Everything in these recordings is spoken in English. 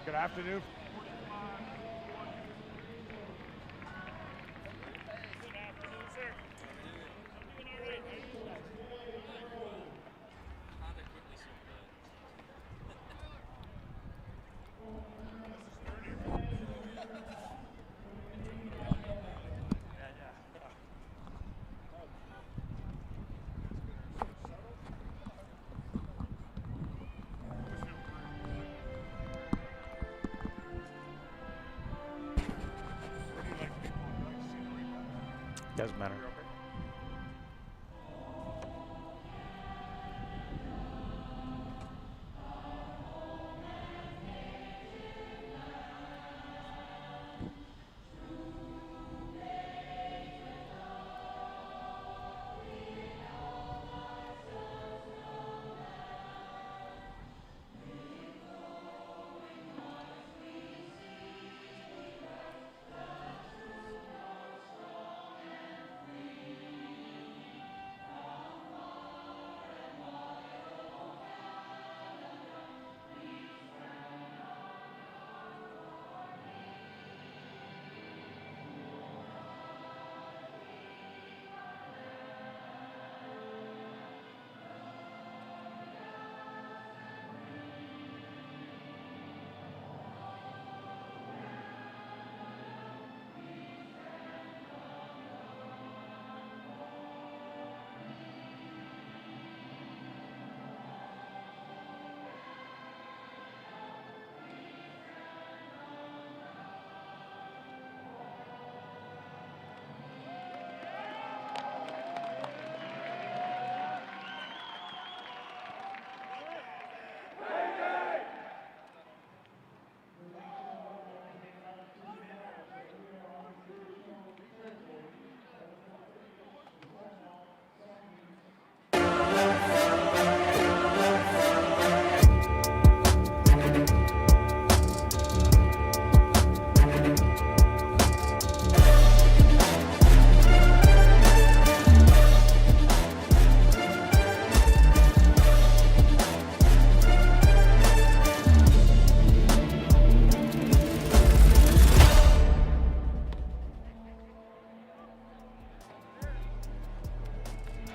Good afternoon. Doesn't matter.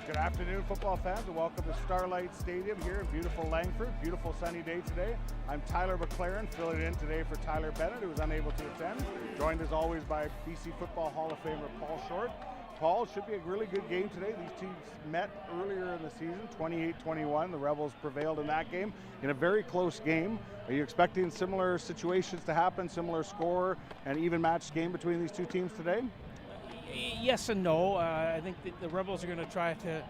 Good afternoon, football fans, and welcome to Starlight Stadium here in beautiful Langford. Beautiful sunny day today. I'm Tyler McLaren, filling in today for Tyler Bennett, who was unable to attend. Joined as always by BC Football Hall of Famer Paul Short. Paul, should be a really good game today. These teams met earlier in the season, 28-21. The Rebels prevailed in that game in a very close game. Are you expecting similar situations to happen, similar score, and even matched game between these two teams today? Yes and no. I think the Rebels are going to try to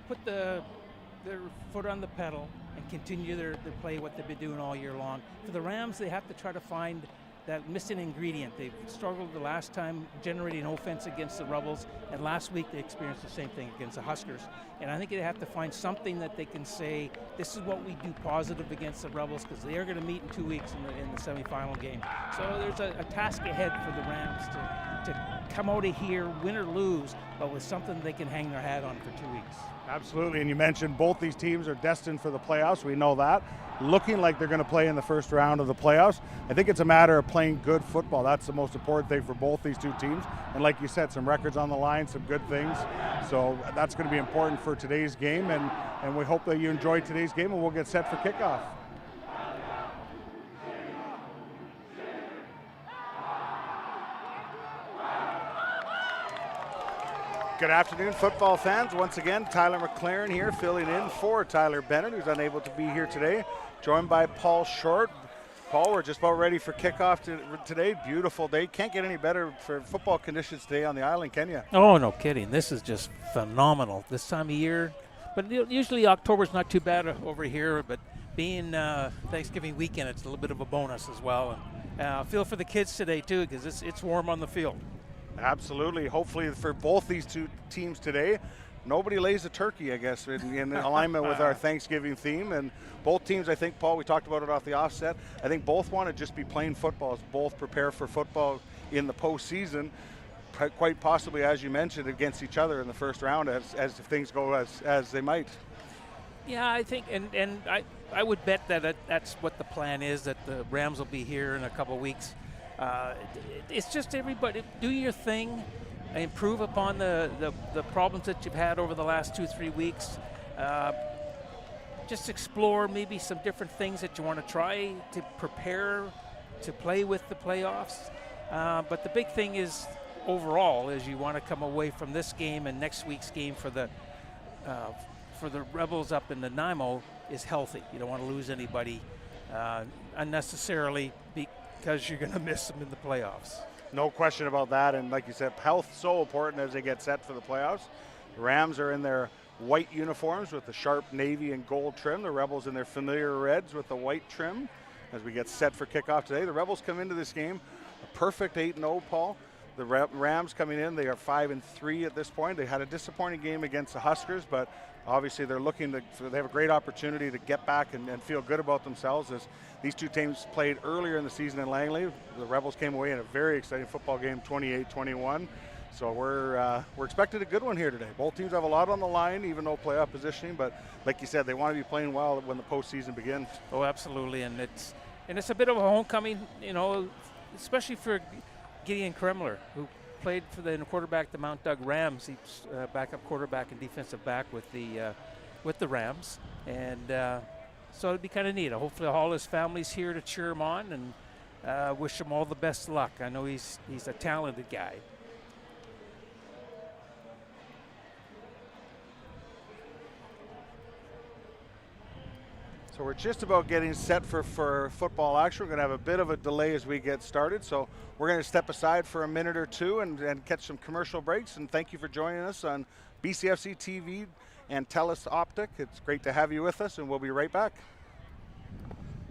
put their foot on the pedal and continue their play, what they've been doing all year long. For the Rams, they have to try to find that missing ingredient. They've struggled the last time generating offense against the Rebels, and last week they experienced the same thing against the Huskers. And I think they have to find something that they can say, this is what we do positive against the Rebels, because they are going to meet in 2 weeks in the semifinal game. So there's a task ahead for the Rams to come out of here, win or lose, but with something they can hang their hat on for 2 weeks. Absolutely, and you mentioned both these teams are destined for the playoffs. We know that. Looking like they're going to play in the first round of the playoffs. I think it's a matter of playing good football. That's the most important thing for both these two teams. And like you said, some records on the line, some good things. So that's going to be important for today's game, and we hope that you enjoyed today's game, and we'll get set for kickoff. Good afternoon, football fans. Once again, Tyler McLaren here, filling in for Tyler Bennett, who's unable to be here today, joined by Paul Short. Paul, we're just about ready for kickoff today. Beautiful day. Can't get any better for football conditions today on the island, can you? Oh, no kidding. This is just phenomenal this time of year. But usually October's not too bad over here, but being Thanksgiving weekend, it's a little bit of a bonus as well. And I feel for the kids today, too, because it's warm on the field. Absolutely. Hopefully for both these two teams today, nobody lays a turkey, I guess, in alignment with our Thanksgiving theme. And both teams, I think, Paul, we talked about it off the offset, I think both want to just be playing football, as both prepare for football in the postseason, quite possibly, as you mentioned, against each other in the first round, as if things go as they might. Yeah, I think, and I would bet that that's what the plan is, that the Rams will be here in a couple of weeks. It's just everybody do your thing, improve upon the problems that you've had over the last 2-3 weeks. Just explore maybe some different things that you want to try to prepare to play with the playoffs. But the big thing is overall is you want to come away from this game and next week's game for the Rebels up in Nanaimo is healthy. You don't want to lose anybody unnecessarily because you're going to miss them in the playoffs. No question about that, and like you said, health so important as they get set for the playoffs. The Rams are in their white uniforms with the sharp navy and gold trim. The Rebels in their familiar reds with the white trim as we get set for kickoff today. The Rebels come into this game a perfect 8-0, Paul. The Rams coming in, they are 5-3 at this point. They had a disappointing game against the Huskers, but obviously they're looking to, they have a great opportunity to get back and feel good about themselves as these two teams played earlier in the season in Langley. The Rebels came away in a very exciting football game, 28-21. So we're expecting a good one here today. Both teams have a lot on the line, even though playoff positioning, but like you said, they want to be playing well when the postseason begins. Oh, absolutely, and it's a bit of a homecoming, especially for Gideon Kremler, who played for the quarterback, the Mount Doug Rams. He's backup quarterback and defensive back with the Rams, and so it'd be kind of neat. Hopefully, all his family's here to cheer him on and wish him all the best luck. I know he's a talented guy. So we're just about getting set for football action. We're going to have a bit of a delay as we get started. So we're going to step aside for a minute or two and catch some commercial breaks. And thank you for joining us on BCFC TV and TELUS Optic. It's great to have you with us, and we'll be right back.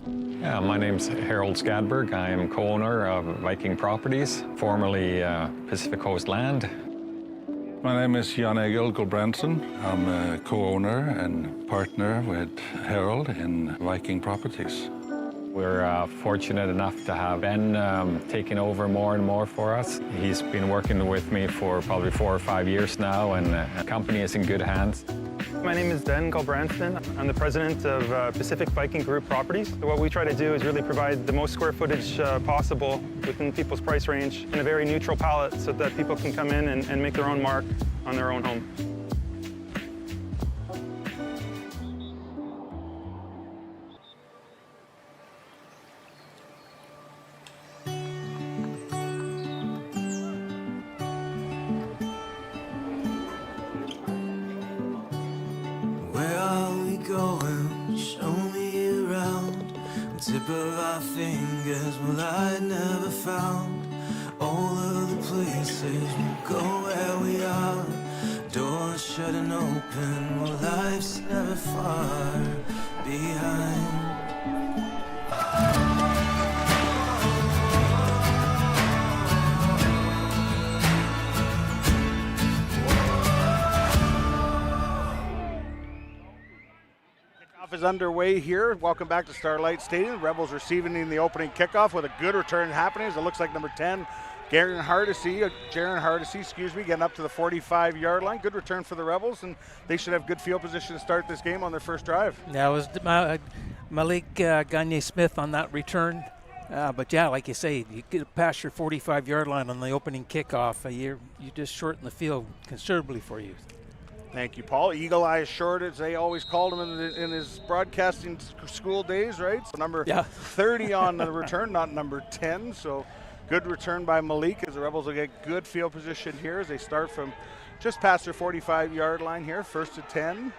Yeah, my name's Harold Skadberg. I am co-owner of Viking Properties, formerly Pacific Coast Land. My name is Jan Egil Gulbrandsen. I'm a co-owner and partner with Harold in Viking Properties. We're fortunate enough to have Ben taking over more and more for us. He's been working with me for probably 4 or 5 years now, and the company is in good hands. My name is Ben Gulbrandsen. I'm the president of Pacific Viking Group Properties. So what we try to do is really provide the most square footage possible within people's price range in a very neutral palette so that people can come in and make their own mark on their own home. Tip of our fingers, well, I never found all of the places we'll go where we are. Doors shut and open, well, life's never far behind. Is underway here. Welcome back to Starlight Stadium. Rebels receiving in the opening kickoff with a good return happening. It looks like number 10, Jaron Hardesty, getting up to the 45-yard line. Good return for the Rebels, and they should have good field position to start this game on their first drive. That was Malik Gagne-Smith on that return. But yeah, like you say, you get past your 45-yard line on the opening kickoff, you just shorten the field considerably for you. Thank you, Paul. Eagle Eye Short, as they always called him in his broadcasting school days, right? So number 30 on the return, not number 10. So good return by Malik as the Rebels will get good field position here as they start from just past their 45-yard line here, first to 10.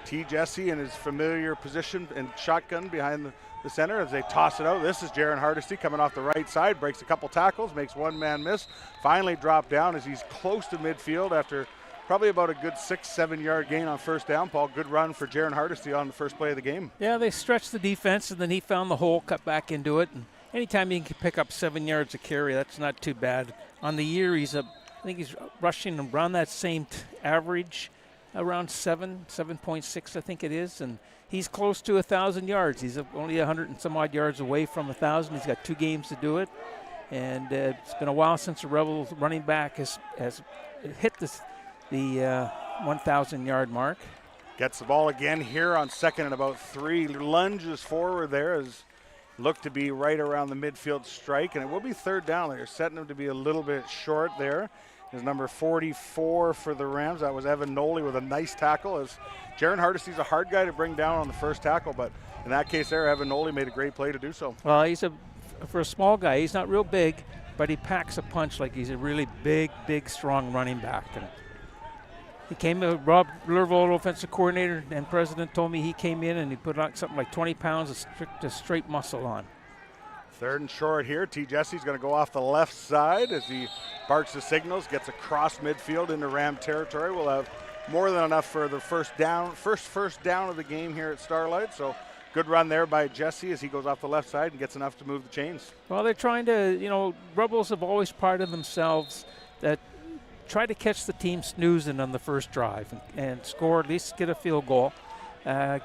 T. Jesse in his familiar position and shotgun behind the center as they toss it out. This is Jaron Hardesty coming off the right side, breaks a couple tackles, makes one man miss, finally dropped down as he's close to midfield after probably about a good 6-7 yard gain on first down. Paul, good run for Jaron Hardesty on the first play of the game. Yeah, they stretched the defense, and then he found the hole, cut back into it. And anytime you can pick up 7 yards a carry, that's not too bad. On the year, I think he's rushing around that same average, around 7.6, I think it is. And he's close to 1,000 yards. He's only 100 and some odd yards away from 1,000. He's got 2 games to do it. And it's been a while since the Rebels running back has hit the 1,000-yard mark. Gets the ball again here on 2nd and about 3. Lunges forward there as looked to be right around the midfield strike, and it will be 3rd down. They're setting him to be a little bit short there. Is number 44 for the Rams. That was Evan Noley with a nice tackle. As Jaron Hardesty's a hard guy to bring down on the first tackle, but in that case there, Evan Noley made a great play to do so. Well, for a small guy, he's not real big, but he packs a punch like he's a really big, strong running back. And he came to Rob Lervold, offensive coordinator and president, told me he came in and he put on something like 20 pounds of straight muscle on. 3rd and short here. T. Jesse's going to go off the left side as he barks the signals, gets across midfield into Ram territory. We'll have more than enough for the first down of the game here at Starlight. So good run there by Jesse as he goes off the left side and gets enough to move the chains. Well, they're trying to, Rebels have always prided themselves that try to catch the team snoozing on the first drive and score, at least get a field goal. They're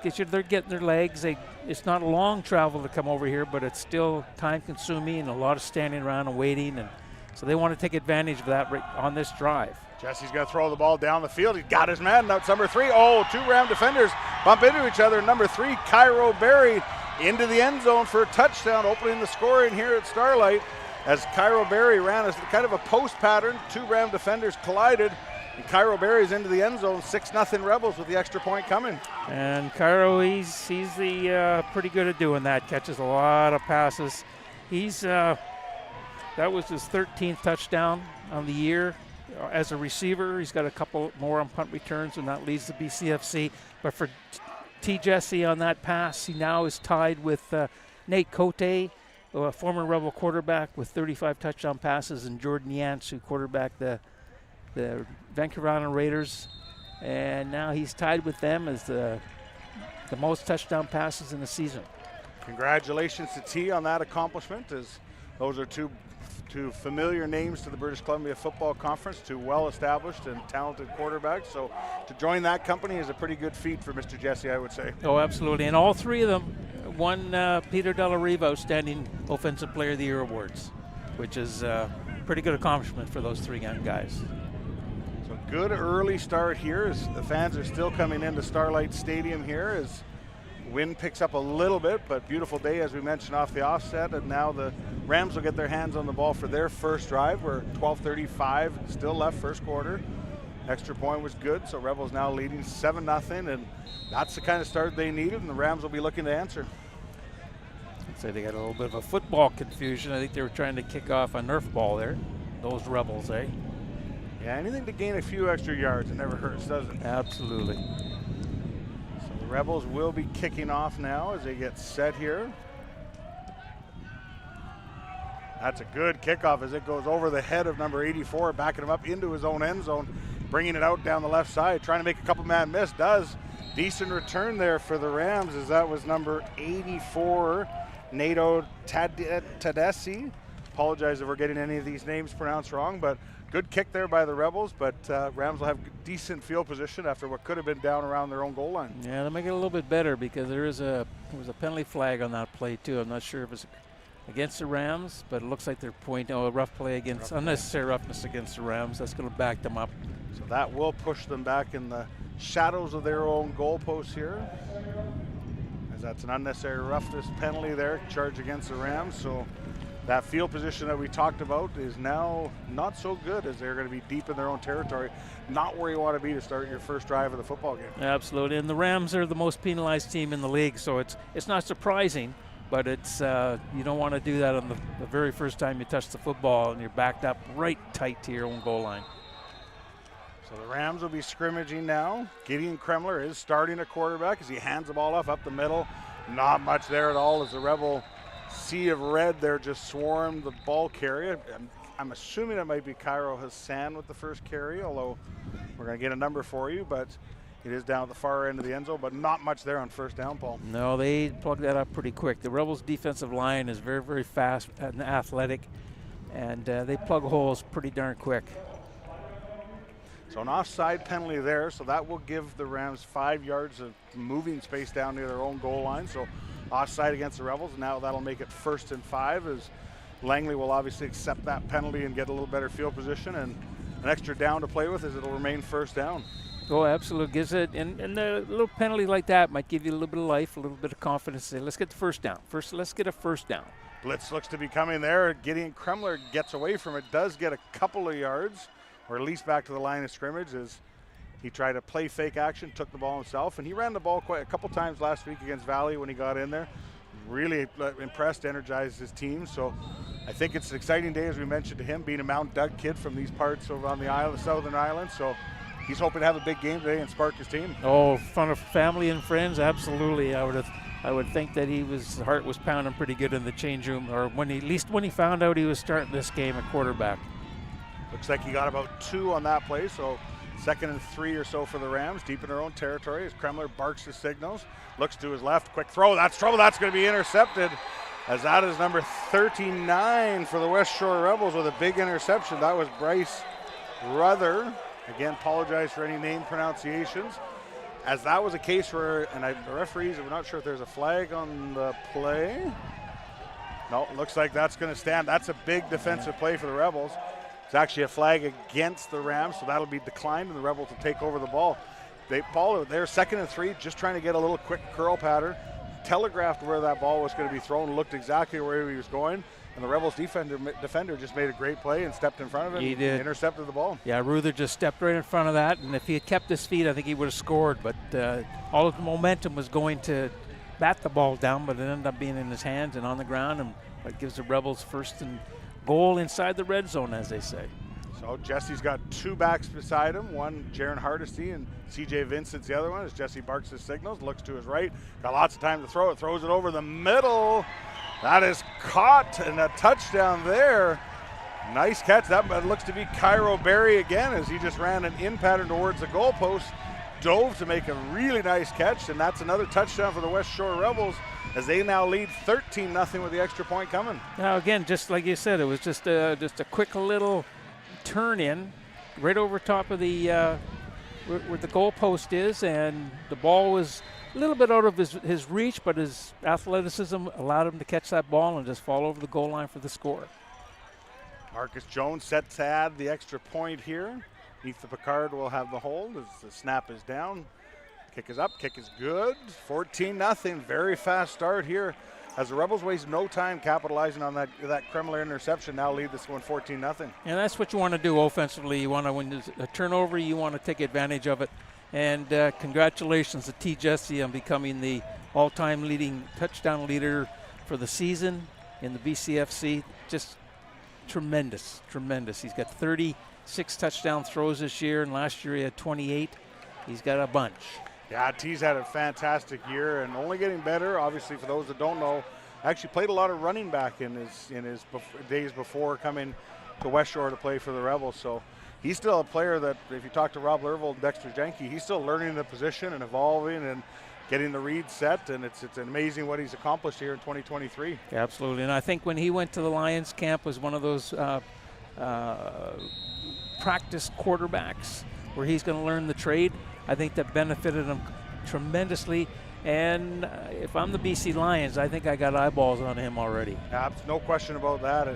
getting their legs. It's not a long travel to come over here, but it's still time-consuming and a lot of standing around and waiting, and so they want to take advantage of that right on this drive. Jesse's going to throw the ball down the field. He's got his man. Now it's number 3. Oh, 2 Ram defenders bump into each other. Number 3, Cairo Berry, into the end zone for a touchdown, opening the scoring here at Starlight. As Cairo Berry ran as kind of a post pattern, 2 Ram defenders collided. And Cairo Berry's into the end zone, 6-0 Rebels with the extra point coming. And Cairo, he's pretty good at doing that. Catches a lot of passes. That was his 13th touchdown on the year as a receiver. He's got a couple more on punt returns, and that leads to BCFC. But for T. Jesse on that pass, he now is tied with Nate Cote, a former Rebel quarterback with 35 touchdown passes, and Jordan Yance, who quarterbacked the Vancouver Island Raiders, and now he's tied with them as the most touchdown passes in the season. Congratulations to T on that accomplishment, as those are two familiar names to the British Columbia Football Conference, 2 well-established and talented quarterbacks. So to join that company is a pretty good feat for Mr. Jesse, I would say. Oh, absolutely. And all 3 of them won Peter Della Riva Outstanding Offensive Player of the Year awards, which is a pretty good accomplishment for those 3 young guys. So good early start here as the fans are still coming into Starlight Stadium here as wind picks up a little bit, but beautiful day as we mentioned off the offset, and now the Rams will get their hands on the ball for their first drive. We're 12:35 still left first quarter. Extra point was good, so Rebels now leading 7-0, and that's the kind of start they needed, and the Rams will be looking to answer. I'd say they got a little bit of a football confusion. I think they were trying to kick off a Nerf ball there, those Rebels, eh? Yeah, anything to gain a few extra yards, it never hurts, does it? Absolutely. So the Rebels will be kicking off now as they get set here. That's a good kickoff as it goes over the head of number 84, backing him up into his own end zone, bringing it out down the left side, trying to make a couple man miss. Does. Decent return there for the Rams as that was number 84, Nato Tadesi. Apologize if we're getting any of these names pronounced wrong, but good kick there by the Rebels, but Rams will have decent field position after what could have been down around their own goal line. Yeah, they'll make it a little bit better because there was a penalty flag on that play too. I'm not sure if it's against the Rams, but it looks like they're pointing, a rough play against, unnecessary roughness against the Rams. That's going to back them up. So that will push them back in the shadows of their own goalposts here, as that's an unnecessary roughness penalty there, charge against the Rams. So that field position that we talked about is now not so good as they're going to be deep in their own territory, not where you want to be to start your first drive of the football game. Absolutely, and the Rams are the most penalized team in the league, so it's not surprising, but it's you don't want to do that on the very first time you touch the football and you're backed up right tight to your own goal line. So the Rams will be scrimmaging now. Gideon Kremler is starting a quarterback as he hands the ball off up the middle. Not much there at all as the Rebel sea of red there just swarmed the ball carrier. I'm assuming it might be Cairo Hassan with the first carry, although we're going to get a number for you, but it is down at the far end of the end zone, but not much there on first down, Paul. No, they plugged that up pretty quick. The Rebels' defensive line is very, very fast and athletic, and they plug holes pretty darn quick. So an offside penalty there, so that will give the Rams 5 yards of moving space down near their own goal line. So offside against the Rebels. Now that'll make it 1st and 5 as Langley will obviously accept that penalty and get a little better field position, and an extra down to play with as it'll remain first down. Oh, absolutely. Gives it, and a little penalty like that might give you a little bit of life, a little bit of confidence. Say, let's get the first down. Let's get a first down. Blitz looks to be coming there. Gideon Kremler gets away from it, does get a couple of yards, or at least back to the line of scrimmage as he tried to play fake action, took the ball himself, and he ran the ball quite a couple times last week against Valley when he got in there. Really impressed, energized his team. So I think it's an exciting day, as we mentioned to him, being a Mount Doug kid from these parts over on the island, Southern Island. So he's hoping to have a big game today and spark his team. Oh, fun of family and friends, absolutely. I would think that his heart was pounding pretty good in the change room, or at least when he found out he was starting this game at quarterback. Looks like he got about 2 on that play, so 2nd and 3 or so for the Rams, deep in their own territory as Kremler barks the signals, looks to his left, quick throw, that's trouble, that's going to be intercepted, as that is number 39 for the Westshore Rebels with a big interception. That was Bryce Ruther. Again, apologize for any name pronunciations. As that was a case where, and the referees, we're not sure if there's a flag on the play. No, it looks like that's going to stand. That's a big defensive play for the Rebels. It's actually a flag against the Rams, so that'll be declined, and the Rebels will take over the ball. They're 2nd and 3, just trying to get a little quick curl pattern. Telegraphed where that ball was going to be thrown, looked exactly where he was going, and the Rebels defender just made a great play and stepped in front of it. He did. Intercepted the ball. Yeah, Ruther just stepped right in front of that, and if he had kept his feet, I think he would have scored, but all of the momentum was going to bat the ball down, but it ended up being in his hands and on the ground, and it gives the Rebels 1st and goal inside the red zone, as they say. So Jesse's got 2 backs beside him, one Jaron Hardesty and CJ Vincent's the other one, as Jesse barks his signals, looks to his right, got lots of time to throw it, throws it over the middle. That is caught, and a touchdown there. Nice catch. That looks to be Cairo Berry again, as he just ran an in pattern towards the goalpost, dove to make a really nice catch, and that's another touchdown for the Westshore Rebels, as they now lead 13-0 with the extra point coming. Now again, just like you said, it was just a quick little turn in right over top of the where the goalpost is, and the ball was a little bit out of his reach, but his athleticism allowed him to catch that ball and just fall over the goal line for the score. Marcus Jones set to add the extra point here. Ethan Picard will have the hold as the snap is down. Kick is up, kick is good. 14-0, very fast start here as the Rebels waste no time capitalizing on that Kremler interception. Now lead this one 14-0. And that's what you want to do offensively. You want to, when there's a turnover, you want to take advantage of it. And congratulations to T. Jesse on becoming the all-time leading touchdown leader for the season in the BCFC. Just tremendous, tremendous. He's got 36 touchdown throws this year, and last year he had 28. He's got a bunch. Yeah, T's had a fantastic year and only getting better. Obviously, for those that don't know, actually played a lot of running back in his days before coming to Westshore to play for the Rebels. So he's still a player that, if you talk to Rob Lerville and Dexter Jenke, he's still learning the position and evolving and getting the read set, and it's amazing what he's accomplished here in 2023. Absolutely, and I think when he went to the Lions camp was one of those practice quarterbacks where he's going to learn the trade. I think that benefited him tremendously, and if I'm the BC Lions, I think I got eyeballs on him already. No question about that,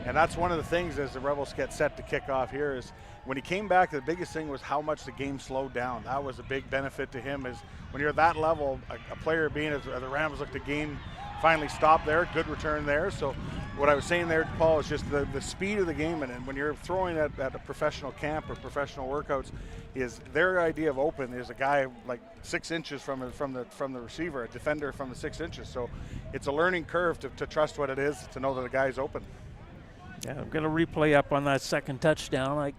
and that's one of the things as the Rebels get set to kick off here is when he came back, the biggest thing was how much the game slowed down. That was a big benefit to him, is when you're at that level, a player being, as the Rams looked, the game finally stopped there, good return there. So what I was saying there, Paul, is just the speed of the game, and when you're throwing at a professional camp or professional workouts, is their idea of open is a guy like 6 inches from the receiver, a defender from the 6 inches. So it's a learning curve to trust what it is, to know that the guy's open. Yeah, I'm going to replay up on that second touchdown.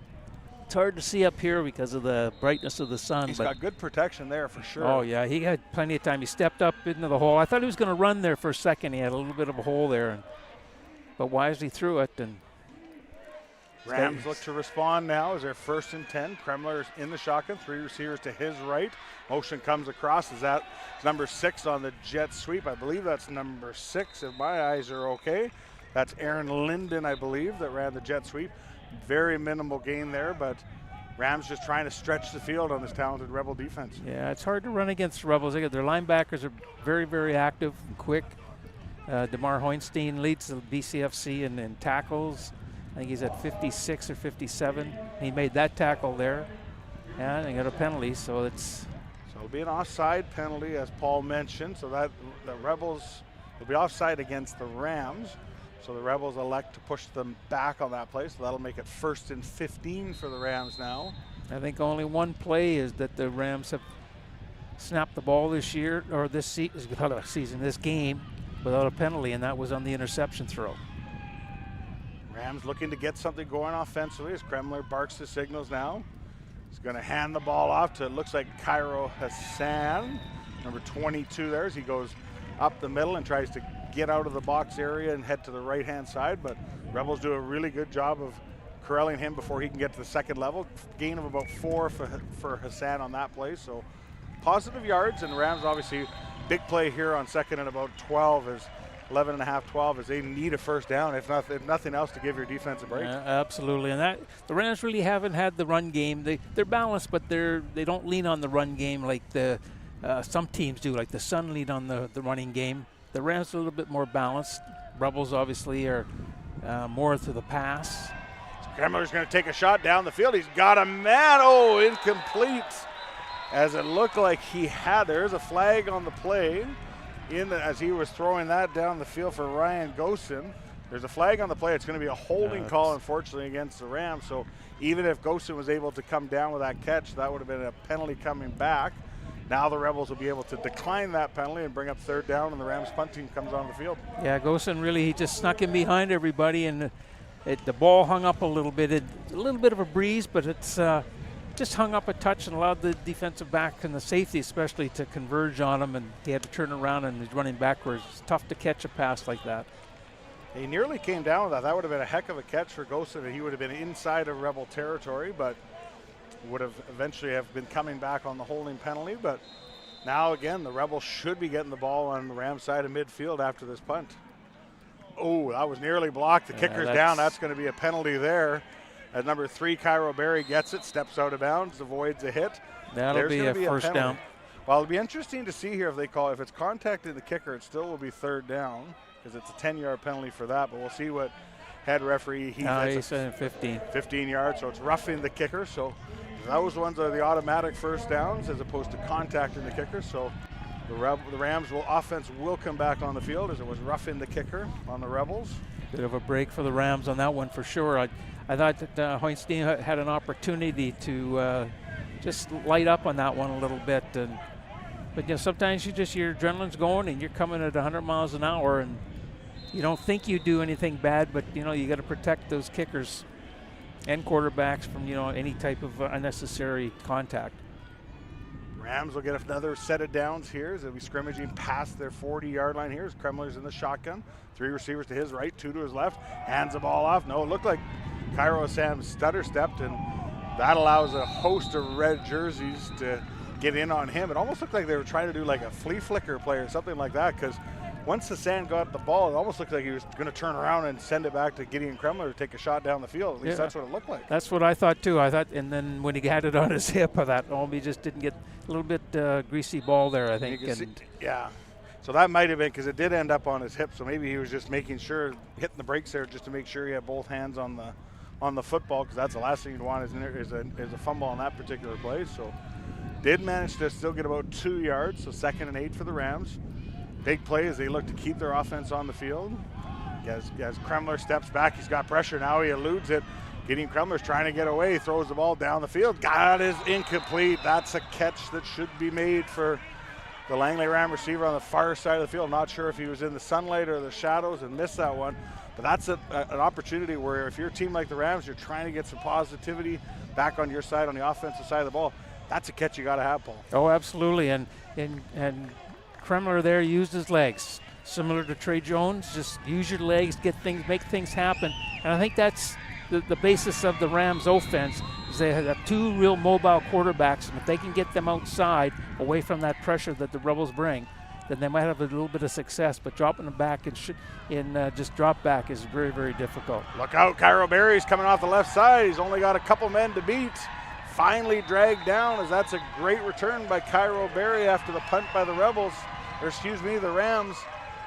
It's hard to see up here because of the brightness of the sun. He's got good protection there for sure. Oh, yeah, he had plenty of time. He stepped up into the hole. I thought he was going to run there for a second. He had a little bit of a hole there, but wisely threw it. And Rams look to respond now as they're 1st and 10. Kremler is in the shotgun, 3 receivers to his right. Motion comes across. Is that number 6 on the jet sweep? I believe that's number 6, if my eyes are okay. That's Aaron Linden, I believe, that ran the jet sweep. Very minimal gain there, but Rams just trying to stretch the field on this talented Rebel defense. Yeah, it's hard to run against the Rebels. Their linebackers are very, very active and quick. DeMar Hoinstein leads the BCFC in tackles. I think he's at 56 or 57. He made that tackle there. Yeah, they got a penalty, so it's... So it'll be an offside penalty, as Paul mentioned, so that the Rebels will be offside against the Rams. So the Rebels elect to push them back on that play, so that'll make it 1st and 15 for the Rams now. I think only one play is that the Rams have snapped the ball this year, or this season, this game, without a penalty, and that was on the interception throw. Rams looking to get something going offensively as Kremler barks the signals now. He's going to hand the ball off to, it looks like, Cairo Hassan, number 22 there, as he goes up the middle and tries to get out of the box area and head to the right-hand side, but Rebels do a really good job of corralling him before he can get to the second level. Gain of about 4 for Hassan on that play, so positive yards, and Rams obviously big play here on 2nd and about 12 is 11 and a half, 12, as they need a first down, if nothing else, to give your defense a break. Absolutely, and that the Rams really haven't had the run game. They're balanced, but they don't lean on the run game like some teams do, like the Sun lead on the running game. The Rams are a little bit more balanced. Rebels obviously are more to the pass. So Kremler's going to take a shot down the field. He's got a man. Oh, incomplete. As it looked like he had. There's a flag on the play as he was throwing that down the field for Ryan Gosen. There's a flag on the play. It's going to be a holding call, unfortunately, against the Rams. So even if Gosen was able to come down with that catch, that would have been a penalty coming back. Now the Rebels will be able to decline that penalty and bring up 3rd down, and the Rams punt team comes on the field. Yeah, Gosen really, he just snuck in behind everybody, and the ball hung up a little bit. It's a little bit of a breeze, but it's just hung up a touch and allowed the defensive back and the safety especially to converge on him, and he had to turn around and he's running backwards. It's tough to catch a pass like that. He nearly came down with that. That would have been a heck of a catch for Gosen, and he would have been inside of Rebel territory, but would have eventually have been coming back on the holding penalty. But now again, the Rebels should be getting the ball on the Rams side of midfield after this punt. Oh, that was nearly blocked. The kicker's down. That's going to be a penalty there. As number 3, Cairo Berry gets it, steps out of bounds, avoids a hit. That'll be a first down. Well, it'll be interesting to see here if it's contacting the kicker, it still will be 3rd down, because it's a 10-yard penalty for that. But we'll see what head referee he said 15. 15 yards, so it's roughing the kicker. So those ones are the automatic first downs as opposed to contacting the kicker. So the Rams offense will come back on the field as it was roughing the kicker on the Rebels. Bit of a break for the Rams on that one for sure. I thought that Hoinstein had an opportunity to just light up on that one a little bit, but sometimes your adrenaline's going and you're coming at 100 miles an hour and you don't think you do anything bad, but you got to protect those kickers and quarterbacks from any type of unnecessary contact. Rams will get another set of downs here as they'll be scrimmaging past their 40-yard line here as Kremler's in the shotgun. 3 receivers to his right, 2 to his left. Hands the ball off. No, it looked like Cairo Sam stutter stepped, and that allows a host of red jerseys to get in on him. It almost looked like they were trying to do like a flea flicker play or something like that, because once Hassan got the ball, it almost looked like he was going to turn around and send it back to Gideon Kremler to take a shot down the field. At least that's what it looked like. That's what I thought too. And then when he had it on his hip, I thought, he just didn't get a little bit greasy ball there, I think. Yeah. So that might have been because it did end up on his hip. So maybe he was just making sure, hitting the brakes there just to make sure he had both hands on the football, because that's the last thing you'd want is a fumble on that particular play. So did manage to still get about 2 yards. So 2nd and 8 for the Rams. Big play as they look to keep their offense on the field. As Kremler steps back, he's got pressure. Now he eludes it. Gideon Kremler's trying to get away. He throws the ball down the field. That is incomplete. That's a catch that should be made for the Langley Ram receiver on the far side of the field. Not sure if he was in the sunlight or the shadows and missed that one. But that's an opportunity where if you're a team like the Rams, you're trying to get some positivity back on your side, on the offensive side of the ball. That's a catch you got to have, Paul. Oh, absolutely. And Kremler there used his legs, similar to Trey Jones. Just use your legs, make things happen. And I think that's the basis of the Rams' offense. Is they have 2 real mobile quarterbacks, and if they can get them outside, away from that pressure that the Rebels bring, then they might have a little bit of success. But dropping them back and just drop back is very, very difficult. Look out, Cairo Berry's coming off the left side. He's only got a couple men to beat. Finally dragged down, as that's a great return by Cairo Berry after the punt by the the Rams.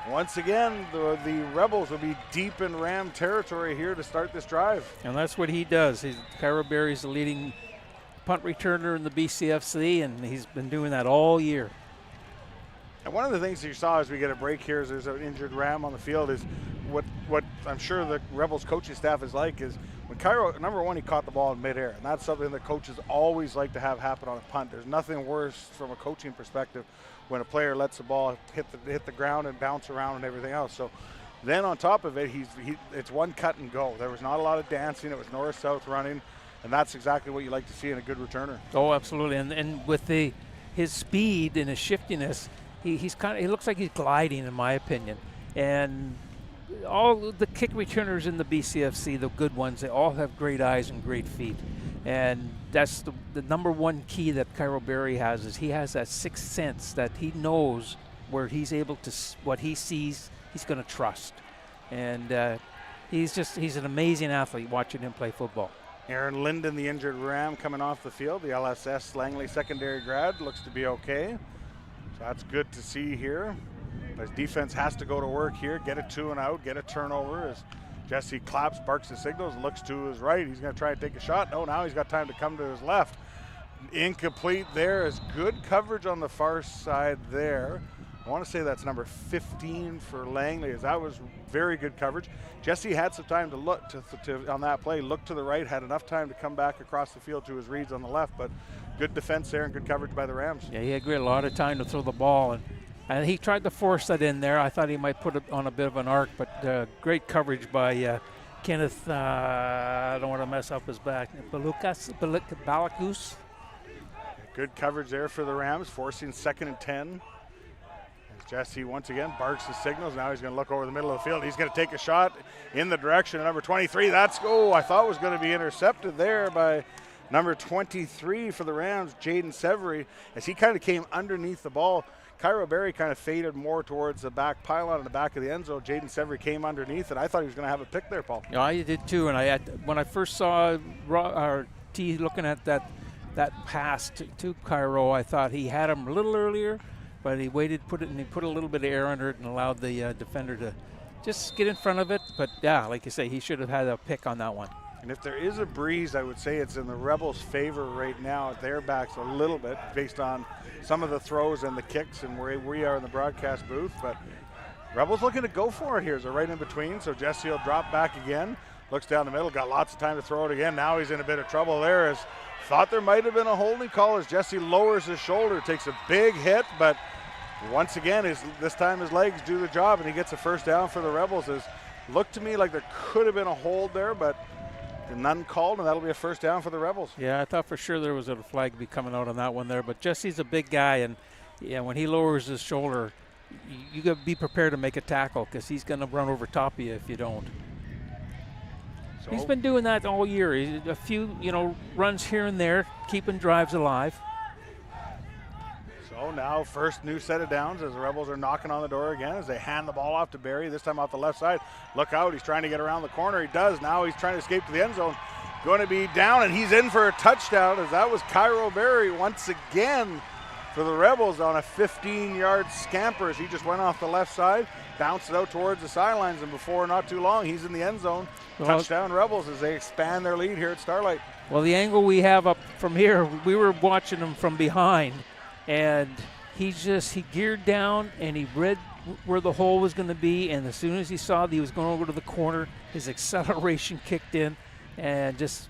Once again, the Rebels will be deep in Ram territory here to start this drive. And that's what he does. Cairo Berry's the leading punt returner in the BCFC, and he's been doing that all year. And one of the things you saw as we get a break here is there's an injured Ram on the field is what I'm sure the Rebels coaching staff is like is when Cairo, number one, he caught the ball in midair, and that's something that coaches always like to have happen on a punt. There's nothing worse from a coaching perspective when a player lets the ball hit the ground and bounce around and everything else. So then on top of it, it's one cut and go. There was not a lot of dancing. It was north-south running, and that's exactly what you like to see in a good returner. Oh, absolutely. And with his speed and his shiftiness, he looks like he's gliding, in my opinion. And all the kick returners in the BCFC, the good ones, they all have great eyes and great feet. And that's the number one key that Cairo Berry has, is he has that sixth sense that he knows where he's able to, what he sees, he's going to trust. And he's an amazing athlete watching him play football. Aaron Linden, the injured Ram, coming off the field. The LSS Langley secondary grad looks to be okay. So that's good to see here. His defense has to go to work here, get a 2 and out, get a turnover as Jesse claps, barks the signals, looks to his right. He's going to try and take a shot. No, now he's got time to come to his left. Incomplete there is good coverage on the far side there. I want to say that's number 15 for Langley, as that was very good coverage. Jesse had some time to look on that play, looked to the right, had enough time to come back across the field to his reads on the left, but good defense there and good coverage by the Rams. Yeah, he had a lot of time to throw the ball, and he tried to force that in there. I thought he might put it on a bit of an arc, but great coverage by Kenneth, I don't want to mess up his back, Balakus. Good coverage there for the Rams, forcing 2nd and 10. As Jesse once again barks the signals. Now he's going to look over the middle of the field. He's going to take a shot in the direction of number 23. That's, I thought was going to be intercepted there by number 23 for the Rams, Jaden Severy, as he kind of came underneath the ball. Cairo Berry kind of faded more towards the back pylon in the back of the end zone. Jaden Severy came underneath, and I thought he was going to have a pick there, Paul. Yeah, I did too. And when I first saw T looking at that pass to Cairo, I thought he had him a little earlier, but he waited, put a little bit of air under it and allowed the defender to just get in front of it. But yeah, like you say, he should have had a pick on that one. And if there is a breeze, I would say it's in the Rebels' favor right now at their backs a little bit based on some of the throws and the kicks and where we are in the broadcast booth. But Rebels looking to go for it here. So right in between. So Jesse will drop back again. Looks down the middle. Got lots of time to throw it again. Now he's in a bit of trouble there. As thought there might have been a holding call as Jesse lowers his shoulder. Takes a big hit, but once again, this time his legs do the job and he gets a first down for the Rebels. As looked to me like there could have been a hold there, but none called, and that'll be a first down for the Rebels. Yeah, I thought for sure there was a flag be coming out on that one there, but Jesse's a big guy, and yeah, when he lowers his shoulder, you got to be prepared to make a tackle because he's going to run over top of you if you don't. So he's been doing that all year. A few, runs here and there, keeping drives alive. So now first new set of downs as the Rebels are knocking on the door again as they hand the ball off to Barry, this time off the left side. Look out, he's trying to get around the corner. He does. Now he's trying to escape to the end zone. Going to be down, and he's in for a touchdown as that was Cairo Berry once again for the Rebels on a 15-yard scamper as he just went off the left side, bounced it out towards the sidelines, and before not too long, he's in the end zone. Touchdown Rebels as they expand their lead here at Starlight. Well, the angle we have up from here, we were watching him from behind, and he geared down and he read where the hole was going to be, and as soon as he saw that he was going over to the corner, his acceleration kicked in and just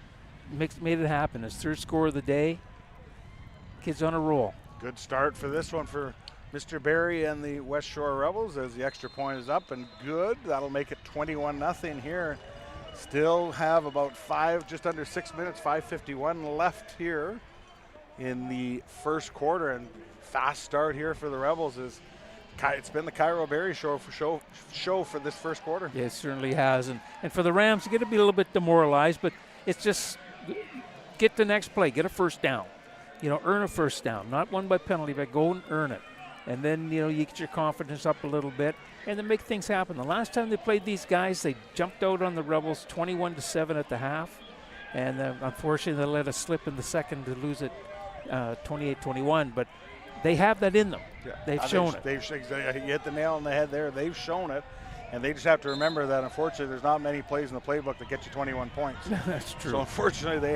made it happen. His third score of the day. Kid's on a roll. Good start for this one for Mr. Barry and the Westshore Rebels as the extra point is up and good. That'll make it 21-0 here. Still have about just under 6 minutes, 5:51 left here in the first quarter, and fast start here for the Rebels. It's been the Cairo Berry show for this first quarter. Yeah, it certainly has, and for the Rams, you get to be a little bit demoralized, but it's just get the next play, get a first down, earn a first down, not one by penalty, but go and earn it, and then you get your confidence up a little bit, and then make things happen. The last time they played these guys, they jumped out on the Rebels 21-7 at the half, and unfortunately they let us slip in the second to lose it 28-21, but they have that in them. Yeah. They've shown it. You hit the nail on the head there. They've shown it. And they just have to remember that, unfortunately, there's not many plays in the playbook that get you 21 points. That's true. So unfortunately, they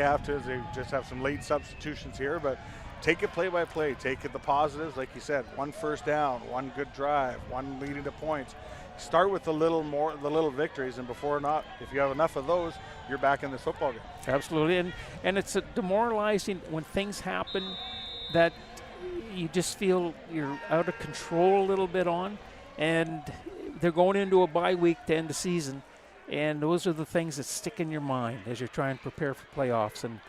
just have some late substitutions here, but take it play by play. Take it the positives, like you said, 1 first down, 1 good drive, 1 leading to points. Start with the little victories, and before not, if you have enough of those, you're back in this football game. Absolutely, and it's demoralizing when things happen that you just feel you're out of control a little bit on, and they're going into a bye week to end the season, and those are the things that stick in your mind as you're trying to prepare for playoffs. And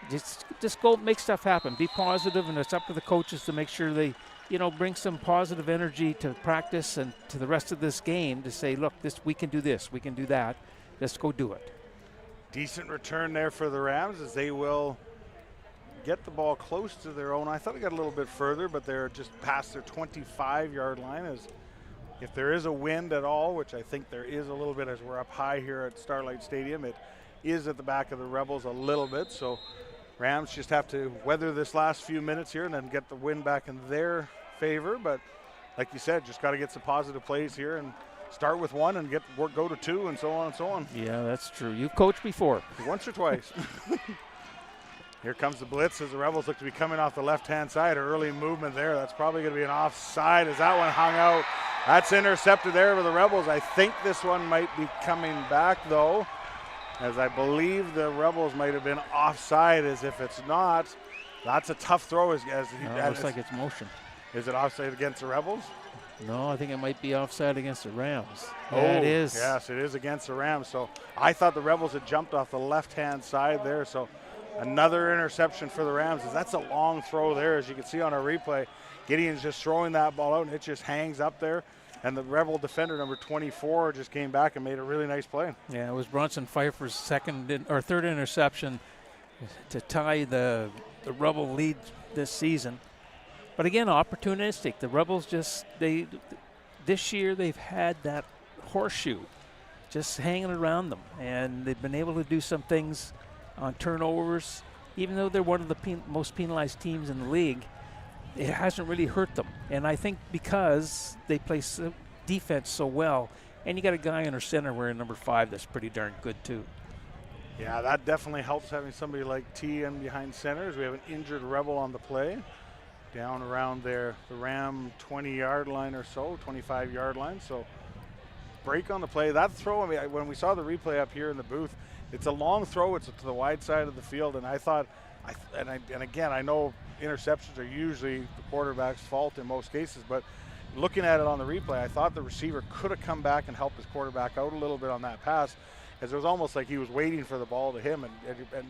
just go make stuff happen. Be positive, and it's up to the coaches to make sure they, bring some positive energy to practice and to the rest of this game to say, look, we can do this, we can do that. Let's go do it. Decent return there for the Rams as they will get the ball close to their own. I thought they got a little bit further, but they're just past their 25-yard line. As if there is a wind at all, which I think there is a little bit as we're up high here at Starlight Stadium, it is at the back of the Rebels a little bit. So Rams just have to weather this last few minutes here and then get the wind back in their favor. But like you said, just got to get some positive plays here and start with 1 and go to 2 and so on and so on. Yeah, that's true. You've coached before. Once or twice. Here comes the blitz as the Rebels look to be coming off the left-hand side. Early movement there. That's probably going to be an offside as that one hung out. That's intercepted there for the Rebels. I think this one might be coming back, though, as I believe the Rebels might have been offside. As if it's not, that's a tough throw. It looks like it's motion. Is it offside against the Rebels? No, I think it might be offside against the Rams. Oh, yeah, it is. Yes, it is against the Rams. So I thought the Rebels had jumped off the left-hand side there. So another interception for the Rams. That's a long throw there, as you can see on our replay. Gideon's just throwing that ball out, and it just hangs up there. And the Rebel defender, number 24, just came back and made a really nice play. Yeah, it was Bronson Pfeiffer's third interception to tie the Rebel lead this season. But again, opportunistic. The Rebels this year they've had that horseshoe just hanging around them, and they've been able to do some things on turnovers. Even though they're one of the most penalized teams in the league, it hasn't really hurt them. And I think because they play defense so well, and you got a guy under center wearing number 5 that's pretty darn good too. Yeah, that definitely helps having somebody like T in behind centers. We have an injured Rebel on the play, down around the Ram 20-yard line or so, 25-yard line. So break on the play. That throw, I mean, when we saw the replay up here in the booth, it's a long throw. It's to the wide side of the field, and I thought, and again, I know interceptions are usually the quarterback's fault in most cases, but looking at it on the replay, I thought the receiver could have come back and helped his quarterback out a little bit on that pass, as it was almost like he was waiting for the ball to him. And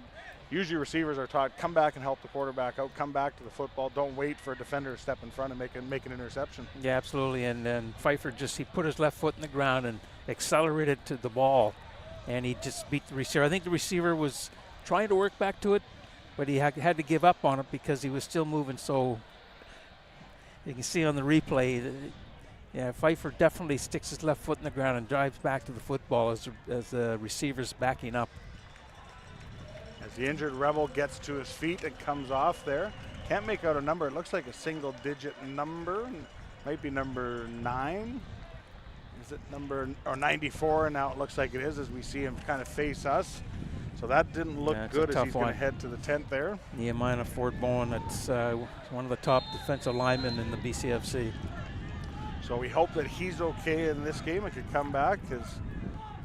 usually receivers are taught, come back and help the quarterback out, come back to the football, don't wait for a defender to step in front and make an interception. Yeah, absolutely. And then Pfeiffer he put his left foot in the ground and accelerated to the ball, and he just beat the receiver. I think the receiver was trying to work back to it, but he had to give up on it because he was still moving. So you can see on the replay, Pfeiffer definitely sticks his left foot in the ground and drives back to the football as the receiver's backing up. As the injured Rebel gets to his feet and comes off there. Can't make out a number. It looks like a single-digit number. Might be number 9. Is it number 94? And now it looks like it is as we see him kind of face us. So that didn't look good as he's going to head to the tent there. Nehemiah Ford Bowen, it's one of the top defensive linemen in the BCFC. So we hope that he's okay in this game and could come back, because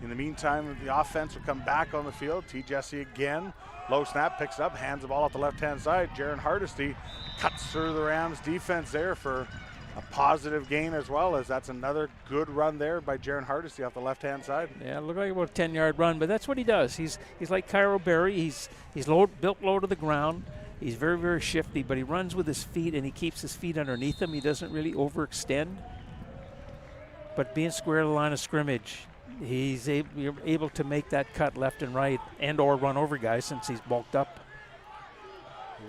in the meantime, the offense will come back on the field. T. Jesse again, low snap, picks it up, hands the ball off the left-hand side. Jaron Hardesty cuts through the Rams defense there for a positive gain, as well as that's another good run there by Jaron Hardesty off the left-hand side. Yeah, it looked like about a 10-yard run, but that's what he does. He's like Cairo Berry. He's built low to the ground. He's very, very shifty, but he runs with his feet, and he keeps his feet underneath him. He doesn't really overextend. But being square to the line of scrimmage, you're able to make that cut left and right and or run over guys since he's bulked up.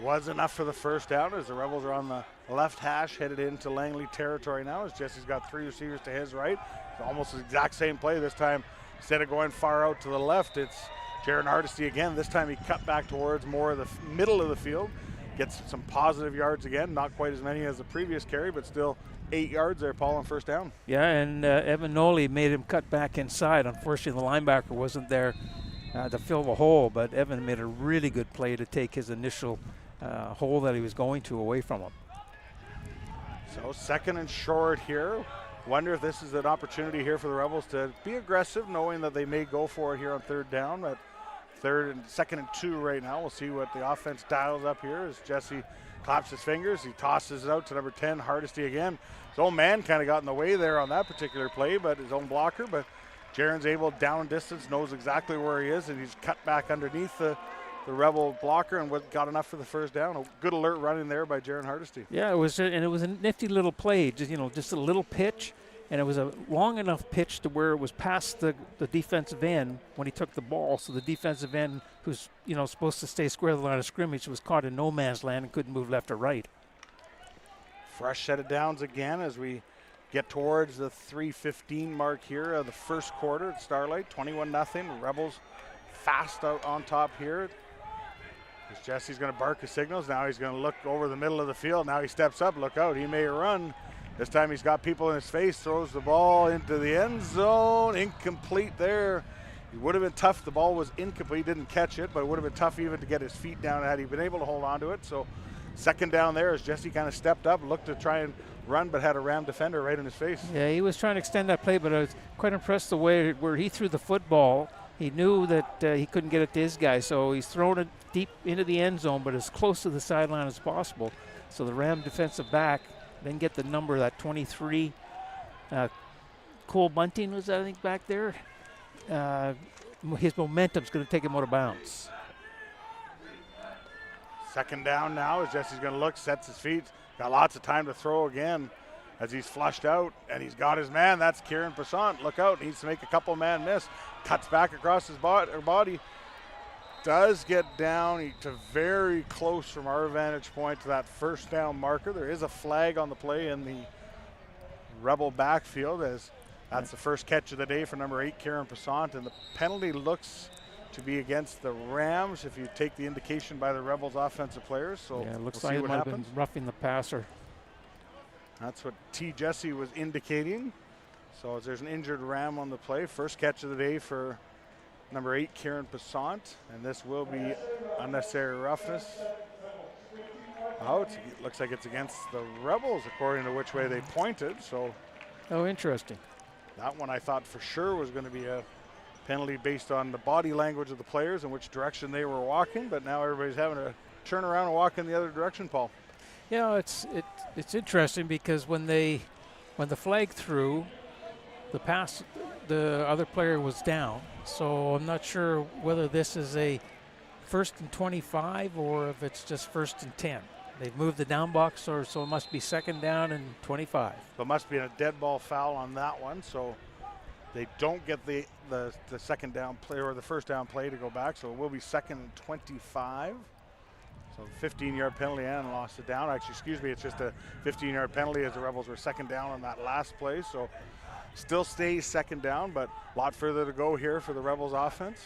Was enough for the first down as the Rebels are on the left hash headed into Langley territory now, as Jesse's got 3 receivers to his right. It's almost the exact same play this time. Instead of going far out to the left, it's Jaron Hardesty again. This time he cut back towards more of the middle of the field. gets some positive yards again, not quite as many as the previous carry, but still 8 yards there, Paul, on first down. Yeah, and Evan Noley made him cut back inside. Unfortunately, the linebacker wasn't there to fill the hole, but Evan made a really good play to take his initial hole that he was going to away from him. So second and short here. Wonder if this is an opportunity here for the Rebels to be aggressive, knowing that they may go for it here on third down. But second and 2 right now. We'll see what the offense dials up here as Jesse claps his fingers. He tosses it out to number 10, Hardesty again. His own man kind of got in the way there on that particular play, but his own blocker. But Jaron's able, down distance, knows exactly where he is, and he's cut back underneath the Rebel blocker and got enough for the first down. A good alert running there by Jaron Hardesty. Yeah, it was a nifty little play. Just a little pitch, and it was a long enough pitch to where it was past the defensive end when he took the ball. So the defensive end, who's supposed to stay square to the line of scrimmage, was caught in no man's land and couldn't move left or right. Fresh set of downs again as we get towards the 3:15 mark here of the first quarter at Starlight. 21-0. Rebels fast out on top here. As Jesse's going to bark his signals. Now he's going to look over the middle of the field. Now he steps up. Look out. He may run. This time he's got people in his face. Throws the ball into the end zone. Incomplete there. It would have been tough. The ball was incomplete. He didn't catch it, but it would have been tough even to get his feet down had he been able to hold on to it. So second down there as Jesse kind of stepped up, looked to try and run, but had a Ram defender right in his face. Yeah, he was trying to extend that play, but I was quite impressed the way where he threw the football. He knew that he couldn't get it to his guy, so he's thrown it deep into the end zone, but as close to the sideline as possible. So the Ram defensive back then get the number, that 23. Cole Bunting was, I think, back there. His momentum's going to take him out of bounds. Second down now as Jesse's going to look, sets his feet. Got lots of time to throw again as he's flushed out, and he's got his man. That's Kieran Passant. Look out, needs to make a couple man miss. Cuts back across his body. Does get down to very close from our vantage point to that first down marker. There is a flag on the play in the Rebel backfield as that's the first catch of the day for number 8, Kieran Passant, and the penalty looks to be against the Rams if you take the indication by the Rebels offensive players. So yeah, it looks we'll like see it what might happens. have been roughing the passer. That's what T. Jesse was indicating. So as there's an injured Ram on the play, first catch of the day for number 8, Kieran Passant, and this will be unnecessary roughness. Oh, it looks like it's against the Rebels according to which way they pointed. So, oh, interesting. That one I thought for sure was going to be a penalty based on the body language of the players and which direction they were walking, but now everybody's having to turn around and walk in the other direction, Paul. Yeah, it's interesting because when the flag threw, the other player was down. So I'm not sure whether this is a 1st and 25 or if it's just 1st and 10. They've moved the down box, so it must be 2nd down and 25. So it must be a dead ball foul on that one. So they don't get the second down play or the first down play to go back. So it will be 2nd and 25. So 15-yard penalty and lost it down. Actually, excuse me, it's just a 15-yard penalty as the Rebels were 2nd down on that last play. So still stays 2nd down, but a lot further to go here for the Rebels offense.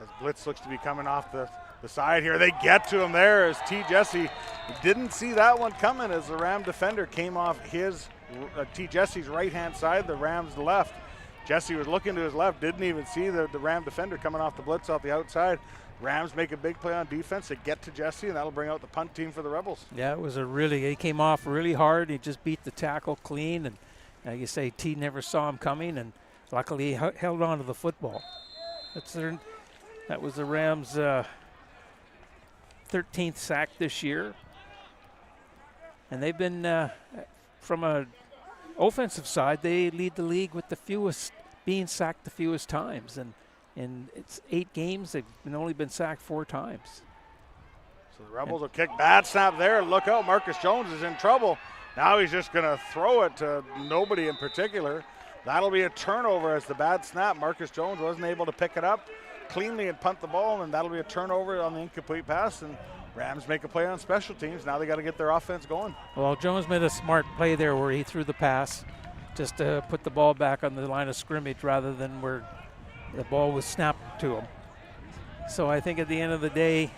As blitz looks to be coming off the side here. They get to him there as T. Jesse didn't see that one coming as the Ram defender came off his T. Jesse's right-hand side, the Rams left. Jesse was looking to his left, didn't even see the Ram defender coming off the blitz off the outside. Rams make a big play on defense. They get to Jesse, and that'll bring out the punt team for the Rebels. Yeah, it was he came off really hard. He just beat the tackle clean, and you say T never saw him coming, and luckily he held on to the football. That was the Rams' 13th sack this year, and they've been from a offensive side, they lead the league with the fewest, being sacked the fewest times, and in its 8 games, they've only been sacked 4 times. So the Rebels will kick. Bad snap there. Look out, Marcus Jones is in trouble. Now he's just going to throw it to nobody in particular. That'll be a turnover as the bad snap. Marcus Jones wasn't able to pick it up cleanly and punt the ball, and that'll be a turnover on the incomplete pass. And Rams make a play on special teams. Now they got to get their offense going. Well, Jones made a smart play there where he threw the pass just to put the ball back on the line of scrimmage rather than where the ball was snapped to him. So I think at the end of the day,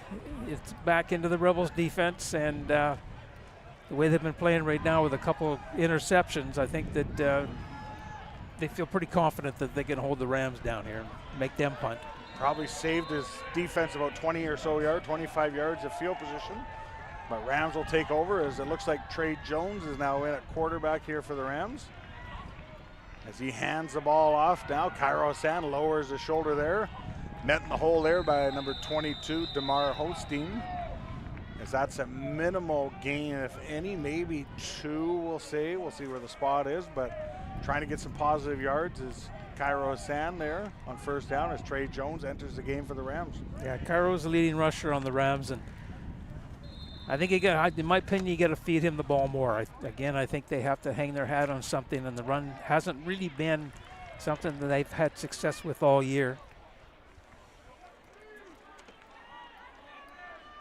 it's back into the Rebels defense, and the way they've been playing right now with a couple of interceptions, I think that they feel pretty confident that they can hold the Rams down here and make them punt. Probably saved his defense about 20 or so yards, 25 yards of field position. But Rams will take over as it looks like Trey Jones is now in at quarterback here for the Rams. As he hands the ball off now, Cairo Hassan lowers his shoulder there. Met in the hole there by number 22, DeMar Hosteen. As that's a minimal gain, if any, maybe 2, we'll say. We'll see where the spot is, but trying to get some positive yards is Cairo Hassan there on first down as Trey Jones enters the game for the Rams. Yeah, Cairo's the leading rusher on the Rams, and I think in my opinion, you got to feed him the ball more. I think they have to hang their hat on something, and the run hasn't really been something that they've had success with all year.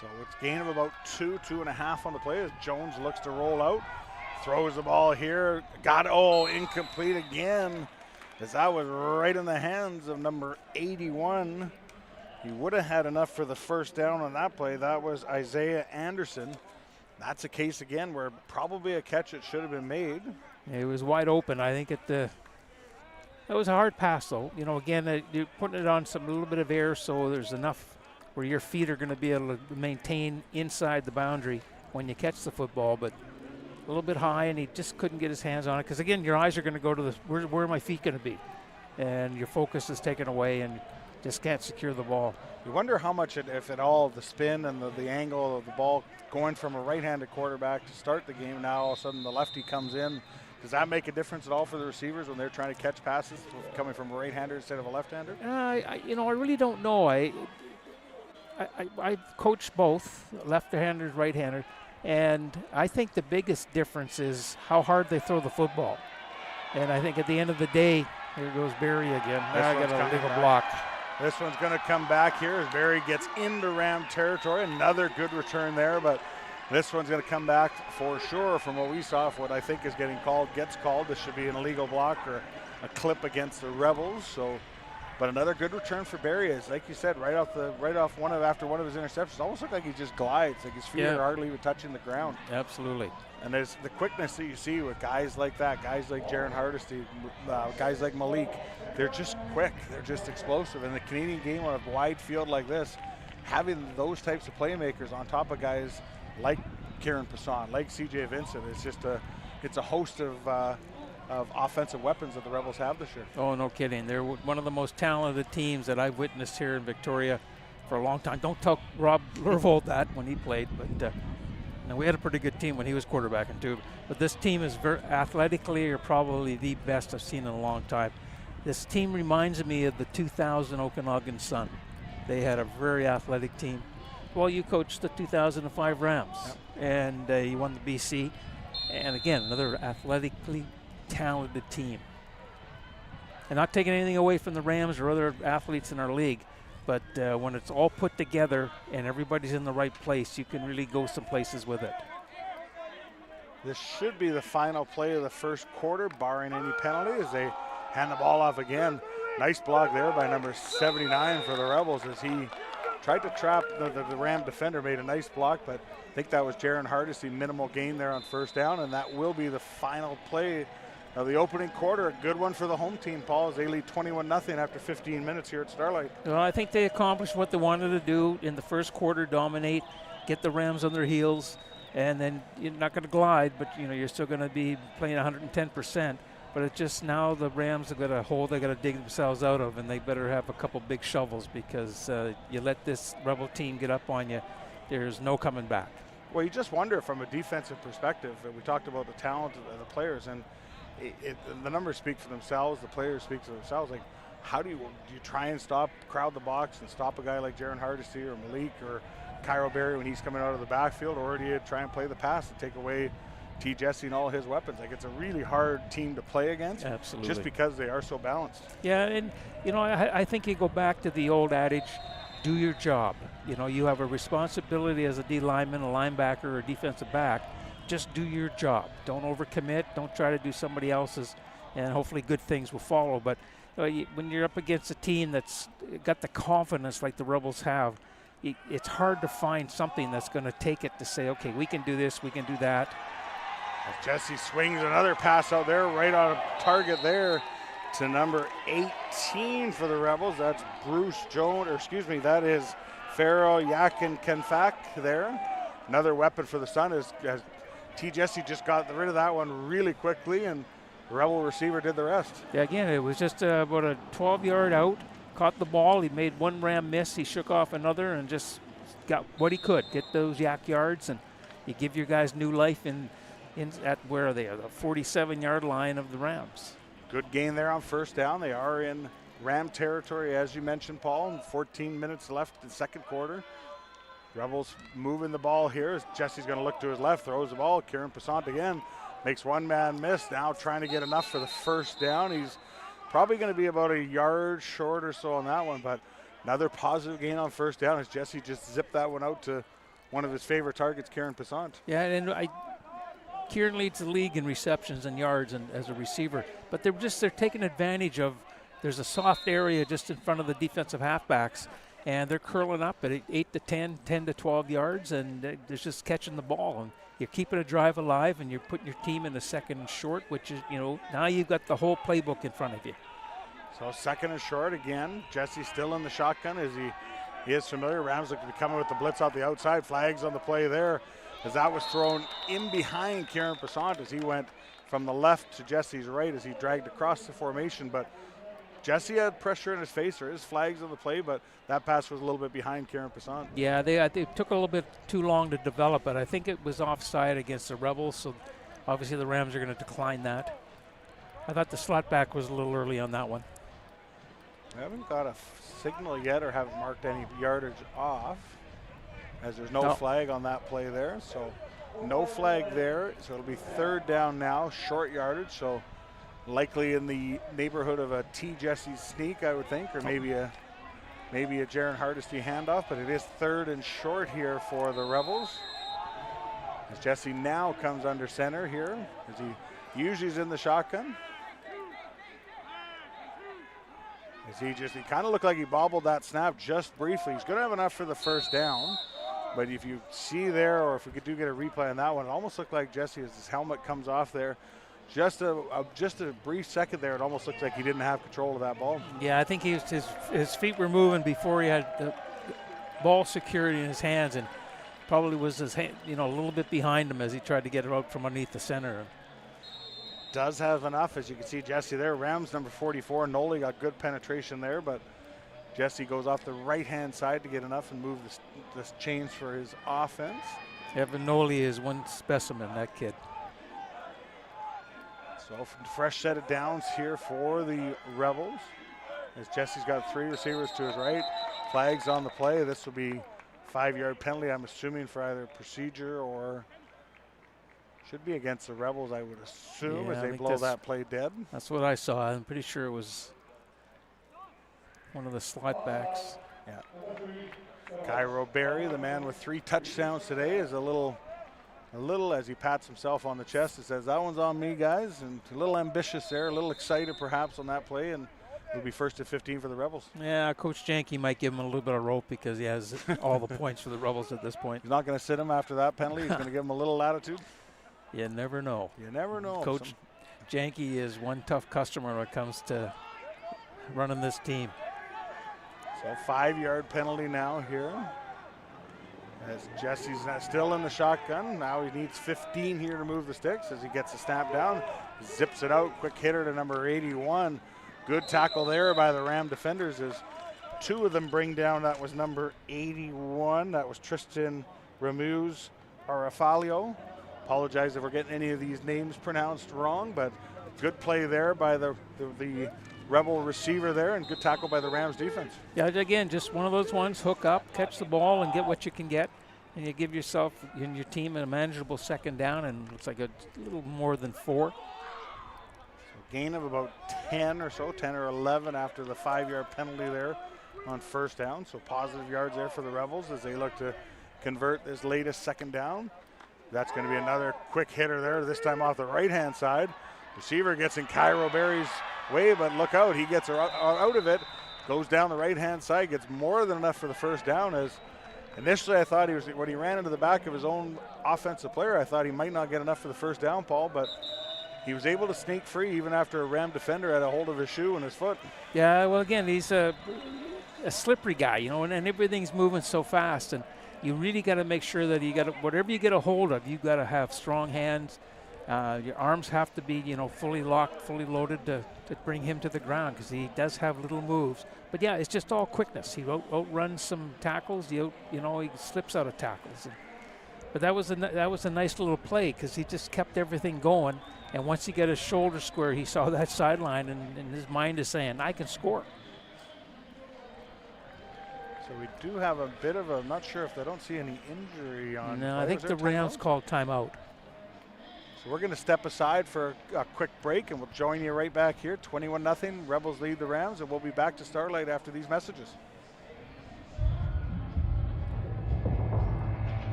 So it's gain of about 2.5 on the play as Jones looks to roll out. Throws the ball here. Incomplete again. As that was right in the hands of number 81. He would have had enough for the first down on that play. That was Isaiah Anderson. That's a case again where probably a catch that should have been made. It was wide open. I think that was a hard pass though. You know, again, you're putting it on a little bit of air, so there's enough where your feet are going to be able to maintain inside the boundary when you catch the football, but a little bit high, and he just couldn't get his hands on it because, again, your eyes are going to go to where are my feet going to be, and your focus is taken away and just can't secure the ball. You wonder how much, if at all, the spin and the angle of the ball going from a right-handed quarterback to start the game, now all of a sudden the lefty comes in. Does that make a difference at all for the receivers when they're trying to catch passes coming from a right-hander instead of a left-hander? I really don't know. I coach both, left-handers, right-handers, and I think the biggest difference is how hard they throw the football. And I think at the end of the day, here goes Barry again. Now I got a legal block. This one's going to come back here as Barry gets into Ram territory. Another good return there, but this one's going to come back for sure from what we saw. If what I think is getting called gets called, this should be an illegal block or a clip against the Rebels. So, but another good return for Barry is, like you said, after one of his interceptions, almost looked like he just glides, like his feet are hardly even touching the ground. Absolutely. And there's the quickness that you see with guys like that, guys like Jaron Hardesty, guys like Malik. They're just quick. They're just explosive. In the Canadian game on a wide field like this, having those types of playmakers on top of guys like Kieran Passon, like C.J. Vincent, it's a host of offensive weapons that the Rebels have this year. Oh, no kidding. They're one of the most talented teams that I've witnessed here in Victoria for a long time. Don't tell Rob Lurvold that when he played, but and we had a pretty good team when he was quarterbacking too. But this team is very athletically are probably the best I've seen in a long time. This team reminds me of the 2000 Okanagan Sun. They had a very athletic team. Well, you coached the 2005 Rams, and you won the BC. And again, another athletically talented team. And not taking anything away from the Rams or other athletes in our league, but when it's all put together and everybody's in the right place, you can really go some places with it. This should be the final play of the first quarter, barring any penalty, as they hand the ball off again. Nice block there by number 79 for the Rebels as he tried to trap the Ram defender, made a nice block, but I think that was Jaron Hardesty, minimal gain there on first down, and that will be the final play of the opening quarter. A good one for the home team, Paul, as they lead 21-0 after 15 minutes here at Starlight. Well, I think they accomplished what they wanted to do in the first quarter, dominate, get the Rams on their heels, and then you're not going to glide, but you're still going to be playing 110%. But it's just now the Rams have got a hole they got to dig themselves out of, and they better have a couple big shovels because you let this Rebel team get up on you, there's no coming back. Well, you just wonder from a defensive perspective. We talked about the talent of the players, and the numbers speak for themselves. The players speak for themselves. Like, how do you try and crowd the box and stop a guy like Jaron Hardesty or Malik or Cairo Berry when he's coming out of the backfield, or do you try and play the pass and take away T. Jesse and all his weapons? Like, it's a really hard team to play against. Absolutely. Just because they are so balanced. Yeah, and I think you go back to the old adage, do your job. You have a responsibility as a D lineman, a linebacker, or a defensive back. Just do your job. Don't overcommit. Don't try to do somebody else's, and hopefully good things will follow. But when you're up against a team that's got the confidence like the Rebels have, it's hard to find something that's going to take it to say, okay, we can do this, we can do that. As Jesse swings another pass out there, right on target there to number 18 for the Rebels. That's Bruce Jones, or excuse me, that is Farrell Yakin-Kenfak there. Another weapon for the Sun as T. Jesse just got rid of that one really quickly, and the Rebel receiver did the rest. Yeah, again, it was just about a 12-yard out. Caught the ball. He made one Ram miss. He shook off another and just got what he could. Get those yak yards, and you give your guys new life in at where are they? The 47-yard line of the Rams. Good gain there on first down. They are in Ram territory, as you mentioned, Paul, and 14 minutes left in the second quarter. Rebels moving the ball here as Jesse's going to look to his left, throws the ball. Kieran Passant again makes one man miss. Now trying to get enough for the first down. He's probably going to be about a yard short or so on that one, but another positive gain on first down as Jesse just zipped that one out to one of his favorite targets, Kieran Passant. Yeah, and Kieran leads the league in receptions and yards and as a receiver, but they're taking advantage of, there's a soft area just in front of the defensive halfbacks, and they're curling up at 8 to 10, 10 to 12 yards, and they're just catching the ball. And you're keeping a drive alive, and you're putting your team in a second and short, which is, now you've got the whole playbook in front of you. So second and short again. Jesse still in the shotgun as he is familiar. Rams look to be coming with the blitz out the outside. Flags on the play there as that was thrown in behind Kieran Passant as he went from the left to Jesse's right as he dragged across the formation. But Jesse had pressure in his face. There is flags on the play, but that pass was a little bit behind Kieran Passant. Yeah, they took a little bit too long to develop it. I think it was offside against the Rebels, so obviously the Rams are going to decline that. I thought the slot back was a little early on that one. We haven't got a signal yet or haven't marked any yardage off as there's no flag on that play there. So no flag there. So it'll be third down now, short yardage. So likely in the neighborhood of a T. Jesse sneak, I would think, or maybe a Jaron Hardesty handoff, but it is third and short here for the Rebels. As Jesse now comes under center here, as he usually is in the shotgun. As he kind of looked like he bobbled that snap just briefly. He's going to have enough for the first down, but if you see there, or if we could get a replay on that one, it almost looked like Jesse, as his helmet comes off there, just a brief second there, it almost looked like he didn't have control of that ball. Yeah, I think his feet were moving before he had the ball security in his hands, and probably was his hand, a little bit behind him as he tried to get it out from underneath the center. Does have enough, as you can see Jesse there. Rams number 44, Noli got good penetration there, but Jesse goes off the right-hand side to get enough and move the chains for his offense. Evan Noli is one specimen, that kid. So fresh set of downs here for the Rebels as Jesse's got three receivers to his right. Flags on the play. This will be 5-yard penalty, I'm assuming, for either procedure or should be against the Rebels, I would assume, as they blow that play dead. That's what I saw. I'm pretty sure it was one of the slot backs. Yeah. Cairo Berry, the man with 3 touchdowns today, is a little as he pats himself on the chest and says, that one's on me, guys, and a little ambitious there, a little excited perhaps on that play, and it'll be first and 15 for the Rebels. Yeah, Coach Janke might give him a little bit of rope because he has all the points for the Rebels at this point. He's not going to sit him after that penalty. He's going to give him a little latitude. You never know. You never know. Coach Janke is one tough customer when it comes to running this team. So 5-yard penalty now here. As Jesse's still in the shotgun. Now he needs 15 here to move the sticks as he gets the snap down. Zips it out. Quick hitter to number 81. Good tackle there by the Ram defenders as 2 of them bring down. That was number 81. That was Tristan Ramuz Arafalio. Apologize if we're getting any of these names pronounced wrong, but good play there by the Rebel receiver there, and good tackle by the Rams defense. Yeah, again, just one of those ones, hook up, catch the ball, and get what you can get, and you give yourself and your team a manageable second down, and it looks like a little more than 4. So gain of about 10 or so, 10 or 11 after the 5-yard penalty there on first down. So positive yards there for the Rebels as they look to convert this latest second down. That's going to be another quick hitter there, this time off the right-hand side. Receiver gets in Cairo Berry's way, but look out, he gets out of it, goes down the right-hand side, gets more than enough for the first down. As initially I thought when he ran into the back of his own offensive player, I thought he might not get enough for the first down, Paul, but he was able to sneak free even after a Ram defender had a hold of his shoe and his foot. Yeah, well, again, he's a slippery guy, you know, and everything's moving so fast, and you really got to make sure that whatever you get a hold of, you got to have strong hands. Your arms have to be, you know, fully locked, fully loaded to bring him to the ground, because he does have little moves. But yeah, it's just all quickness. He outruns some tackles. He slips out of tackles. But that was a nice little play, because he just kept everything going. And once he got his shoulder square, he saw that sideline, and his mind is saying, I can score. So we do have a bit of I'm not sure if they don't see any injury on. No, I think the Rams called timeout. So we're going to step aside for a quick break, and we'll join you right back here. 21-0, Rebels lead the Rams, and we'll be back to Starlight after these messages.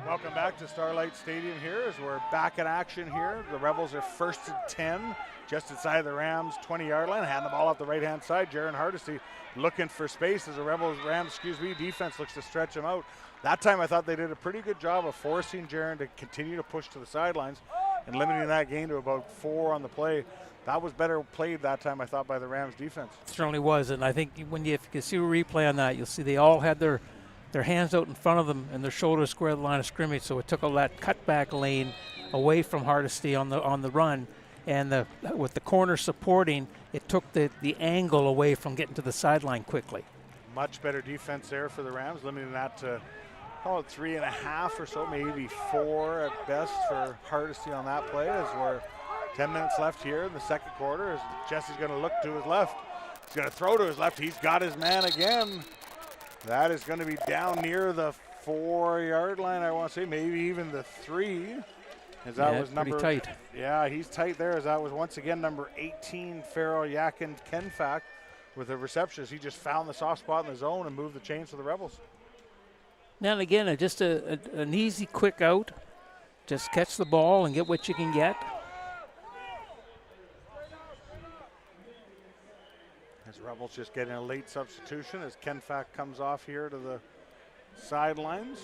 Welcome back to Starlight Stadium here as we're back in action here. The Rebels are 1st and 10, just inside the Rams' 20-yard line. Hand the ball off the right-hand side. Jaron Hardesty looking for space as the Rams defense looks to stretch him out. That time I thought they did a pretty good job of forcing Jaron to continue to push to the sidelines and limiting that gain to about 4 on the play. That was better played that time, I thought, by the Rams defense. It certainly was, and I think if you can see a replay on that, you'll see they all had their hands out in front of them and their shoulders square the line of scrimmage, so it took all that cutback lane away from Hardesty on the run, and with the corner supporting, it took the angle away from getting to the sideline quickly. Much better defense there for the Rams, limiting that to call it 3.5 or so, maybe 4 at best for Hardesty on that play, as we're 10 minutes left here in the second quarter, as Jesse's going to look to his left. He's going to throw to his left. He's got his man again. That is going to be down near the 4-yard line, I want to say, maybe even the 3. As that was number pretty tight. Yeah, he's tight there, as that was once again number 18, Farrell Yakin Kenfack with the receptions. He just found the soft spot in the zone and moved the chains for the Rebels. Now and again, just an easy, quick out. Just catch the ball and get what you can get. As Rebels just getting a late substitution as Kenfack comes off here to the sidelines.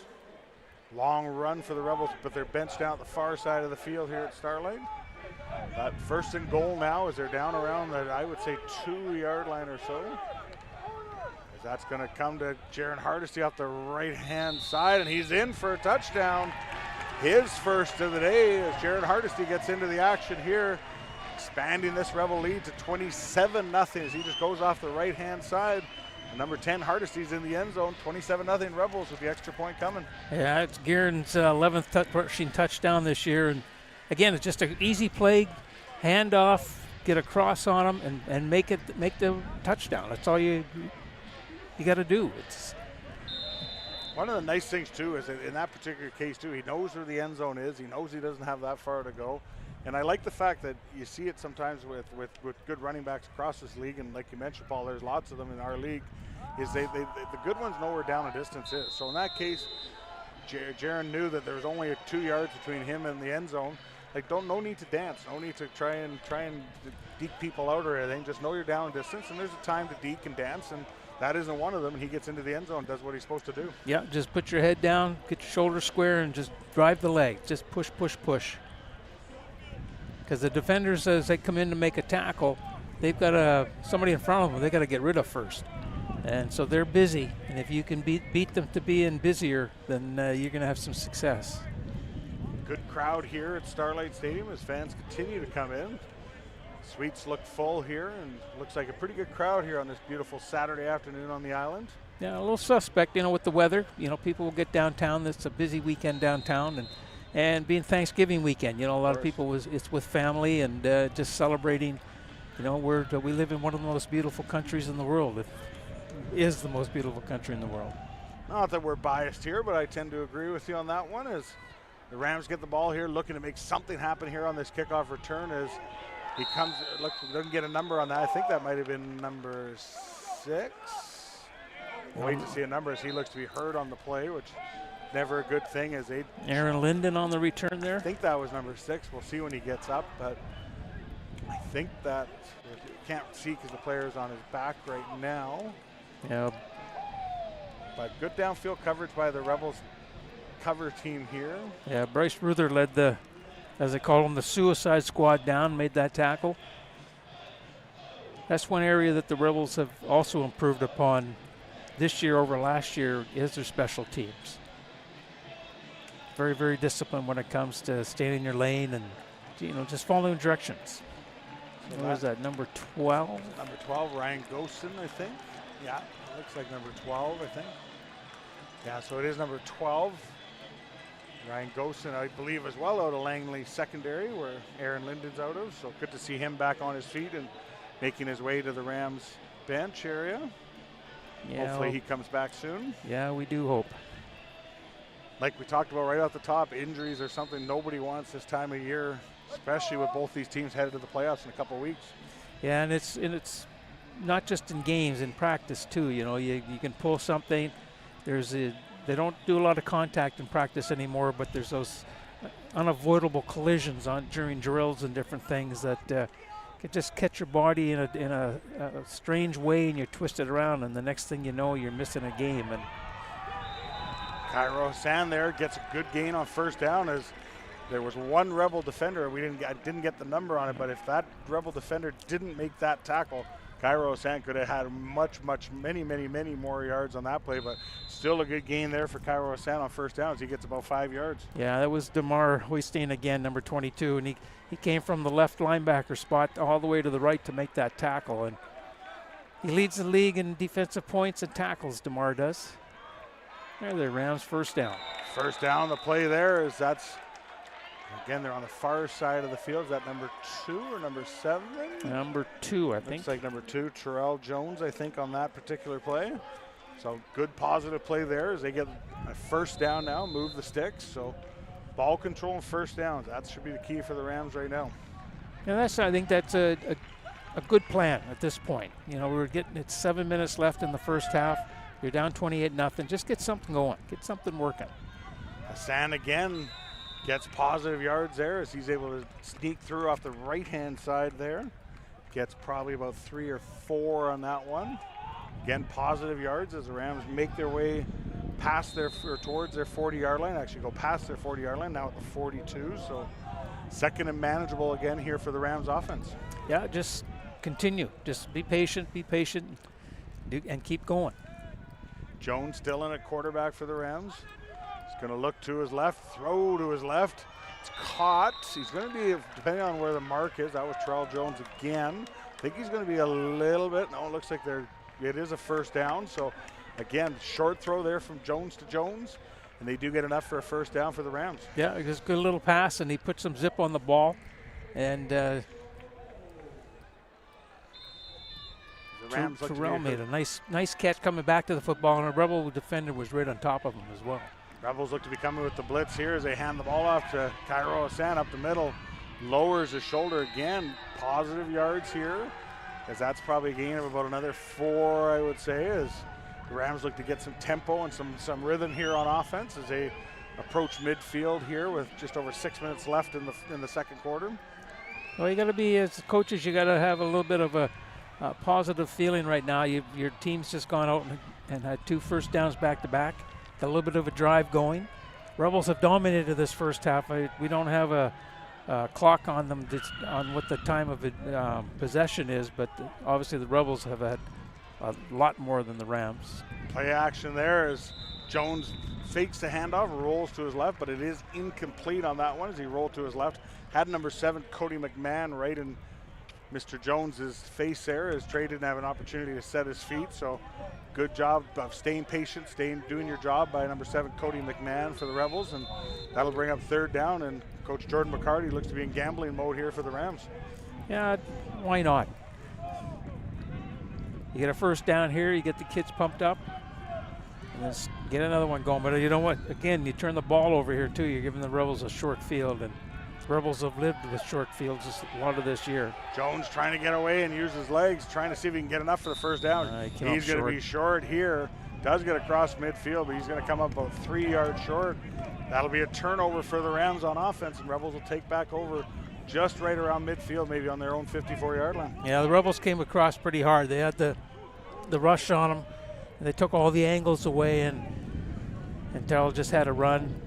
Long run for the Rebels, but they're benched down at the far side of the field here at Starlight. First and goal now as they're down around the, I would say, 2-yard line or so. As that's going to come to Jaron Hardesty off the right-hand side, and he's in for a touchdown. His first of the day as Jaron Hardesty gets into the action here, expanding this Rebel lead to 27-0 as he just goes off the right-hand side. And number 10, Hardesty's in the end zone, 27-0 Rebels with the extra point coming. Yeah, it's Guerin's 11th rushing touchdown this year. And again, it's just an easy play, hand off, get a cross on him, and make the touchdown. That's all you got to do. It's one of the nice things too is that in that particular case too, he knows where the end zone is. He knows he doesn't have that far to go. And I like the fact that you see it sometimes with good running backs across this league, and like you mentioned, Paul, there's lots of them in our league, is the good ones know where down a distance is. So in that case, Jaron knew that there was only 2 yards between him and the end zone. Like, no need to dance, no need to try and deke people out or anything. Just know you're down a distance, and there's a time to deke and dance, and that isn't one of them. And he gets into the end zone and does what he's supposed to do. Yeah, just put your head down, get your shoulder square, and just drive the leg. Just push, push, push. Because the defenders, as they come in to make a tackle, they've got somebody in front of them they got to get rid of first. And so they're busy. And if you can beat them to being busier, then you're going to have some success. Good crowd here at Starlight Stadium as fans continue to come in. Suites look full here, and looks like a pretty good crowd here on this beautiful Saturday afternoon on the island. Yeah, a little suspect, with the weather. People will get downtown. It's a busy weekend downtown, and being Thanksgiving weekend, a lot of people it's with family and just celebrating. We live in one of the most beautiful countries in the world. It is the most beautiful country in the world. Not that we're biased here, but I tend to agree with you on that one. As the Rams get the ball here, looking to make something happen here on this kickoff return. As he comes, doesn't get a number on that. I think that might have been number 6. We'll wait to see a number as he looks to be hurt on the play, which never a good thing. As Aaron Linden on the return there. I think that was number 6. We'll see when he gets up, but I think that you can't see because the player's on his back right now. Yeah. But good downfield coverage by the Rebels cover team here. Yeah, Bryce Ruther led the, as they call them, the suicide squad down, made that tackle. That's one area that the Rebels have also improved upon this year over last year is their special teams. Very, very disciplined when it comes to staying in your lane and, just following directions. So what was that, number 12? Number 12, Ryan Gosen, I think. Yeah, it looks like number 12, I think. Yeah, so it is number 12. Ryan Gosen, I believe, as well, out of Langley secondary, where Aaron Linden's out of. So good to see him back on his feet and making his way to the Rams bench area. Yeah, hopefully he comes back soon. Yeah, we do hope. Like we talked about right off the top, injuries are something nobody wants this time of year, especially with both these teams headed to the playoffs in a couple of weeks. Yeah, and it's not just in games, in practice too. You can pull something. They don't do a lot of contact in practice anymore, but there's those unavoidable collisions during drills and different things that can just catch your body in a strange way, and you twist it around, and the next thing you know, you're missing a game. And Cairo Hassan there gets a good gain on first down as there was one Rebel defender. I didn't get the number on it, but if that Rebel defender didn't make that tackle, Cairo Hassan could have had many more yards on that play, but still a good gain there for Cairo Hassan on first down as he gets about 5 yards. Yeah, that was DeMar Hoistein again, number 22, and he came from the left linebacker spot all the way to the right to make that tackle, and he leads the league in defensive points and tackles, DeMar does. There the Rams first down. First down, the play there is again, they're on the far side of the field. Is that number 2 or number 7? Number 2, I think. Looks like number 2, Terrell Jones, I think, on that particular play. So good positive play there as they get a first down now, move the sticks. So ball control and first downs, that should be the key for the Rams right now. And I think that's a good plan at this point. It's 7 minutes left in the first half. You're down 28-0. Just get something going. Get something working. Hassan again gets positive yards there as he's able to sneak through off the right-hand side there. Gets probably about 3 or 4 on that one. Again, positive yards as the Rams make their way towards their 40-yard line. Actually go past their 40-yard line, now at the 42. So second and manageable again here for the Rams offense. Yeah, just continue. Just be patient, and keep going. Jones still in at quarterback for the Rams. He's going to look to his left, throw to his left. It's caught. He's going to be, depending on where the mark is, that was Terrell Jones again. I think he's going to be a little bit, no, it looks like it is a first down. So again, short throw there from Jones to Jones, and they do get enough for a first down for the Rams. Yeah, it was a good little pass, and he put some zip on the ball. And Terrell made a nice catch coming back to the football, and a Rebel defender was right on top of him as well. Rebels look to be coming with the blitz here as they hand the ball off to Cairo Hassan up the middle. Lowers his shoulder again. Positive yards here, as that's probably a gain of about another 4, I would say, as the Rams look to get some tempo and some rhythm here on offense as they approach midfield here with just over 6 minutes left in the second quarter. Well, you got to be, as coaches, you got to have a little bit of a positive feeling right now. Your team's just gone out and had 2 first downs back to back. Got a little bit of a drive going. Rebels have dominated this first half. We don't have a clock on them on what the time of possession is, but obviously the Rebels have had a lot more than the Rams. Play action there as Jones fakes the handoff, rolls to his left, but it is incomplete on that one as he rolled to his left. Had number 7, Cody McMahon, right in Mr. Jones's face there, as Trey didn't have an opportunity to set his feet. So good job of staying patient, doing your job by number 7, Cody McMahon for the Rebels, and that'll bring up 3rd down. And Coach Jordan McCarty looks to be in gambling mode here for the Rams. Yeah, why not? You get a first down here, you get the kids pumped up, and let's get another one going. But you know what? Again, you turn the ball over here too. You're giving the Rebels a short field, and the Rebels have lived with short fields a lot of this year. Jones trying to get away and use his legs, trying to see if he can get enough for the first down. He's going to be short here. Does get across midfield, but he's going to come up about 3 yards short. That'll be a turnover for the Rams on offense, and Rebels will take back over just right around midfield, maybe on their own 54-yard line. Yeah, the Rebels came across pretty hard. They had the rush on them, and they took all the angles away, and Terrell just had to run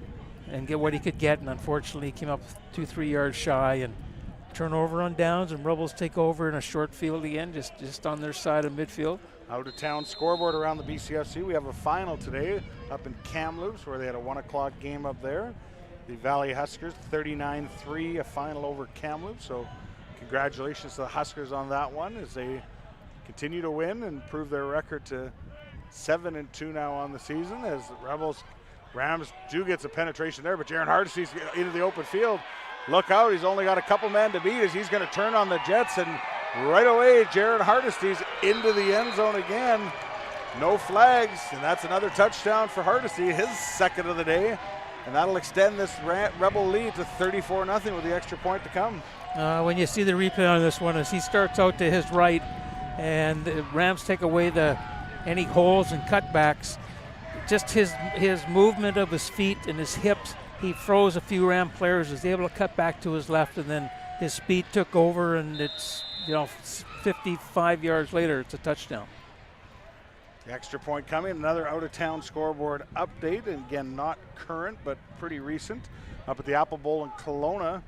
and get what he could get, and unfortunately he came up 2-3 yards shy, and turnover on downs, and Rebels take over in a short field again, just on their side of midfield. Out of town scoreboard around the BCFC. We have a final today up in Kamloops, where they had a 1 o'clock game up there. The Valley Huskers 39-3, a final over Kamloops. So congratulations to the Huskers on that one as they continue to win and improve their record to 7-2 now on the season, as the Rams do get some penetration there, but Jaron Hardesty's into the open field. Look out, he's only got a couple men to beat as he's going to turn on the Jets, and right away Jaron Hardesty's into the end zone again. No flags, and that's another touchdown for Hardesty, his 2nd of the day, and that'll extend this Rebel lead to 34-0 with the extra point to come. When you see the replay on this one, as he starts out to his right, and the Rams take away any holes and cutbacks, just his movement of his feet and his hips, he froze a few Ram players, was able to cut back to his left, and then his speed took over, and it's 55 yards later, it's a touchdown. The extra point coming, another out-of-town scoreboard update, and again, not current, but pretty recent. Up at the Apple Bowl in Kelowna,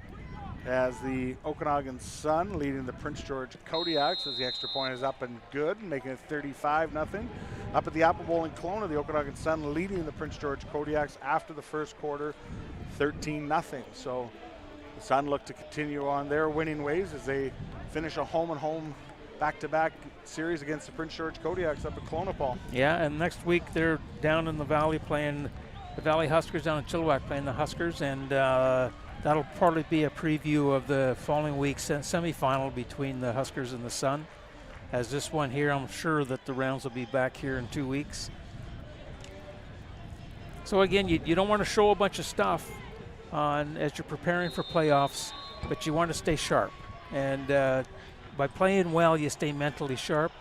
as the Okanagan Sun leading the Prince George Kodiaks, as the extra point is up and good, making it 35-0. Up at the Apple Bowl in Kelowna, the Okanagan Sun leading the Prince George Kodiaks after the first quarter, 13-0. So the Sun look to continue on their winning ways as they finish a home-and-home back-to-back series against the Prince George Kodiaks up at Kelowna, Paul. Yeah, and next week they're down in the Valley playing the Valley Huskers, down in Chilliwack playing the Huskers, and that'll probably be a preview of the following week's semifinal between the Huskers and the Sun. As this one here, I'm sure that the Rams will be back here in 2 weeks. So again, you don't want to show a bunch of stuff as you're preparing for playoffs, but you want to stay sharp. And by playing well, you stay mentally sharp.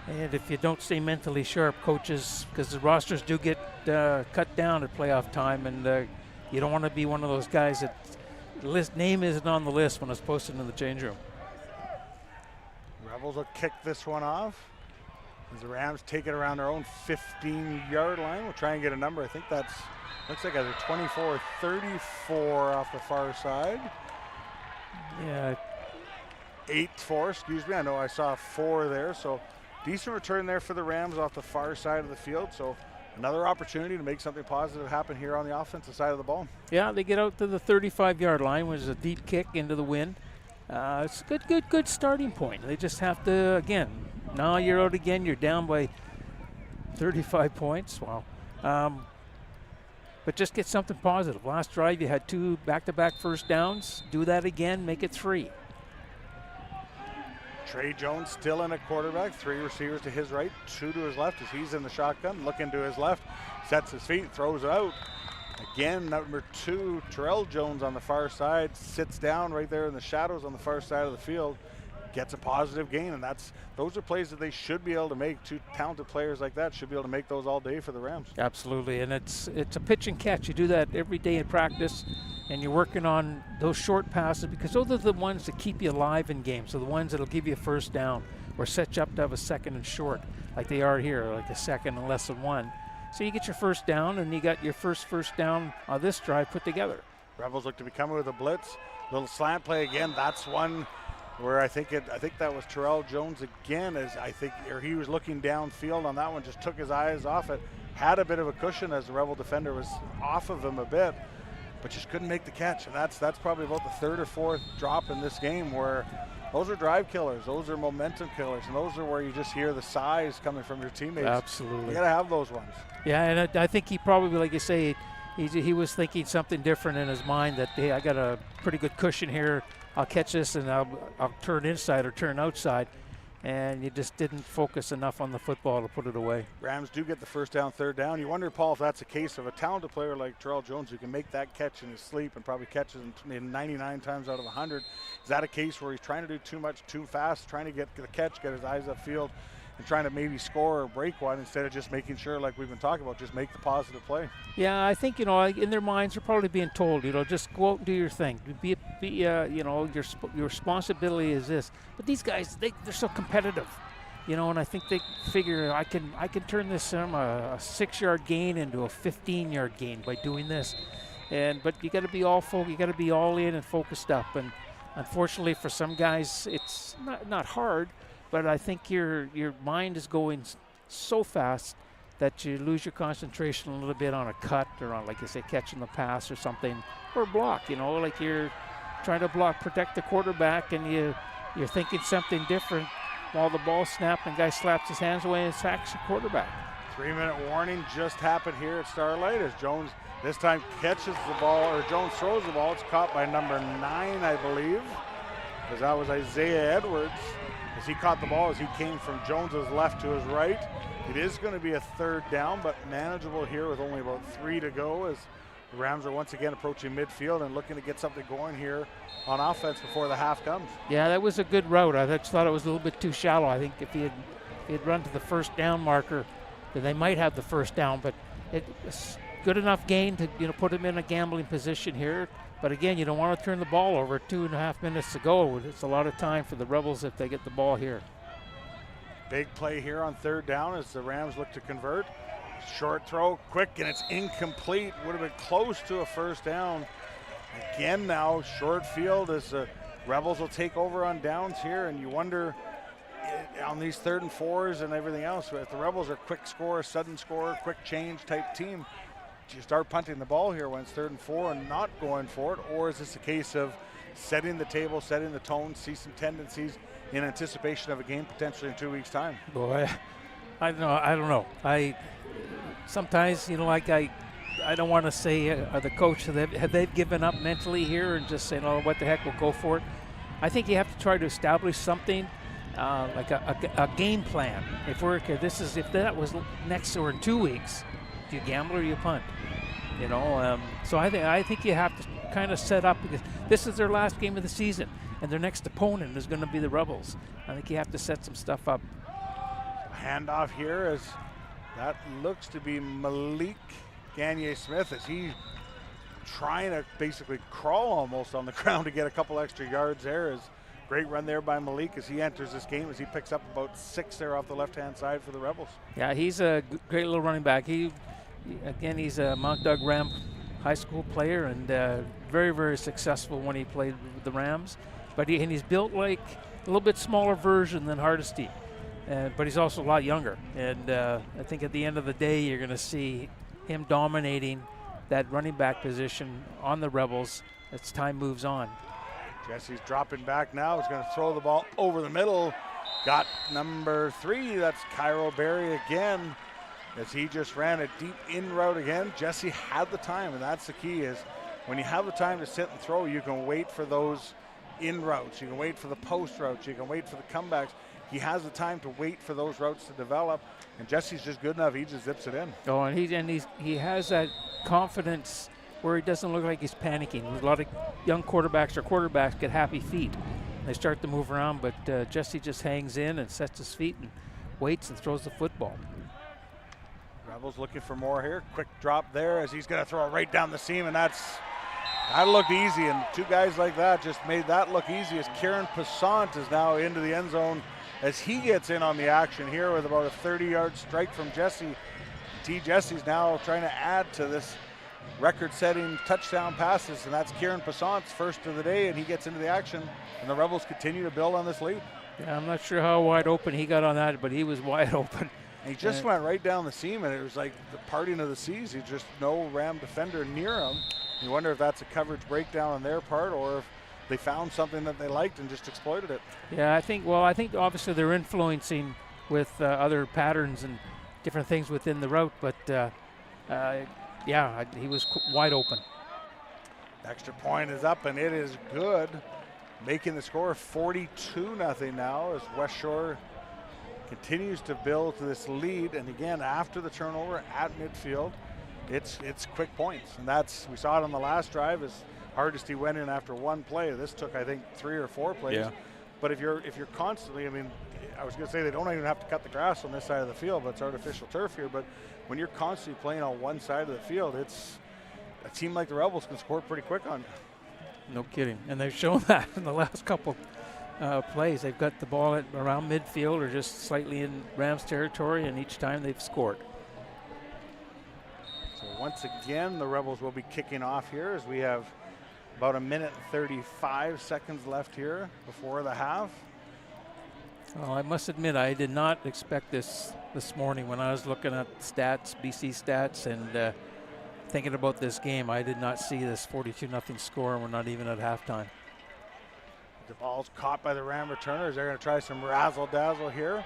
And if you don't stay mentally sharp, coaches, because the rosters do get cut down at playoff time, and you don't want to be one of those guys that name isn't on the list when it's posted in the change room. Rebels will kick this one off as the Rams take it around their own 15-yard line. We'll try and get a number. I think that's, looks like either 24 or 34 off the far side. Yeah. 8-4, excuse me. I know I saw a 4 there, so decent return there for the Rams off the far side of the field. So another opportunity to make something positive happen here on the offensive side of the ball. Yeah, they get out to the 35-yard line, which is a deep kick into the wind. It's a good starting point. They just have to, again, now you're out again, you're down by 35 points. Wow. But just get something positive. Last drive, you had 2 back-to-back first downs. Do that again, make it 3. Trey Jones still in a quarterback, 3 receivers to his right, 2 to his left as he's in the shotgun, looking to his left, sets his feet, throws it out. Again, number 2, Terrell Jones on the far side, sits down right there in the shadows on the far side of the field, gets a positive gain, and those are plays that they should be able to make. 2 talented players like that should be able to make those all day for the Rams. Absolutely, and it's a pitch and catch. You do that every day in practice, and you're working on those short passes because those are the ones that keep you alive in games. So the ones that'll give you a first down or set you up to have a second and short, like they are here, like a second and less than 1. So you get your first down, and you got your first down on this drive put together. Rebels look to be coming with a blitz, little slant play again. That's one where I think that was Terrell Jones again, or he was looking downfield on that one, just took his eyes off it, had a bit of a cushion as the Rebel defender was off of him a bit. but just couldn't make the catch. And that's probably about the third or fourth drop in this game where those are drive killers, those are momentum killers, and those are where you just hear the sighs coming from your teammates. Absolutely. You got to have those ones. Yeah, and I think he probably, like you say, he was thinking something different in his mind that, hey, I got a pretty good cushion here. I'll catch this and I'll turn inside or turn outside. And you just didn't focus enough on the football to put it away. Rams do get the first down, third down. You wonder, Paul, if that's a case of a talented player like Terrell Jones who can make that catch in his sleep and probably catches in 99 times out of 100. Is that a case where he's trying to do too much too fast, trying to get the catch, get his eyes upfield, and trying to maybe score or break one instead of just making sure, like we've been talking about, just make the positive play? Yeah, I think, in their minds, they're probably being told, just go out and do your thing. Your responsibility is this. But these guys, they're so competitive. And I think they figure I can turn this from a 6-yard gain into a 15-yard gain by doing this. But you got to be you got to be all in and focused up. And unfortunately for some guys, it's not hard, but I think your mind is going so fast that you lose your concentration a little bit on a cut or on, like you say, catching the pass or something, or block. Like you're trying to protect the quarterback, and you're thinking something different. While the ball snapped and guy slaps his hands away and sacks the quarterback. 3-minute warning just happened here at Starlight as Jones this time catches the ball, or Jones throws the ball. It's caught by number 9, I believe, because that was Isaiah Edwards. As he caught the ball as he came from Jones's left to his right. It is going to be a third down, but manageable here with only about 3 to go as the Rams are once again approaching midfield and looking to get something going here on offense before the half comes. Yeah, that was a good route. I just thought it was a little bit too shallow. I think if he had run to the first down marker, then they might have the first down, but it's good enough gain to put him in a gambling position here. But again, you don't want to turn the ball over 2.5 minutes to go. It's a lot of time for the Rebels if they get the ball here. Big play here on third down as the Rams look to convert. Short throw, quick, and it's incomplete. Would have been close to a first down. Again now, short field as the Rebels will take over on downs here, and you wonder on these 3rd and 4s and everything else, if the Rebels are quick score, sudden score, quick change type team, do you start punting the ball here when it's 3rd and 4 and not going for it, or is this a case of setting the table, setting the tone, see some tendencies in anticipation of a game potentially in 2 weeks' time? Boy, I don't know. Sometimes, I don't want to say the coach, have they given up mentally here and just saying, oh, what the heck, we'll go for it. I think you have to try to establish something like a game plan. If that was next or in 2 weeks, do you gamble or you punt? So I think you have to kind of set up, because this is their last game of the season and their next opponent is going to be the Rebels. I think you have to set some stuff up. Handoff here as that looks to be Malik Gagne-Smith as he's trying to basically crawl almost on the ground to get a couple extra yards there. Is great run there by Malik as he enters this game, as he picks up about 6 there off the left-hand side for the Rebels. Yeah, he's a great little running back. He's a Mount Doug Ram high school player and very, very successful when he played with the Rams. But he's built like a little bit smaller version than Hardesty. But he's also a lot younger. And I think at the end of the day, you're going to see him dominating that running back position on the Rebels as time moves on. Jesse's dropping back now. He's going to throw the ball over the middle. Got number 3. That's Cairo Berry again, as he just ran a deep in route again. Jesse had the time, and that's the key, is when you have the time to sit and throw, you can wait for those in routes. You can wait for the post routes. You can wait for the comebacks. He has the time to wait for those routes to develop, and Jesse's just good enough. He just zips it in. Oh, and he has that confidence where he doesn't look like he's panicking. A lot of young quarterbacks get happy feet. They start to move around, but Jesse just hangs in and sets his feet and waits and throws the football. Rebels looking for more here. Quick drop there as he's going to throw it right down the seam, and that looked easy, and 2 guys like that just made that look easy, as Kieran Passant is now into the end zone as he gets in on the action here with about a 30-yard strike from Jesse. Jesse's now trying to add to this record-setting touchdown passes, and that's Kieran Passant's first of the day, and he gets into the action, and the Rebels continue to build on this lead. Yeah, I'm not sure how wide open he got on that, but he was wide open. And he just went right down the seam, and it was like the parting of the seas. He just no Ram defender near him. You wonder if that's a coverage breakdown on their part, or if they found something that they liked and just exploited it. Yeah, I think obviously they're influencing with other patterns and different things within the route, but he was wide open. Extra point is up, and it is good, making the score 42-0 now as Westshore continues to build to this lead. And again, after the turnover at midfield, it's quick points, and we saw it on the last drive. As Hardesty went in after one play. This took, I think, 3 or 4 plays. Yeah. But if you're constantly, I mean, I was going to say they don't even have to cut the grass on this side of the field, but it's artificial turf here. But when you're constantly playing on one side of the field, it seemed like the Rebels can score pretty quick on you. No kidding. And they've shown that in the last couple plays. They've got the ball around midfield or just slightly in Rams territory, and each time they've scored. So once again, the Rebels will be kicking off here as we have about 1:35 left here before the half. Well, I must admit, I did not expect this morning when I was looking at stats, BC stats, and thinking about this game. I did not see this 42-0 score, and we're not even at halftime. The ball's caught by the Ram returners. They're going to try some razzle-dazzle here.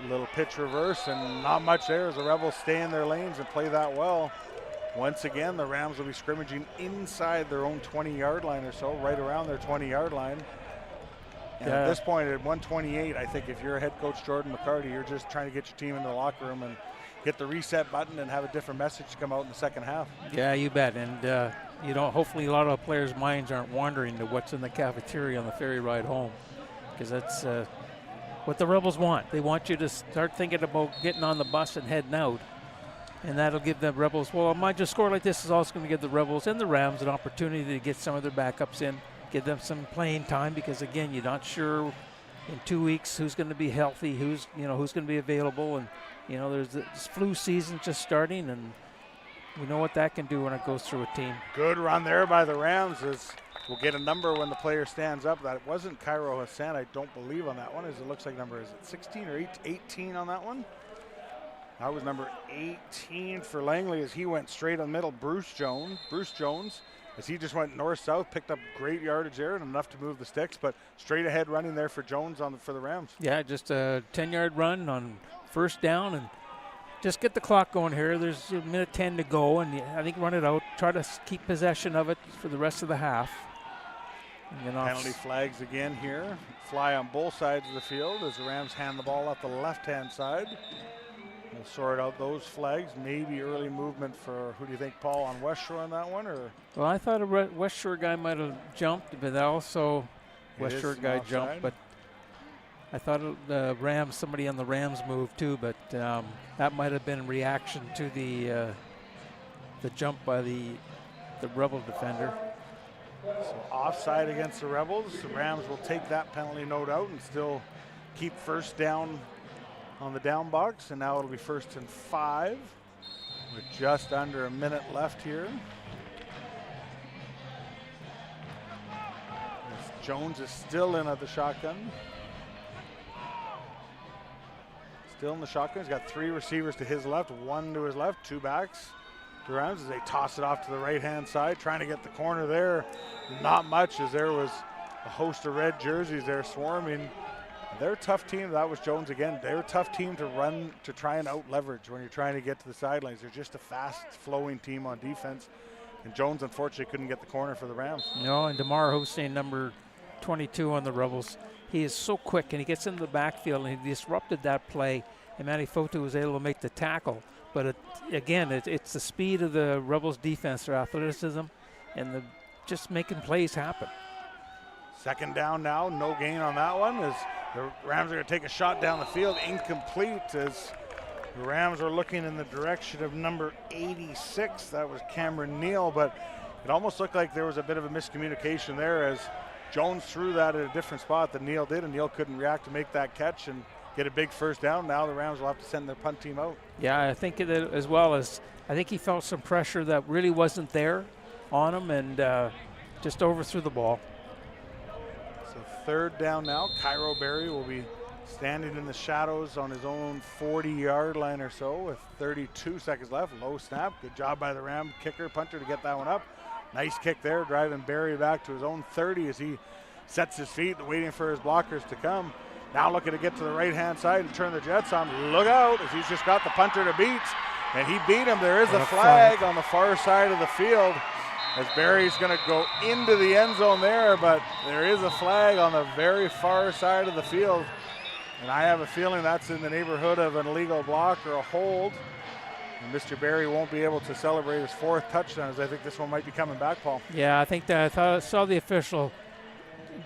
A little pitch reverse, and not much there as the Rebels stay in their lanes and play that well. Once again, the Rams will be scrimmaging inside their own 20-yard line or so, right around their 20-yard line. And at this point, at 1:28, I think if you're head coach Jordan McCarty, you're just trying to get your team into the locker room and hit the reset button and have a different message come out in the second half. Yeah, you bet. And, hopefully a lot of players' minds aren't wandering to what's in the cafeteria on the ferry ride home, because that's what the Rebels want. They want you to start thinking about getting on the bus and heading out. And that'll give the Rebels, well, a score like this is also going to give the Rebels and the Rams an opportunity to get some of their backups in, give them some playing time, because again, you're not sure in 2 weeks who's going to be healthy, who's going to be available, and there's this flu season just starting, and we know what that can do when it goes through a team. Good run there by the Rams. We'll get a number when the player stands up. That wasn't Cairo Hassan, I don't believe, on that one. As it looks like number, is it 16 or 18 on that one? That was number 18 for Langley as he went straight in the middle. Bruce Jones, as he just went north-south, picked up great yardage there and enough to move the sticks, but straight ahead running there for Jones for the Rams. Yeah, just a 10-yard run on first down and just get the clock going here. There's a minute 10 to go, and I think run it out. Try to keep possession of it for the rest of the half. Penalty flags again here. Fly on both sides of the field as the Rams hand the ball up the left-hand side. We'll sort out those flags. Maybe early movement for, who do you think, Paul, on Westshore on that one? Or? Well, I thought a Westshore guy might have jumped, but also Westshore guy jumped. But I thought the Rams, somebody on the Rams moved too, but that might have been in reaction to the jump by the Rebel defender. So offside against the Rebels. The Rams will take that penalty note out and still keep first down on the down box, and now it'll be 1st and 5 with just under a minute left here. As Jones is still in at the shotgun. Still in the shotgun. He's got 3 receivers to his left, 1 to his left, 2 backs. The Rams as they toss it off to the right-hand side, trying to get the corner there. Not much, as there was a host of red jerseys there swarming. They're a tough team. That was Jones again. They're a tough team to run, to try and out-leverage when you're trying to get to the sidelines. They're just a fast-flowing team on defense. And Jones, unfortunately, couldn't get the corner for the Rams. No, and Damar Hossein, number 22 on the Rebels, he is so quick, and he gets into the backfield, and he disrupted that play, and Manny Fotu was able to make the tackle. But it's the speed of the Rebels' defense, their athleticism, and just making plays happen. 2nd down now, no gain on that one, as the Rams are going to take a shot down the field, incomplete, as the Rams are looking in the direction of number 86. That was Cameron Neal, but it almost looked like there was a bit of a miscommunication there as Jones threw that at a different spot than Neal did, and Neal couldn't react to make that catch and get a big first down. Now the Rams will have to send their punt team out. Yeah, I think as well as I think he felt some pressure that really wasn't there on him, and just overthrew the ball. So 3rd down now. Cairo Berry will be standing in the shadows on his own 40-yard line or so with 32 seconds left. Low snap. Good job by the Ram kicker, punter to get that one up. Nice kick there, driving Barry back to his own 30 as he sets his feet, waiting for his blockers to come. Now looking to get to the right-hand side and turn the Jets on. Look out, as he's just got the punter to beat. And he beat him. There is a flag on the far side of the field as Barry's going to go into the end zone there, but there is a flag on the very far side of the field. And I have a feeling that's in the neighborhood of an illegal block or a hold. And Mr. Barry won't be able to celebrate his 4th touchdown, as I think this one might be coming back, Paul. Yeah, I think that I saw the official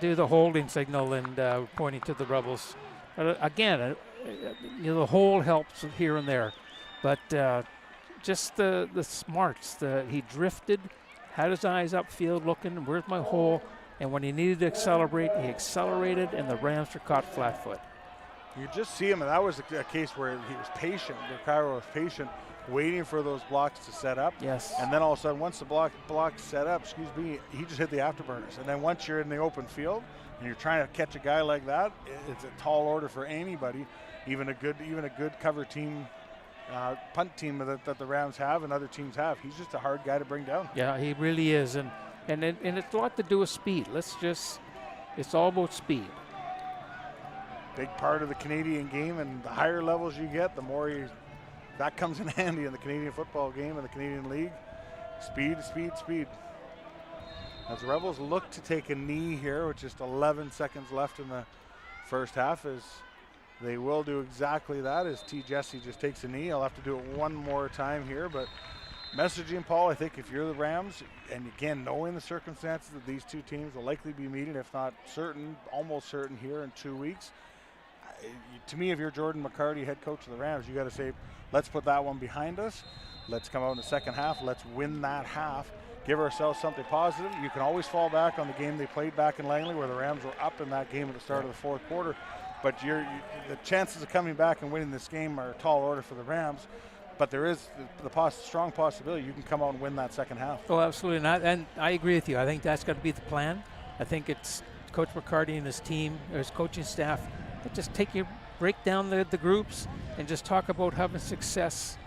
do the holding signal and pointing to the Rebels. Again, the hold helps here and there, but just the smarts. He drifted, had his eyes upfield looking, where's my hole? And when he needed to accelerate, he accelerated, and the Rams were caught flat-foot. You just see him, and that was a case where he was patient. Cairo was patient, waiting for those blocks to set up. Yes. And then all of a sudden, once the block's set up, he just hit the afterburners. And then once you're in the open field and you're trying to catch a guy like that, it's a tall order for anybody, even a good cover team, punt team that the Rams have and other teams have. He's just a hard guy to bring down. Yeah, he really is, and it's a lot to do with speed. It's all about speed. Big part of the Canadian game, and the higher levels you get, the more that comes in handy in the Canadian football game and the Canadian League. Speed, speed, speed. As the Rebels look to take a knee here with just 11 seconds left in the first half, as they will do exactly that as T. Jesse just takes a knee. I'll have to do it one more time here, but messaging, Paul, I think if you're the Rams, and again, knowing the circumstances that these two teams will likely be meeting, if not certain, almost certain here in 2 weeks, to me, if you're Jordan McCarty, head coach of the Rams, you got to say, let's put that one behind us. Let's come out in the second half. Let's win that half. Give ourselves something positive. You can always fall back on the game they played back in Langley, where the Rams were up in that game at the start of the 4th quarter. But the chances of coming back and winning this game are a tall order for the Rams. But there is the strong possibility you can come out and win that second half. Oh, absolutely. And I agree with you. I think that's got to be the plan. I think it's Coach McCarty and his team, or his coaching staff, that just break down the groups and just talk about having success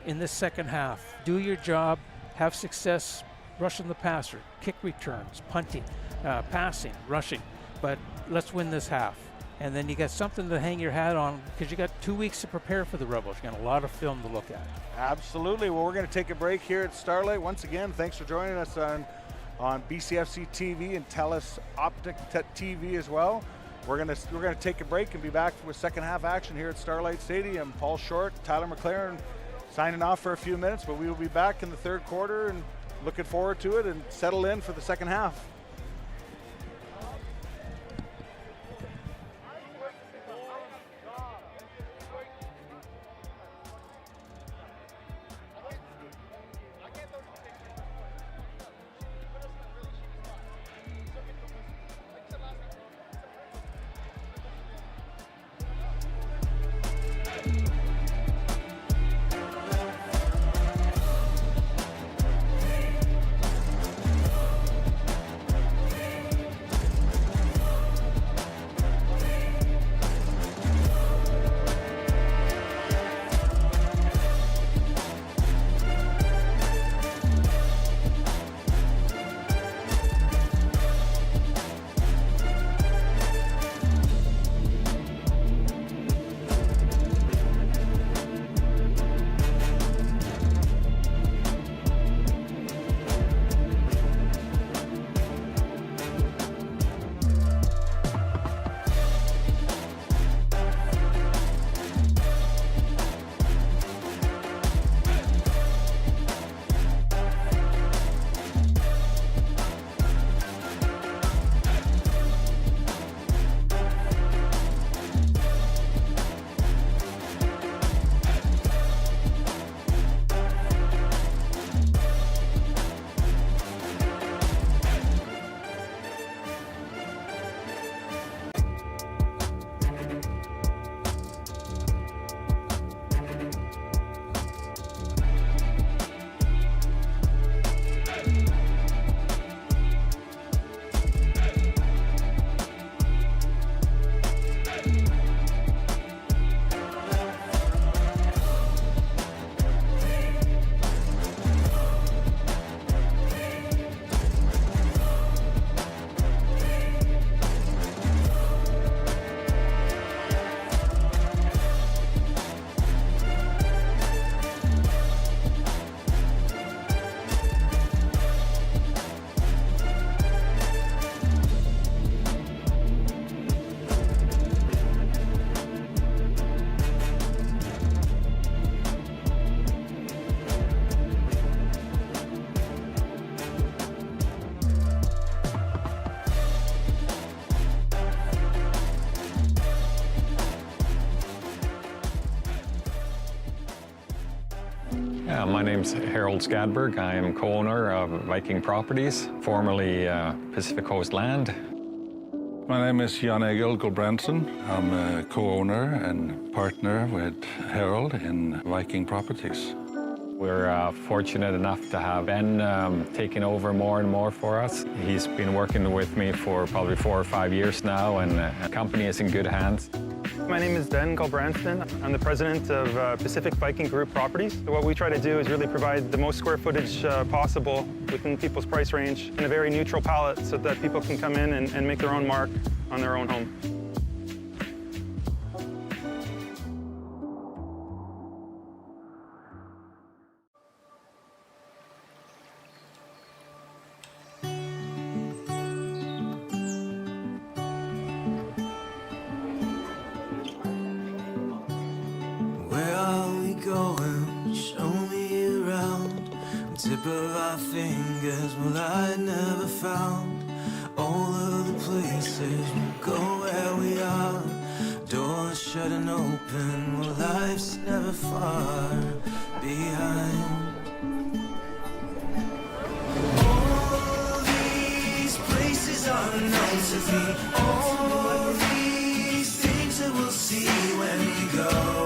in this second half. Do your job, have success rushing the passer, kick returns, punting, passing, rushing. But let's win this half. And then you got something to hang your hat on, because you got 2 weeks to prepare for the Rebels. You got a lot of film to look at. Absolutely. Well, we're going to take a break here at Starlight. Once again, thanks for joining us on BCFC TV and TELUS Optic TV as well. We're gonna take a break and be back with second half action here at Starlight Stadium. Paul Short, Tyler McLaren signing off for a few minutes, but we will be back in the 3rd quarter and looking forward to it and settle in for the second half. My name's Harold Skadberg. I am co-owner of Viking Properties, formerly Pacific Coast Land. My name is Jan Egil Gulbrandsen. I'm a co-owner and partner with Harold in Viking Properties. We're fortunate enough to have Ben taking over more and more for us. He's been working with me for probably 4 or 5 years now, and the company is in good hands. My name is Ben Gulbrandsen. I'm the president of Pacific Viking Group Properties. So what we try to do is really provide the most square footage possible within people's price range in a very neutral palette so that people can come in and make their own mark on their own home. Where are we going? Show me around. Tip of our fingers, well, I never found all of the places we'll go where we are. Doors shut and open, well, life's never far behind. All these places are known to me. All these things that we'll see when we go.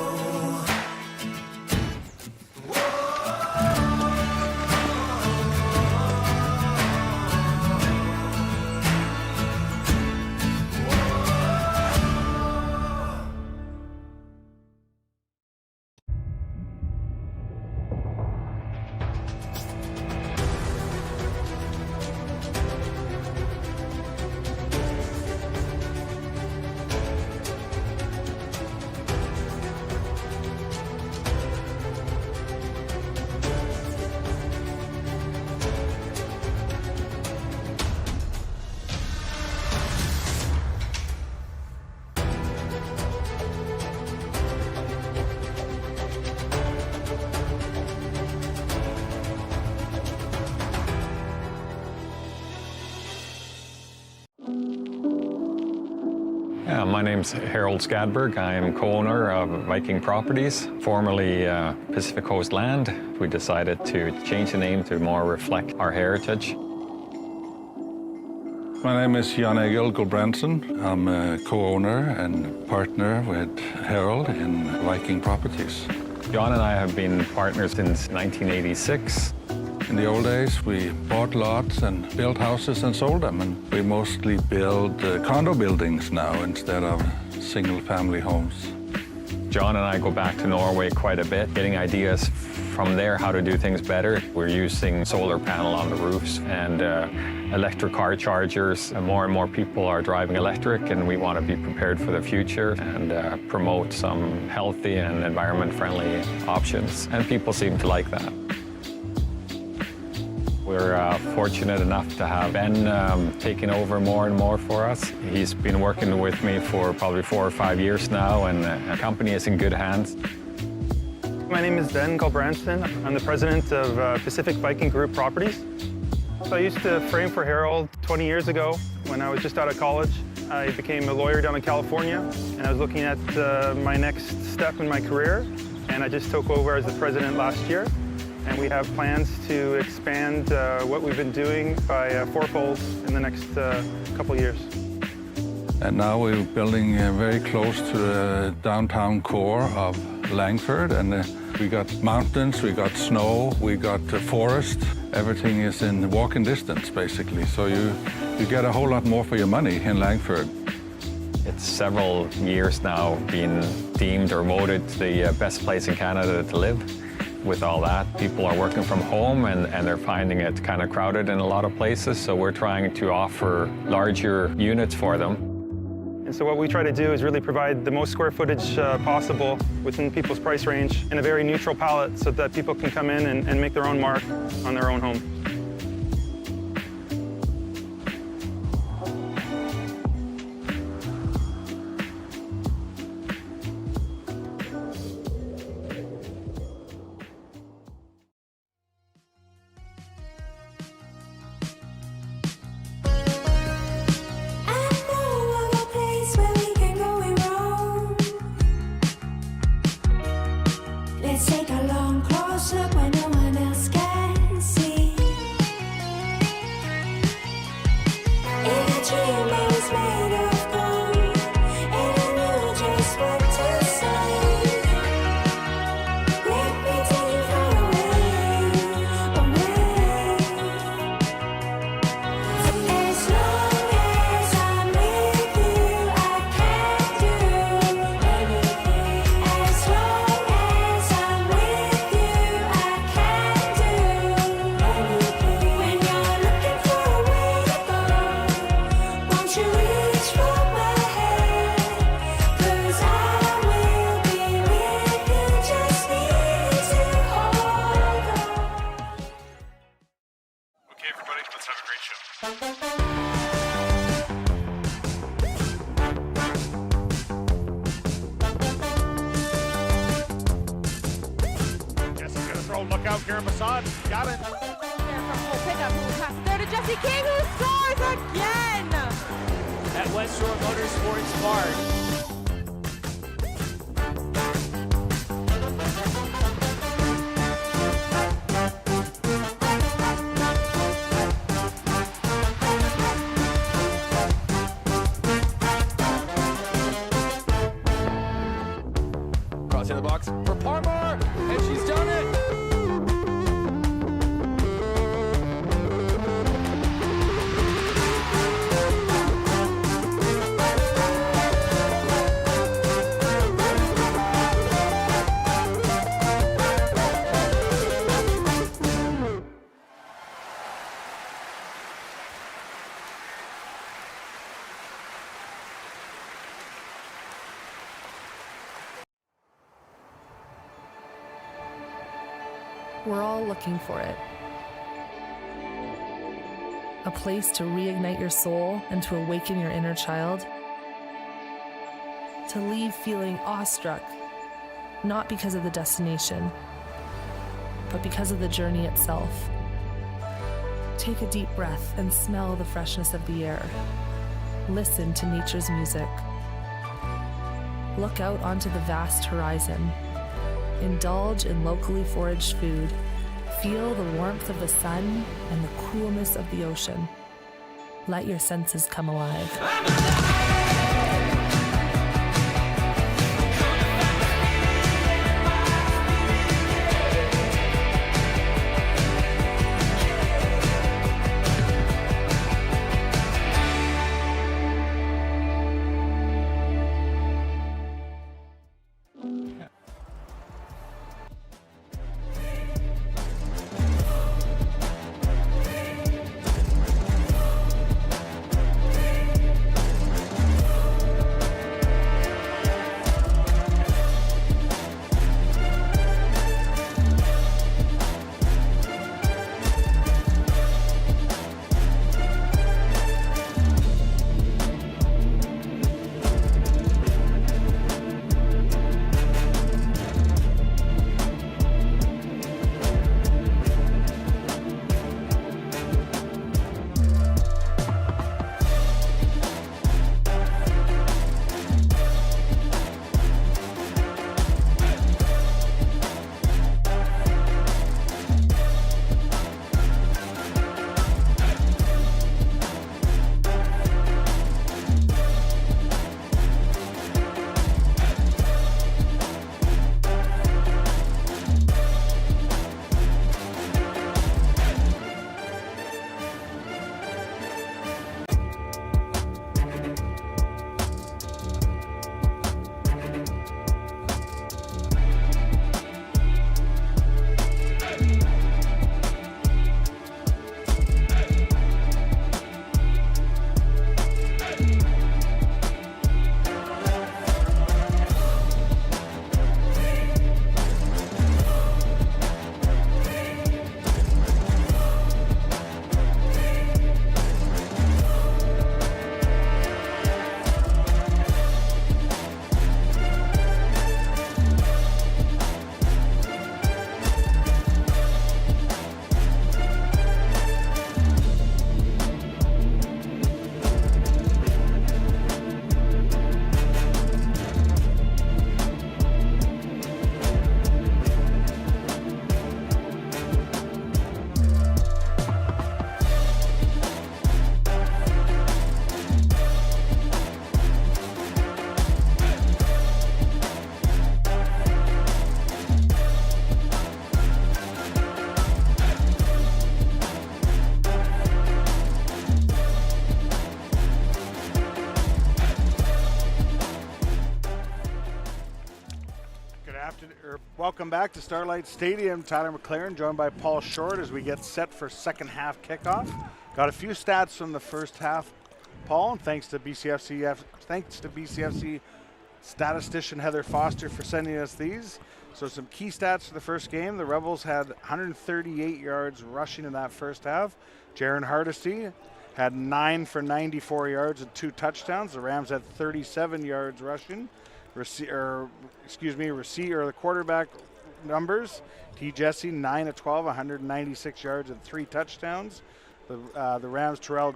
My name's Harold Skadberg. I am co-owner of Viking Properties, formerly Pacific Coast Land. We decided to change the name to more reflect our heritage. My name is Jan Egil Gulbrandsen. I'm a co-owner and partner with Harold in Viking Properties. John and I have been partners since 1986. In the old days, we bought lots and built houses and sold them, and we mostly build condo buildings now instead of single-family homes. John and I go back to Norway quite a bit, getting ideas from there how to do things better. We're using solar panel on the roofs and electric car chargers. And more people are driving electric, and we want to be prepared for the future and promote some healthy and environment-friendly options. And people seem to like that. We're fortunate enough to have Ben taking over more and more for us. He's been working with me for probably 4 or 5 years now, and the company is in good hands. My name is Ben Gulbrandsen. I'm the president of Pacific Viking Group Properties. So I used to frame for Harold 20 years ago when I was just out of college. I became a lawyer down in California, and I was looking at my next step in my career, and I just took over as the president last year. And we have plans to expand what we've been doing by fourfold in the next couple years. And now we're building very close to the downtown core of Langford, and we got mountains, we got snow, we got forest. Everything is in walking distance, basically. So you get a whole lot more for your money in Langford. It's several years now been deemed or voted the best place in Canada to live. With all that, people are working from home and they're finding it kind of crowded in a lot of places, so we're trying to offer larger units for them. And so what we try to do is really provide the most square footage possible within people's price range in a very neutral palette so that people can come in and make their own mark on their own home. Let's take a long close look when no one dream I was made of gold, and I knew just what to say. Let me take you far away, away. As long as I'm with you, I can do anything. As long as I'm with you, I can do anything. When you're looking for a way to go, won't you reach for my hand? 'Cause I will be with you, just need to hold on. Okay, everybody, let's have a great show. Jesse's gonna throw. Look out, Karen Masad. Got it. There from full pickup, who will pass it there to Jesse King, who scores again! At Westshore Motorsports Park. Crossing the box for Parmar, and she's done it. We're all looking for it. A place to reignite your soul and to awaken your inner child. To leave feeling awestruck, not because of the destination, but because of the journey itself. Take a deep breath and smell the freshness of the air. Listen to nature's music. Look out onto the vast horizon. Indulge in locally foraged food. Feel the warmth of the sun and the coolness of the ocean. Let your senses come alive. Welcome back to Starlight Stadium. Tyler McLaren joined by Paul Short as we get set for second half kickoff. Got a few stats from the first half, Paul, and thanks to BCFC statistician Heather Foster for sending us these. So some key stats for the first game. The Rebels had 138 yards rushing in that first half. Jaron Hardesty had 9 for 94 yards and 2 touchdowns. The Rams had 37 yards rushing. The quarterback numbers. T. Jesse 9 of 12, 196 yards and 3 touchdowns. The Rams Trey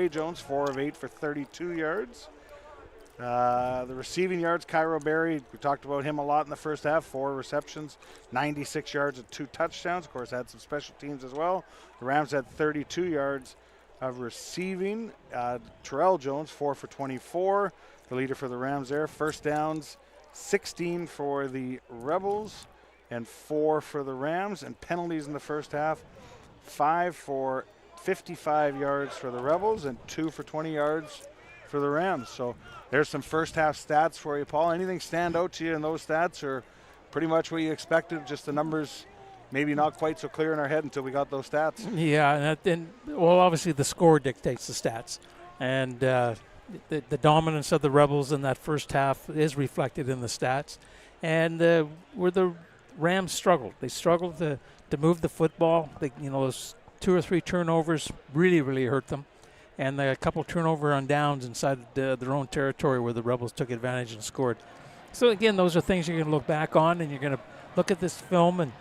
Jones 4 of 8 for 32 yards. The receiving yards, Cairo Berry, we talked about him a lot in the first half, 4 receptions, 96 yards and 2 touchdowns. Of course, had some special teams as well. The Rams had 32 yards of receiving. Terrell Jones, 4 for 24, the leader for the Rams there. First downs, 16 for the Rebels and 4 for the Rams. And penalties in the first half, 5 for 55 yards for the Rebels and 2 for 20 yards for the Rams. So there's some first half stats for you, Paul. Anything stand out to you in those stats, or pretty much what you expected, just the numbers maybe not quite so clear in our head until we got those stats? Yeah, and obviously the score dictates the stats. And the dominance of the Rebels in that first half is reflected in the stats. And where the Rams struggled. They struggled to move the football. Those 2 or 3 turnovers really, really hurt them. And a couple turnover on downs inside their own territory where the Rebels took advantage and scored. So, again, those are things you're going to look back on, and you're going to look at this film, and,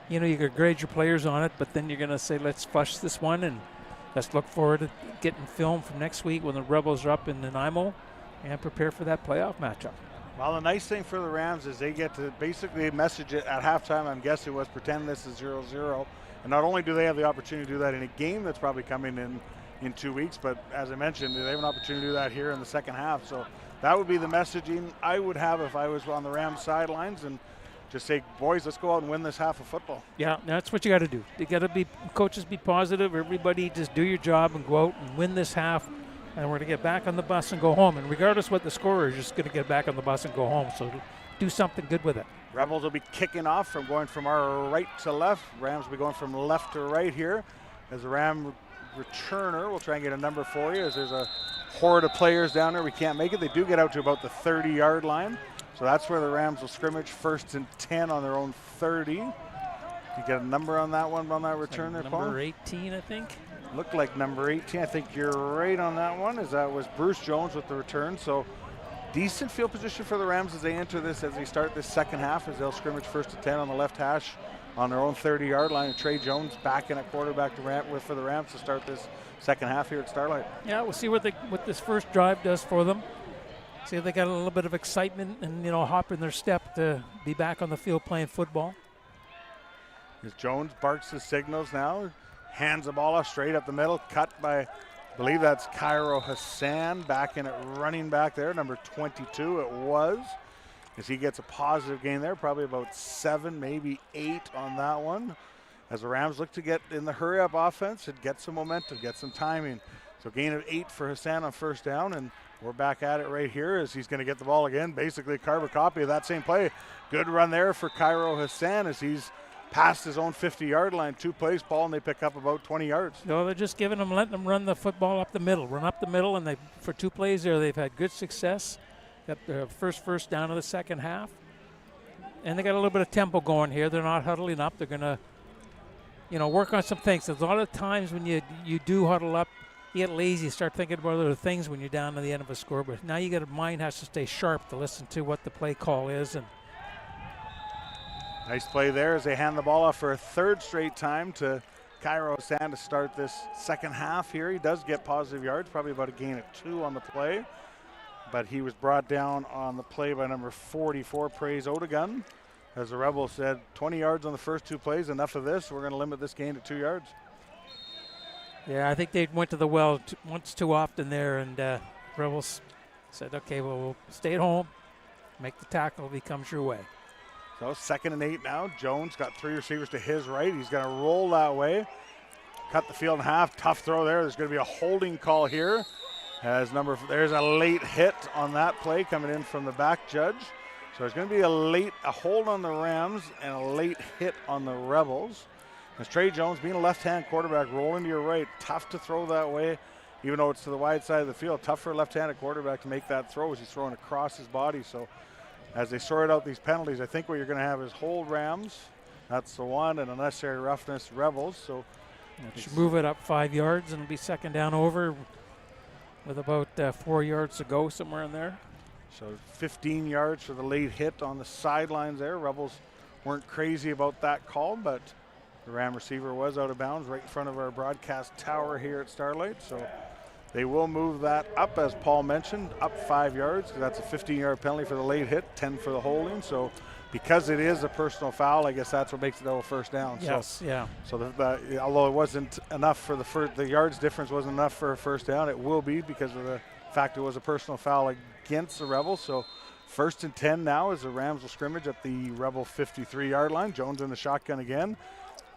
you're going to grade your players on it, but then you're going to say, let's flush this one, and let's look forward to getting film from next week when the Rebels are up in Nanaimo and prepare for that playoff matchup. Well, the nice thing for the Rams is they get to basically message it at halftime, I'm guessing, was pretend this is 0-0. And not only do they have the opportunity to do that in a game that's probably coming in 2 weeks, but as I mentioned, they have an opportunity to do that here in the second half. So that would be the messaging I would have if I was on the Rams sidelines, and just say, boys, let's go out and win this half of football. Yeah, that's what you got to do. You got to be, coaches, be positive. Everybody just do your job and go out and win this half, and we're going to get back on the bus and go home. And regardless what the score is, you're just going to get back on the bus and go home. So do something good with it. Rebels will be kicking off from going from our right to left. Rams will be going from left to right here. As the Ram returner, we'll try and get a number for you, as there's a horde of players down there. We can't make it. They do get out to about the 30-yard line. So that's where the Rams will scrimmage, 1st and 10 on their own 30. You get a number on that one, on that return there, Paul? Number 18, I think. Looked like number 18. I think you're right on that one, as that was Bruce Jones with the return. So decent field position for the Rams as they enter this, as they start this second half, as they'll scrimmage 1st and 10 on the left hash on their own 30-yard line. And Trey Jones back in at quarterback for the Rams to start this second half here at Starlight. Yeah, we'll see what this first drive does for them. See if they got a little bit of excitement and, hop in their step to be back on the field playing football. As Jones barks his signals now, hands the ball off straight up the middle, cut by, I believe that's Cairo Hassan, back in at running back there, number 22 it was. As he gets a positive gain there, probably about 7, maybe 8 on that one. As the Rams look to get in the hurry-up offense and get some momentum, get some timing. So gain of 8 for Hassan on first down, and we're back at it right here as he's going to get the ball again, basically carve a copy of that same play. Good run there for Cairo Hassan as he's past his own 50-yard line. 2 plays, Paul, and they pick up about 20 yards. No, they're just letting them run the football up the middle, and for 2 plays there, they've had good success. Got their first down of the second half. And they got a little bit of tempo going here. They're not huddling up. They're going to, work on some things. There's a lot of times when you do huddle up, you get lazy, start thinking about other things when you're down to the end of a score. But now mind has to stay sharp to listen to what the play call is. And nice play there as they hand the ball off for a 3rd straight time to Cairo Hassan to start this second half here. He does get positive yards, probably about a gain of 2 on the play. But he was brought down on the play by number 44, Praise Odegun. As the Rebels said, 20 yards on the first 2 plays, enough of this. We're going to limit this gain to 2 yards. Yeah, I think they went to the well once too often there, and Rebels said, okay, well, we'll stay at home, make the tackle if he comes your way. So 2nd and 8 now. Jones got 3 receivers to his right. He's going to roll that way. Cut the field in half. Tough throw there. There's going to be a holding call here. There's a late hit on that play coming in from the back judge. So there's going to be a hold on the Rams and a late hit on the Rebels. As Trey Jones, being a left-hand quarterback, rolling to your right, tough to throw that way, even though it's to the wide side of the field. Tough for a left-handed quarterback to make that throw as he's throwing across his body. So as they sort out these penalties, I think what you're going to have is hold Rams. That's the one, and unnecessary roughness Rebels. So should move it up 5 yards, and it'll be second down over with about 4 yards to go, somewhere in there. So 15 yards for the late hit on the sidelines there. Rebels weren't crazy about that call, but the Ram receiver was out of bounds right in front of our broadcast tower here at Starlight. So they will move that up, as Paul mentioned, up 5 yards, because that's a 15-yard penalty for the late hit, 10 for the holding. So because it is a personal foul, I guess that's what makes it a first down. Yes, so, yeah. So although it wasn't enough for the yards difference wasn't enough for a first down, it will be because of the fact it was a personal foul against the Rebels. So 1st and 10 now as the Rams will scrimmage at the Rebel 53-yard line. Jones in the shotgun again.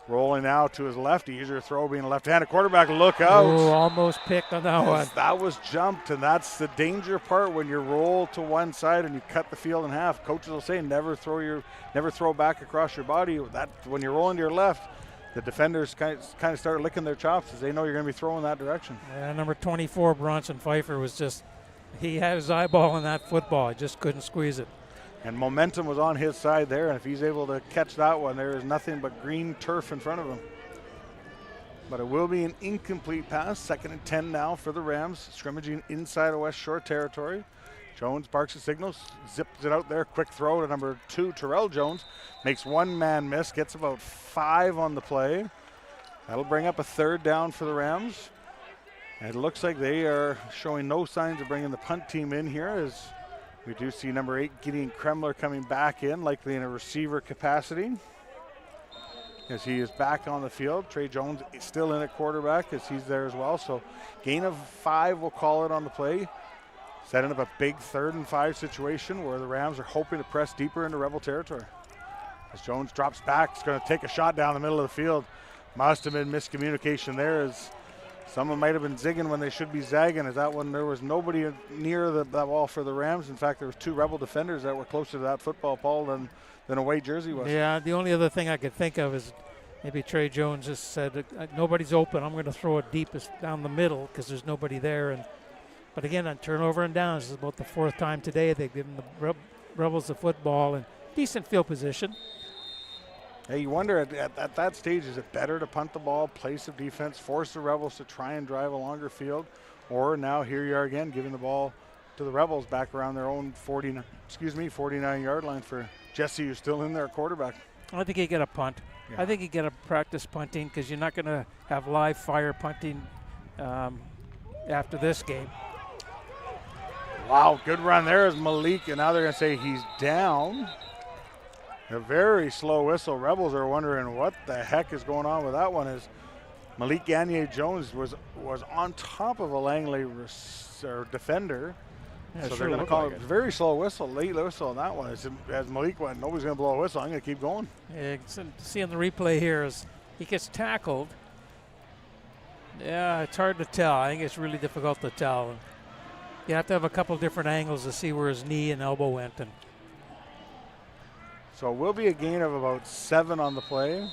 Rolling now to his left. Easier throw being a left-handed quarterback. Look out. Oh, almost picked on that one. That was jumped, and that's the danger part when you roll to one side and you cut the field in half. Coaches will say never throw back across your body. That when you're rolling to your left, the defenders kind of start licking their chops as they know you're going to be throwing that direction. Yeah, number 24, Bronson Pfeiffer, was just, he had his eyeball on that football. He just couldn't squeeze it. And momentum was on his side there, and if he's able to catch that one, there is nothing but green turf in front of him. But it will be an incomplete pass. 2nd and 10 now for the Rams, scrimmaging inside of Westshore territory. Jones barks the signals, zips it out there. Quick throw to number 2, Terrell Jones. Makes one man miss, gets about 5 on the play. That'll bring up a 3rd down for the Rams. And it looks like they are showing no signs of bringing the punt team in here, as we do see number 8, Gideon Kremler, coming back in, likely in a receiver capacity, as he is back on the field. Trey Jones is still in at quarterback as he's there as well. So gain of 5, we'll call it on the play. Setting up a big 3rd and 5 situation where the Rams are hoping to press deeper into Rebel territory. As Jones drops back, he's going to take a shot down the middle of the field. Must have been miscommunication there, as someone might have been zigging when they should be zagging. As that one, there was nobody near that ball for the Rams. In fact, there was 2 Rebel defenders that were closer to that football, Paul, than a white jersey was. Yeah, the only other thing I could think of is maybe Trey Jones just said, nobody's open, I'm going to throw it deepest down the middle because there's nobody there. But again, on turnover and downs, this is about the 4th time today they've given the Rebels the football in decent field position. Hey, you wonder at that stage, is it better to punt the ball, play some defense, force the Rebels to try and drive a longer field, or now here you are again giving the ball to the Rebels back around their own 49-yard line for Jesse, who's still in there, quarterback. I think you get a punt. Yeah. I think you get a practice punting because you're not going to have live fire punting after this game. Wow, good run there is Malik, and now they're going to say he's down. A very slow whistle. Rebels are wondering what the heck is going on with that one, as Malik Gagnier-Jones was on top of a Langley defender. Yeah, so sure they're going to call it a very slow whistle, late whistle on that one. As Malik went, nobody's going to blow a whistle. I'm going to keep going. Yeah, see on the replay here is he gets tackled. Yeah, it's hard to tell. I think it's really difficult to tell. You have to have a couple different angles to see where his knee and elbow went. And so it will be a gain of about 7 on the play.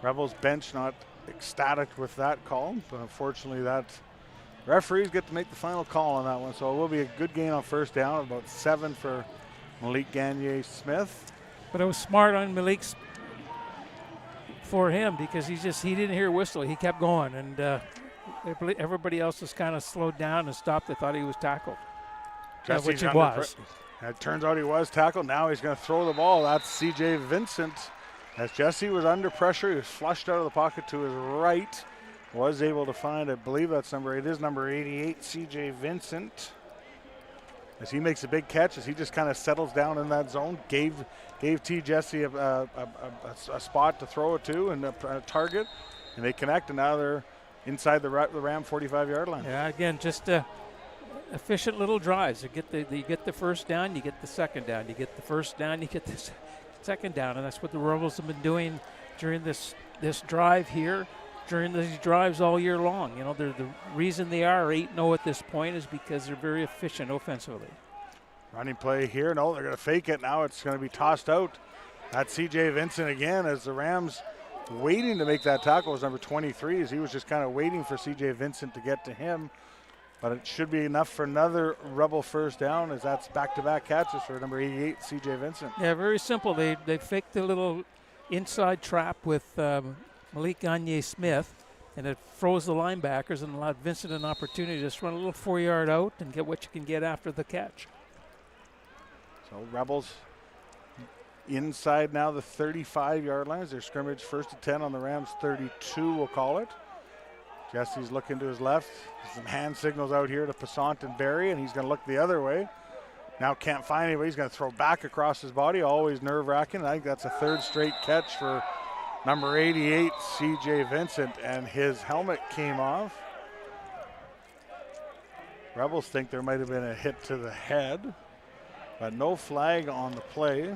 Rebels bench not ecstatic with that call, but unfortunately that referees get to make the final call on that one. So it will be a good gain on 1st down, about 7 for Malik Gagnier-Smith. But it was smart on Malik's for him because he didn't hear a whistle. He kept going, and everybody else was kind of slowed down and stopped. They thought he was tackled, which he was. It turns out he was tackled. Now he's going to throw the ball. That's C.J. Vincent. As Jesse was under pressure, he was flushed out of the pocket to his right. Was able to find, I believe that's number 8. It is number 88, C.J. Vincent. As he makes a big catch, as he just kind of settles down in that zone, gave T. Jesse a spot to throw it to and a target, and they connect, and now they're inside the Ram 45-yard line. Yeah, again, just efficient little drives. You get the 1st down, you get the 2nd down. You get the 1st down, you get the 2nd down, and that's what the Rebels have been doing during this drive here, during these drives all year long. You know, the reason they are 8-0 at this point is because they're very efficient offensively. Running play here. No, they're going to fake it. Now it's going to be tossed out. That's C.J. Vincent again as the Rams waiting to make that tackle was number 23 as he was just kind of waiting for C.J. Vincent to get to him. But it should be enough for another Rebel first down as that's back-to-back catches for number 88, C.J. Vincent. Yeah, very simple. They faked a little inside trap with Malik Gagne-Smith, and it froze the linebackers and allowed Vincent an opportunity to just run a little 4-yard out and get what you can get after the catch. So Rebels inside now the 35-yard line. Their scrimmage first and 10 on the Rams 32, we'll call it. Jesse's looking to his left. Some hand signals out here to Passant and Barry, and he's going to look the other way. Now can't find anybody. He's going to throw back across his body. Always nerve-wracking. I think that's a third straight catch for number 88, C.J. Vincent, and his helmet came off. Rebels think there might have been a hit to the head, but no flag on the play.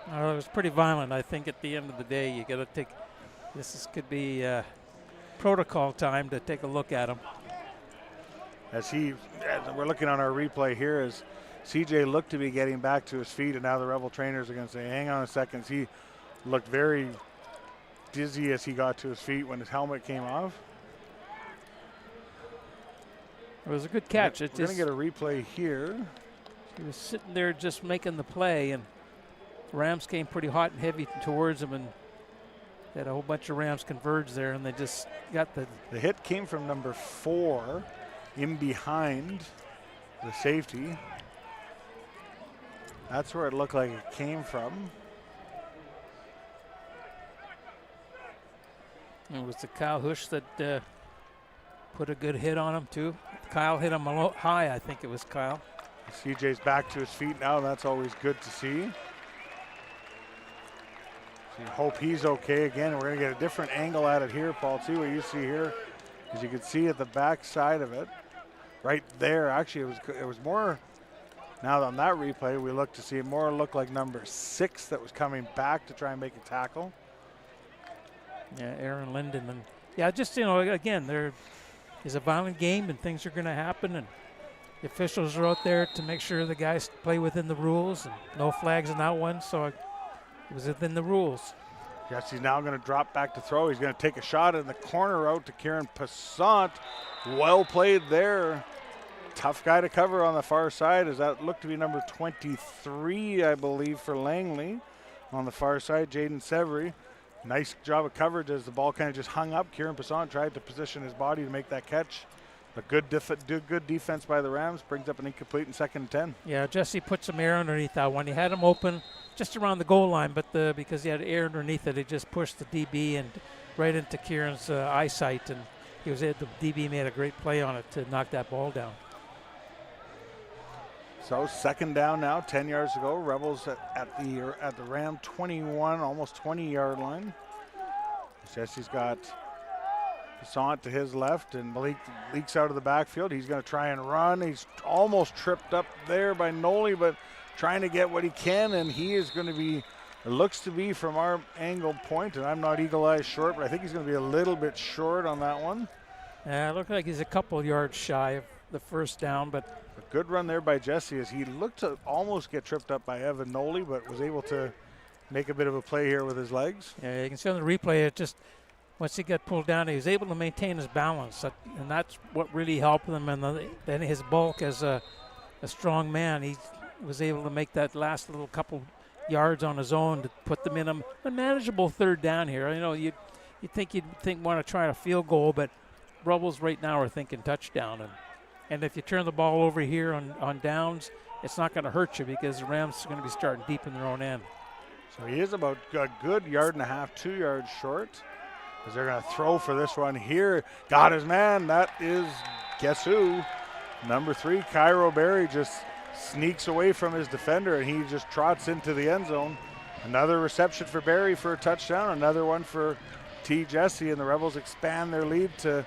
It was pretty violent. I think at the end of the day, you got to take. Could be protocol time to take a look at him. As we're looking on our replay here, as CJ looked to be getting back to his feet, and now the Rebel trainers are going to say, hang on a second. He looked very dizzy as he got to his feet when his helmet came off. It was a good catch. We're going to get a replay here. He was sitting there just making the play, and the Rams came pretty hot and heavy towards him, and had a whole bunch of Rams converge there, and they just got the... The hit came from number 4 in behind the safety. That's where it looked like it came from. It was the Kyle Hush that put a good hit on him, too. Kyle hit him a high, I think it was Kyle. CJ's back to his feet now. That's always good to see. So hope he's okay again. We're going to get a different angle at it here, Paul. See what you see here. As you can see at the back side of it, right there. Actually, it was more. Now on that replay, we look to see it more look like number 6 that was coming back to try and make a tackle. Yeah, Aaron Linden. And yeah, just, again, there is a violent game and things are going to happen, and the officials are out there to make sure the guys play within the rules, and no flags in that one, so it was within the rules. Yes, he's now going to drop back to throw. He's going to take a shot in the corner out to Kieran Passant. Well played there. Tough guy to cover on the far side, as that looked to be number 23, I believe, for Langley. On the far side, Jaden Severy. Nice job of coverage as the ball kind of just hung up. Kieran Passant tried to position his body to make that catch. A good defense by the Rams brings up an incomplete in 2nd and 10. Yeah, Jesse put some air underneath that one. He had him open just around the goal line, but because he had air underneath it, he just pushed the DB and right into Kieran's eyesight, and the DB made a great play on it to knock that ball down. So 2nd down now, 10 yards to go. Rebels at the Ram 21, almost 20-yard line. Jesse's got Passant to his left, and Malik leaks out of the backfield. He's going to try and run. He's almost tripped up there by Noli, but trying to get what he can, and he is going to be, it looks to be from our angle point, and I'm not eagle-eyed short, but I think he's going to be a little bit short on that one. Yeah, it looked like he's a couple yards shy of the first down, but a good run there by Jesse as he looked to almost get tripped up by Evan Noli, but was able to make a bit of a play here with his legs. Yeah, you can see on the replay, it just, once he got pulled down, he was able to maintain his balance, and that's what really helped him. And then his bulk as a strong man, he was able to make that last little couple yards on his own to put them in a manageable 3rd down here. You'd want to try a field goal, but Rebels right now are thinking touchdown. And if you turn the ball over here on downs, it's not going to hurt you because the Rams are going to be starting deep in their own end. So he is about a good 1.5 yards, 2 yards short. As they're going to throw for this one here. Got his man. That is, guess who? Number 3, Cairo Berry just sneaks away from his defender, and he just trots into the end zone. Another reception for Berry for a touchdown. Another one for T. Jesse, and the Rebels expand their lead to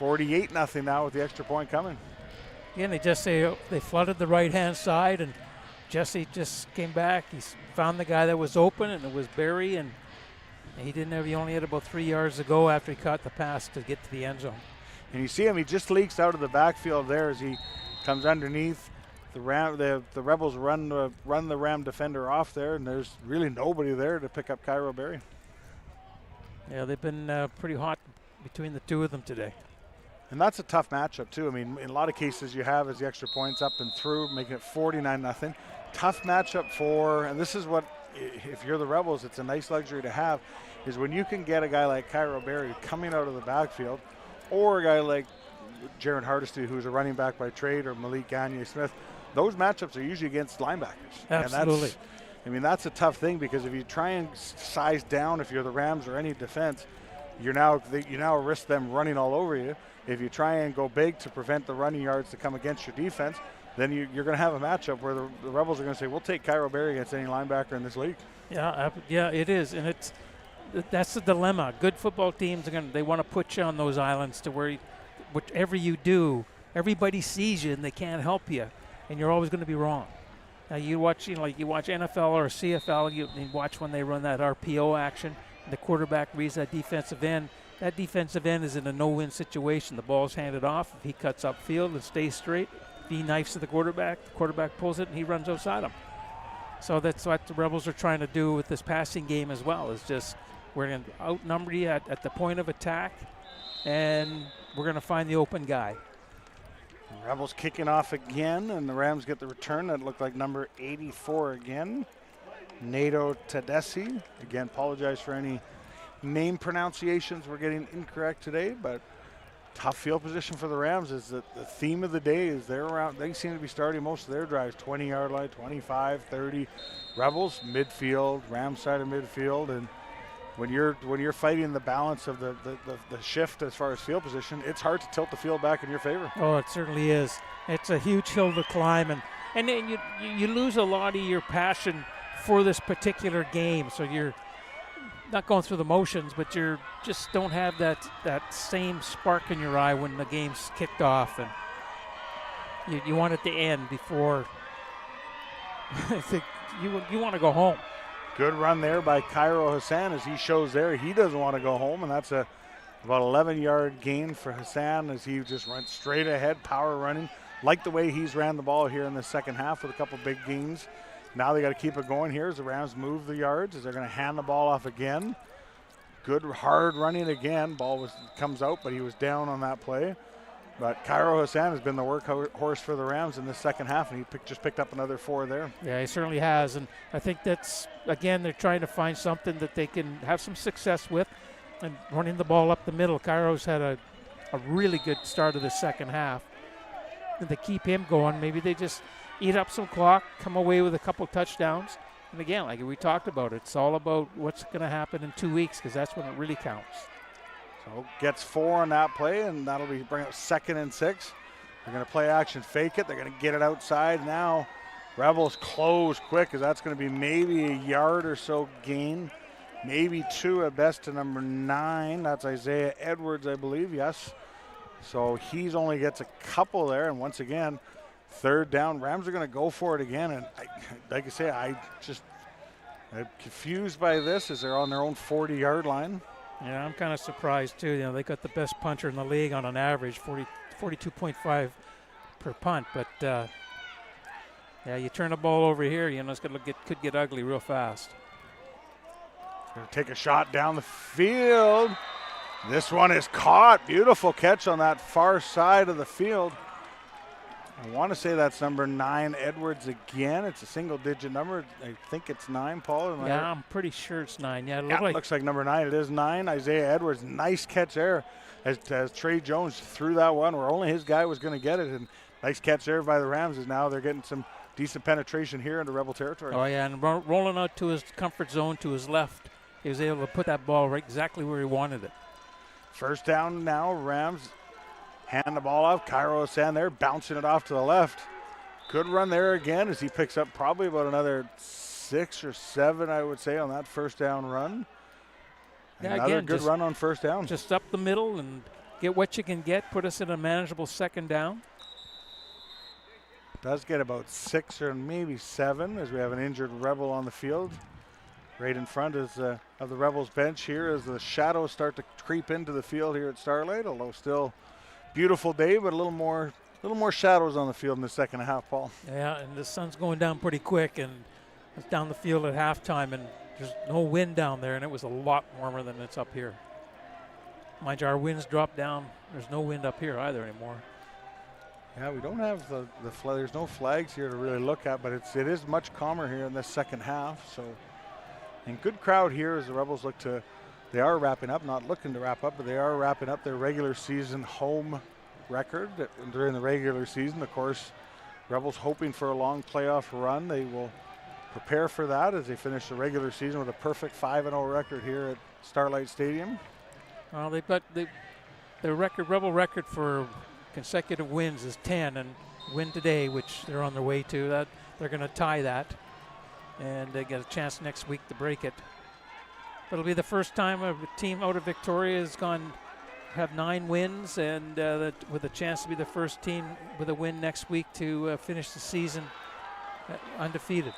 48-0 now with the extra point coming. Again, they flooded the right-hand side, and Jesse just came back. He found the guy that was open, and it was Berry, and he only had about 3 yards to go after he caught the pass to get to the end zone. And you see him, he just leaks out of the backfield there as he Comes underneath. The Rebels run the Ram defender off there, and there's really nobody there to pick up Cairo Berry. Yeah, they've been pretty hot between the two of them today. And that's a tough matchup too. I mean, in a lot of cases you have is the extra points up and through, making it 49-0. Tough matchup and this is what, if you're the Rebels, it's a nice luxury to have, is when you can get a guy like Cairo Berry coming out of the backfield, or a guy like Jaron Hardesty, who's a running back by trade, or Malik Gagne-Smith. Those matchups are usually against linebackers. Absolutely. And that's a tough thing, because if you try and size down, if you're the Rams or any defense, you now risk them running all over you. If you try and go big to prevent the running yards to come against your defense, then you're going to have a matchup where the Rebels are going to say, we'll take Cairo Berry against any linebacker in this league. Yeah, it is, and that's the dilemma. Good football teams they want to put you on those islands to where whatever you do, everybody sees you and they can't help you, and you're always going to be wrong. Now you watch NFL or CFL, you watch when they run that RPO action, and the quarterback reads that defensive end. That defensive end is in a no-win situation. The ball's handed off. If he cuts upfield and stays straight, if he knifes to the quarterback pulls it and he runs outside him. So that's what the Rebels are trying to do with this passing game as well, is just we're going to outnumber you at the point of attack, and we're going to find the open guy. The Rebels kicking off again, and the Rams get the return. That looked like number 84 again. Nato Tedeschi. Again, apologize for any name pronunciations we're getting incorrect today, but tough field position for the Rams is that the theme of the day is they seem to be starting most of their drives 20-yard line, 25, 30. Rebels midfield, Rams side of midfield, and when you're fighting the balance of the shift as far as field position, it's hard to tilt the field back in your favor. Oh, it certainly is. It's a huge hill to climb, and then you lose a lot of your passion for this particular game. So you're not going through the motions, but you just don't have that same spark in your eye when the game's kicked off, and you want it to end before I think you want to go home. Good run there by Cairo Hassan, as he shows there. He doesn't want to go home, and that's about 11-yard gain for Hassan as he just went straight ahead, power running. Like the way he's ran the ball here in the second half with a couple big gains. Now they got to keep it going here as the Rams move the yards, as they're going to hand the ball off again. Good hard running again. Ball comes out, but he was down on that play. But Cairo Hassan has been the workhorse for the Rams in the second half, and he just picked up another 4 there. Yeah, he certainly has, and I think that's, again, they're trying to find something that they can have some success with, and running the ball up the middle. Cairo's had a really good start of the second half. And to keep him going, maybe they just eat up some clock, come away with a couple touchdowns. And again, like we talked about, it's all about what's going to happen in 2 weeks, because that's when it really counts. So gets 4 on that play, and that'll bring up 2nd and 6. They're going to play action, fake it. They're going to get it outside now. Rebels close quick, because that's going to be maybe a yard or so gain. Maybe 2 at best to number 9. That's Isaiah Edwards, I believe, yes. So he's only gets a couple there, and once again, 3rd down. Rams are going to go for it again, and like I say, I'm confused by this as they're on their own 40-yard line. Yeah, I'm kind of surprised too. You know, they got the best punter in the league on an average, 42.5 per punt. But yeah, you turn the ball over here, you know, it's could get ugly real fast. Going to take a shot down the field. This one is caught. Beautiful catch on that far side of the field. I want to say that's number 9, Edwards again. It's a single-digit number. I think it's 9, Paul. Yeah, I'm pretty sure it's 9. Yeah, it looks like number 9. It is 9. Isaiah Edwards, nice catch there as Trey Jones threw that one where only his guy was going to get it. And nice catch there by the Rams, as now they're getting some decent penetration here into Rebel territory. Oh, yeah, and rolling out to his comfort zone to his left. He was able to put that ball right exactly where he wanted it. 1st down now, Rams. Hand the ball off. Cairo Hassan there, bouncing it off to the left. Good run there again as he picks up probably about another 6 or 7, I would say, on that 1st down run. Yeah, another again, good run on 1st down. Just up the middle and get what you can get. Put us in a manageable 2nd down. Does get about 6 or maybe 7 as we have an injured Rebel on the field. Right in front of the Rebels bench here as the shadows start to creep into the field here at Starlight, although still beautiful day, but a little more little more shadows on the field in the second half, Paul. Yeah, and the sun's going down pretty quick, and it's down the field at halftime, and there's no wind down there, and it was a lot warmer than it's up here. Mind you, our winds dropped down. There's no wind up here either anymore. Yeah, we don't have the flag. There's no flags here to really look at, but it is much calmer here in the second half. So, and good crowd here as the Rebels look to. They are wrapping up, not looking to wrap up, but they are wrapping up their regular season home record during the regular season. Of course, Rebels hoping for a long playoff run. They will prepare for that as they finish the regular season with a perfect 5-0 record here at Starlight Stadium. Well, they've got their record, Rebel record for consecutive wins is 10, and win today, which they're on their way to. That they're going to tie that, and they get a chance next week to break it. It'll be the first time a team out of Victoria has have 9 wins, and with a chance to be the first team with a win next week to finish the season undefeated.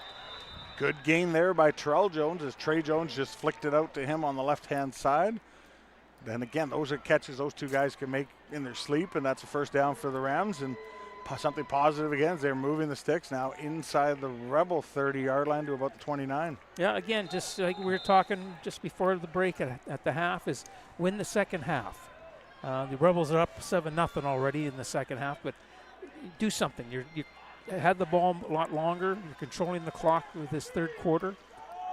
Good gain there by Terrell Jones as Trey Jones just flicked it out to him on the left-hand side. Then again, those are catches those two guys can make in their sleep, and that's a first down for the Rams. And something positive again as they're moving the sticks now inside the Rebel 30-yard line to about the 29. Yeah, again, just like we were talking just before the break at the half, is win the second half. The Rebels are up 7-0 already in the second half, but do something. You had the ball a lot longer. You're controlling the clock with this third quarter.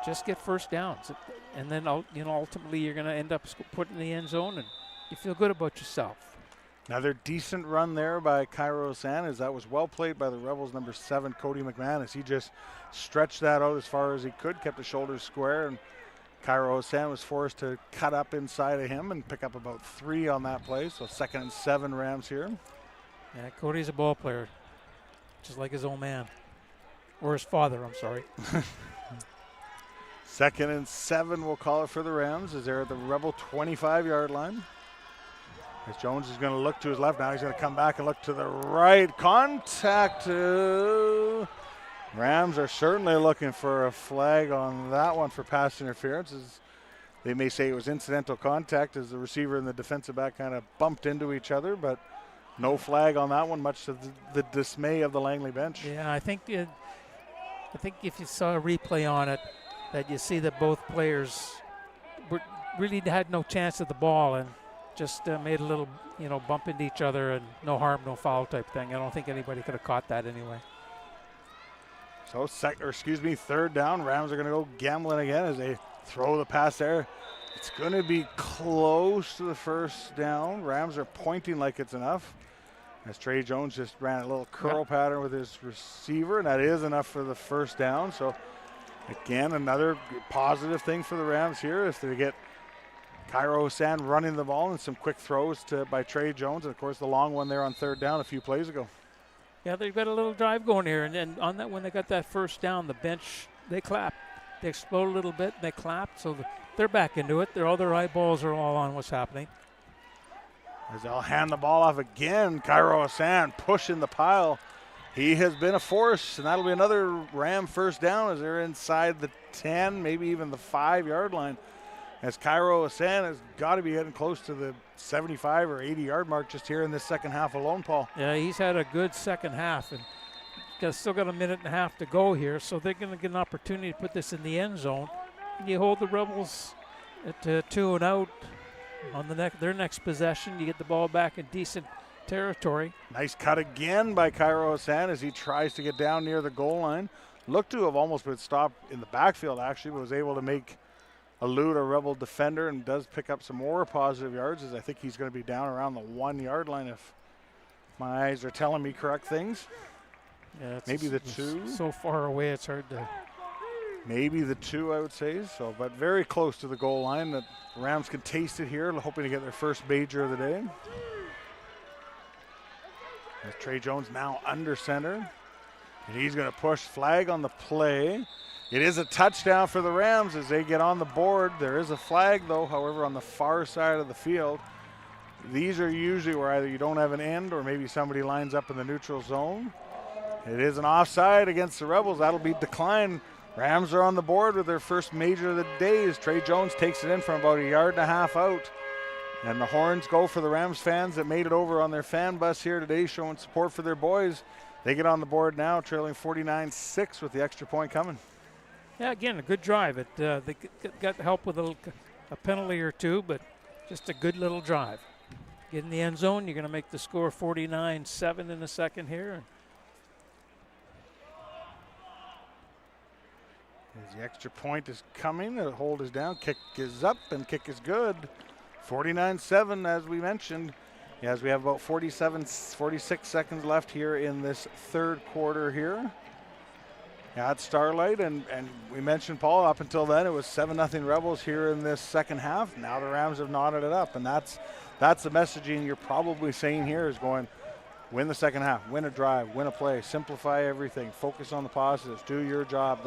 Just get first downs, and then ultimately you're going to end up putting in the end zone, and you feel good about yourself. Another decent run there by Cairo San, as that was well played by the Rebels number 7, Cody McManus. He just stretched that out as far as he could, kept the shoulders square, and Cairo San was forced to cut up inside of him and pick up about 3 on that play. So 2nd and 7 Rams here. Yeah, Cody's a ball player, just like his old man, or his father, I'm sorry. 2nd and 7 we'll call it for the Rams as they're at the Rebel 25-yard line. As Jones is going to look to his left now, he's going to come back and look to the right. Contact. Rams are certainly looking for a flag on that one for pass interference. As they may say it was incidental contact as the receiver and the defensive back kind of bumped into each other, but no flag on that one, much to the dismay of the Langley bench. Yeah, I think if you saw a replay on it, that you see that both players really had no chance at the ball and just made a little, bump into each other, and no harm, no foul type thing. I don't think anybody could have caught that anyway. So, 3rd down. Rams are going to go gambling again as they throw the pass there. It's going to be close to the first down. Rams are pointing like it's enough. As Trey Jones just ran a little curl pattern with his receiver, and that is enough for the first down. So, again, another positive thing for the Rams here is to get Cairo San running the ball and some quick throws by Trey Jones. And, of course, the long one there on 3rd down a few plays ago. Yeah, they've got a little drive going here. And then on that, when they got that first down, the bench, they clapped. They exploded a little bit, and they clapped. So they're back into it. All their eyeballs are all on what's happening. As they'll hand the ball off again, Cairo San pushing the pile. He has been a force, and that'll be another Ram first down as they're inside the 10, maybe even the 5-yard line. As Cairo San has got to be getting close to the 75 or 80-yard mark just here in this second half alone, Paul. Yeah, he's had a good second half, and still got a minute and a half to go here, so they're going to get an opportunity to put this in the end zone. And you hold the Rebels at 2 and out on their next possession. You get the ball back in decent territory. Nice cut again by Cairo San as he tries to get down near the goal line. Looked to have almost been stopped in the backfield, actually, but was able to elude a Rebel defender and does pick up some more positive yards, as I think he's going to be down around the 1-yard line if my eyes are telling me correct things. Yeah, maybe the 2. So far away, it's hard to. Maybe the 2, I would say. So, but very close to the goal line that the Rams can taste it here, hoping to get their first major of the day. As Trey Jones now under center, and he's going to push. Flag on the play. It is a touchdown for the Rams as they get on the board. There is a flag, though, however, on the far side of the field. These are usually where either you don't have an end or maybe somebody lines up in the neutral zone. It is an offside against the Rebels. That'll be declined. Rams are on the board with their first major of the day as Trey Jones takes it in from about 1.5 yards out. And the horns go for the Rams fans that made it over on their fan bus here today, showing support for their boys. They get on the board now, trailing 49-6 with the extra point coming. Yeah, again, a good drive. They got help with a penalty or two, but just a good little drive. Get in the end zone, you're going to make the score 49-7 in a second here. As the extra point is coming, the hold is down, kick is up, and kick is good. 49-7, as we mentioned, as we have about 46 seconds left here in this third quarter here. At Starlight, and we mentioned, Paul, up until then it was 7-0 Rebels here in this second half. Now the Rams have knotted it up, and that's the messaging you're probably saying here is going, win the second half, win a drive, win a play, simplify everything, focus on the positives, do your job.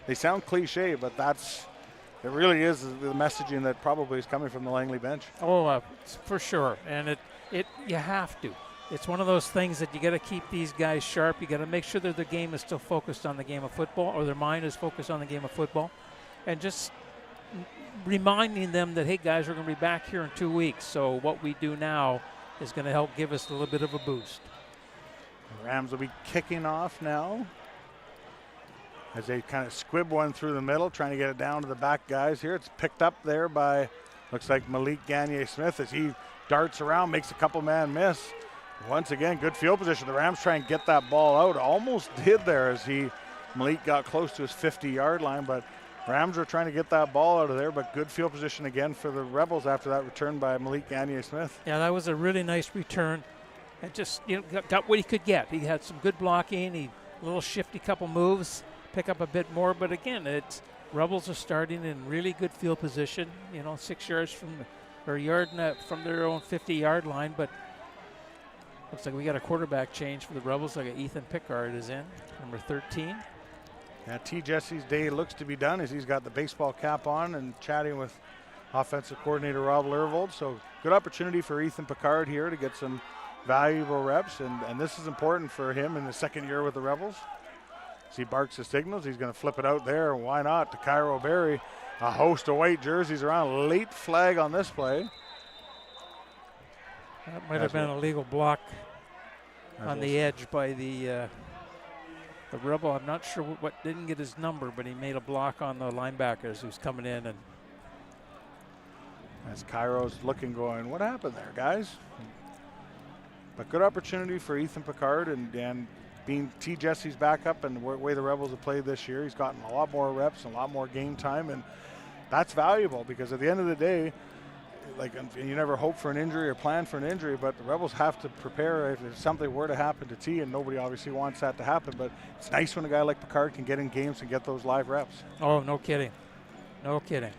They sound cliche, but it really is the messaging that probably is coming from the Langley bench. Oh, for sure, and you have to. It's one of those things that you got to keep these guys sharp. You got to make sure that their game is still focused on the game of football, or their mind is focused on the game of football, and just reminding them that, hey guys, we're going to be back here in 2 weeks. So what we do now is going to help give us a little bit of a boost. The Rams will be kicking off now as they kind of squib one through the middle, trying to get it down to the back guys here. It's picked up there by, looks like Malik Gagne-Smith as he darts around, makes a couple man miss. Once again, good field position. The Rams try and get that ball out. Almost did there as Malik got close to his 50-yard line, but Rams are trying to get that ball out of there, but good field position again for the Rebels after that return by Malik Gagne-Smith. Yeah, that was a really nice return. And just, got what he could get. He had some good blocking, a little shifty couple moves, pick up a bit more, but again, Rebels are starting in really good field position, 6 yards or a yard from their own 50-yard line, but looks like we got a quarterback change for the Rebels. Like Ethan Pickard is in, number 13. Yeah, T. Jesse's day looks to be done as he's got the baseball cap on and chatting with offensive coordinator Rob Lervold. So good opportunity for Ethan Pickard here to get some valuable reps, and this is important for him in the second year with the Rebels. As he barks his signals, he's going to flip it out there. Why not to Cairo Berry? A host of white jerseys around. Late flag on this play. That might have been a legal block on the edge by the Rebel. I'm not sure what didn't get his number, but he made a block on the linebackers who's coming in. And as Cairo's looking, going, what happened there, guys? But good opportunity for Ethan Pickard, and being T. Jesse's backup and the way the Rebels have played this year, he's gotten a lot more reps, a lot more game time, and that's valuable because at the end of the day, and you never hope for an injury or plan for an injury, but the Rebels have to prepare if something were to happen to T, and nobody obviously wants that to happen, but it's nice when a guy like Pickard can get in games and get those live reps. Oh, no kidding. No kidding.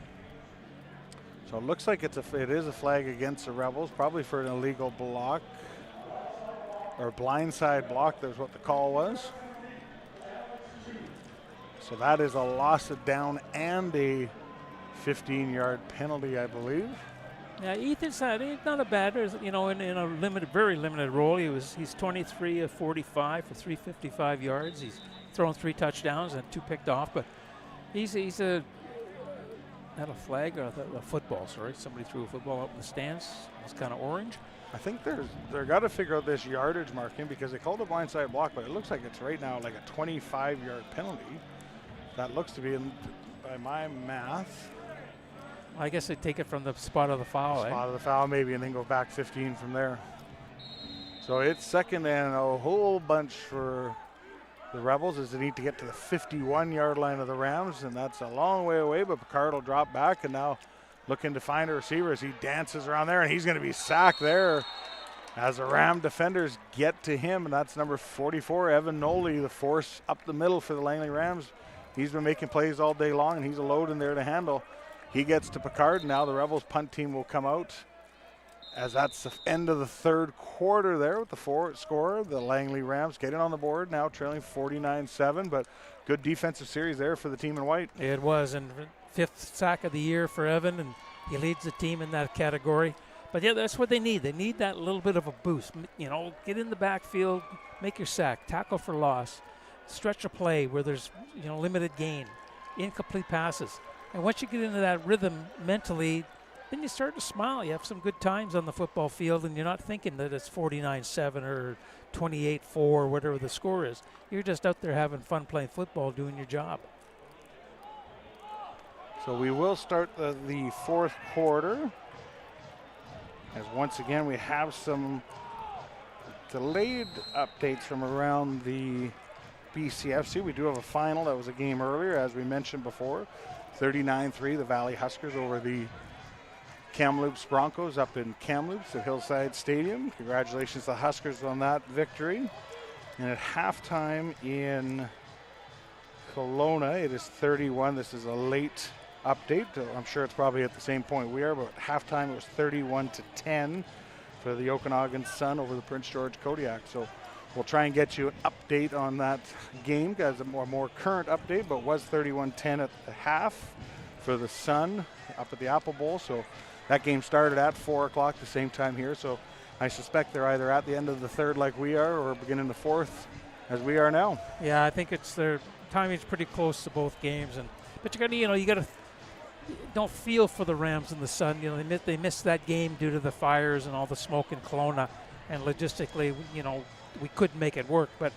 So it looks like it is a flag against the Rebels, probably for an illegal block or blindside block. That's what the call was. So that is a loss of down and a 15-yard penalty, I believe. Yeah, Ethan's not a bad, in a very limited role. He's 23 of 45 for 355 yards. He's thrown 3 touchdowns and 2 picked off, but he's not a flag or a football. Sorry, somebody threw a football up in the stands. It's kind of orange. I think they're got to figure out this yardage marking because they called a blindside block, but it looks like it's right now like a 25-yard penalty. That looks to be, by my math. I guess they take it from the spot of the foul. Spot of the foul maybe, and then go back 15 from there. So it's second and a whole bunch for the Rebels as they need to get to the 51-yard line of the Rams, and that's a long way away, but Pickard will drop back and now looking to find a receiver as he dances around there, and he's going to be sacked there as the Ram defenders get to him, and that's number 44, Evan Noley, the force up the middle for the Langley Rams. He's been making plays all day long, and he's a load in there to handle. He gets to Pickard. Now the Rebels punt team will come out as that's the end of the third quarter there with the score. The Langley Rams getting on the board now, trailing 49-7, but good defensive series there for the team in white. It was, and 5th sack of the year for Evan, and he leads the team in that category. But yeah, that's what they need. They need that little bit of a boost. Get in the backfield, make your sack, tackle for loss, stretch a play where there's limited gain, incomplete passes. And once you get into that rhythm mentally, then you start to smile. You have some good times on the football field, and you're not thinking that it's 49-7 or 28-4, whatever the score is. You're just out there having fun playing football, doing your job. So we will start the fourth quarter. As once again, we have some delayed updates from around the BCFC. We do have a final. That was a game earlier, as we mentioned before. 39-3, the Valley Huskers over the Kamloops Broncos up in Kamloops at Hillside Stadium. Congratulations to the Huskers on that victory. And at halftime in Kelowna, it is 31. This is a late update. I'm sure it's probably at the same point we are, but at halftime it was 31-10 for the Okanagan Sun over the Prince George Kodiak. So we'll try and get you an update on that game, as a more current update, but it was 31-10 at the half for the Sun up at the Apple Bowl. So that game started at 4 o'clock, the same time here. So I suspect they're either at the end of the third like we are, or beginning the fourth as we are now. Yeah, I think it's their timing's pretty close to both games, but you gotta don't feel for the Rams and the Sun. They missed that game due to the fires and all the smoke in Kelowna, and logistically, we couldn't make it work. But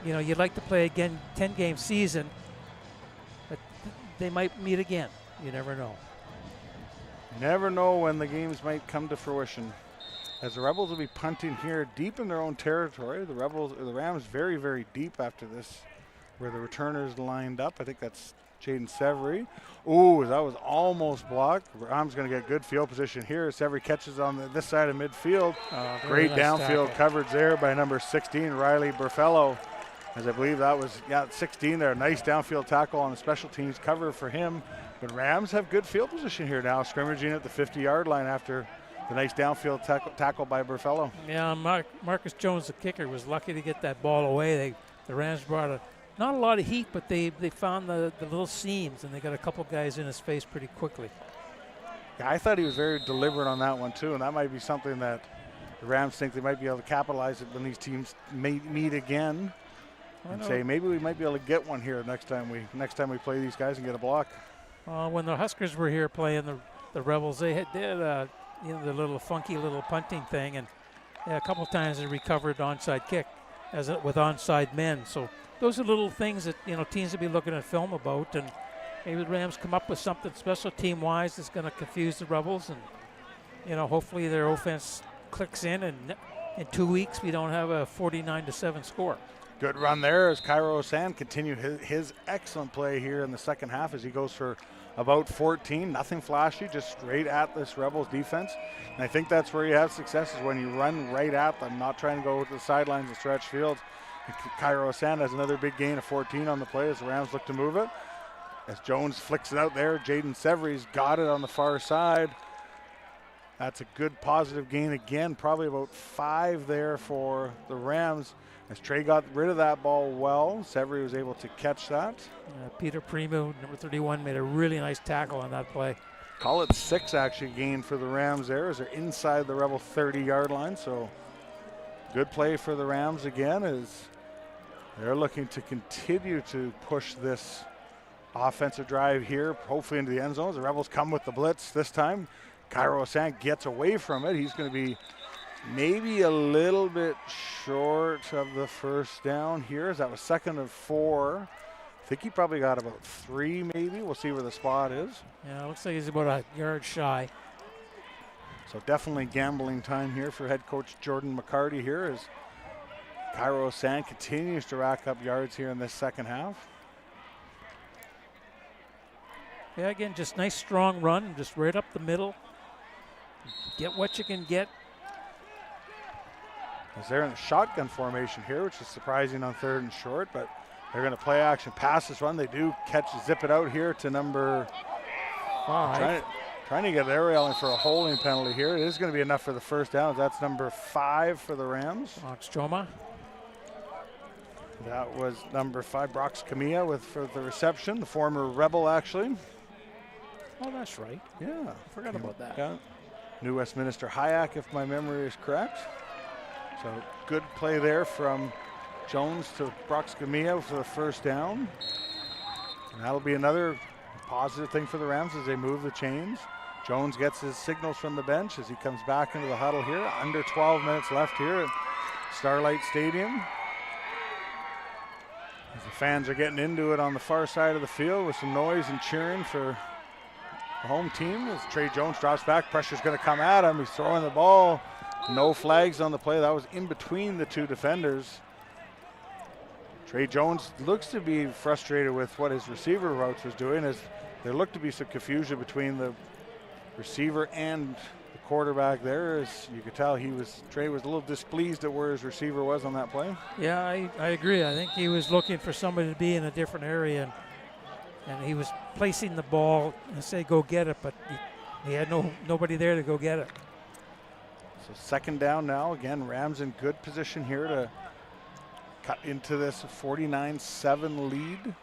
you'd like to play again, 10-game season, but they might meet again. You never know. Never know when the games might come to fruition. As the Rebels will be punting here deep in their own territory. The Rams very, very deep after this, where the returners lined up. I think that's Jaden Severy. Ooh, that was almost blocked. Rams going to get good field position here. Severy catches on this side of midfield. Great nice downfield tackle. Coverage there by number 16, Riley Burfello. As I believe that was 16 there. Nice downfield tackle on the special teams cover for him. But Rams have good field position here now, scrimmaging at the 50-yard line after the nice downfield tackle by Burfello. Yeah, Marcus Jones, the kicker, was lucky to get that ball away. The Rams brought not a lot of heat, but they found the little seams, and they got a couple guys in his face pretty quickly. Yeah, I thought he was very deliberate on that one too, and that might be something that the Rams think they might be able to capitalize it when these teams meet again, and say maybe we might be able to get one here next time we play these guys and get a block. When the Huskers were here playing the Rebels, they did the little funky little punting thing, and a couple of times they recovered onside kick with onside men. So those are little things that teams will be looking at film about, and maybe the Rams come up with something special team-wise that's going to confuse the Rebels, and hopefully their offense clicks in, and in 2 weeks we don't have a 49-7 score. Good run there as Cairo Osan continue his excellent play here in the second half as he goes for about 14. Nothing flashy, just straight at this Rebels defense. And I think that's where you have success, is when you run right at them, not trying to go to the sidelines and stretch field. Cairo Osan has another big gain of 14 on the play as the Rams look to move it. As Jones flicks it out there, Jaden Severy's got it on the far side. That's a good positive gain again, probably about 5 there for the Rams. As Trey got rid of that ball well, Severy was able to catch that. Peter Primo, number 31, made a really nice tackle on that play. Call it 6 actually gained for the Rams there as they're inside the Rebel 30-yard line. So good play for the Rams again as they're looking to continue to push this offensive drive here, hopefully into the end zone. The Rebels come with the blitz this time. Cairo Osan gets away from it. He's going to be maybe a little bit short of the first down here, as that was 2nd and 4. I think he probably got about 3 maybe. We'll see where the spot is. Yeah, it looks like he's about a yard shy. So definitely gambling time here for head coach Jordan McCarty here, as Cairo Osan continues to rack up yards here in this second half. Yeah, again, just nice strong run, just right up the middle. Get what you can get. As they're in the shotgun formation here, which is surprising on 3rd and short, but they're going to play action pass this run. They do zip it out here to number 5. Trying to get aerial in for a holding penalty here. It is going to be enough for the first down. That's number 5 for the Rams. Oxchoma. That was number 5, Brox Camilla for the reception, the former Rebel actually. Oh, that's right. Yeah. I forgot about that. Yeah. New Westminster Hyack, if my memory is correct. So good play there from Jones to Brox Camilla for the first down. And that'll be another positive thing for the Rams as they move the chains. Jones gets his signals from the bench as he comes back into the huddle here. Under 12 minutes left here at Starlight Stadium. As the fans are getting into it on the far side of the field with some noise and cheering for the home team. As Trey Jones drops back, pressure's going to come at him. He's throwing the ball. No flags on the play. That was in between the two defenders. Trey Jones looks to be frustrated with what his receiver routes was doing, as there looked to be some confusion between the receiver and the quarterback there. As you could tell, Trey was a little displeased at where his receiver was on that play. Yeah, I agree. I think he was looking for somebody to be in a different area, and he was placing the ball and say go get it, but he had nobody there to go get it. So second down now. Again, Rams in good position here to cut into this 49-7 lead.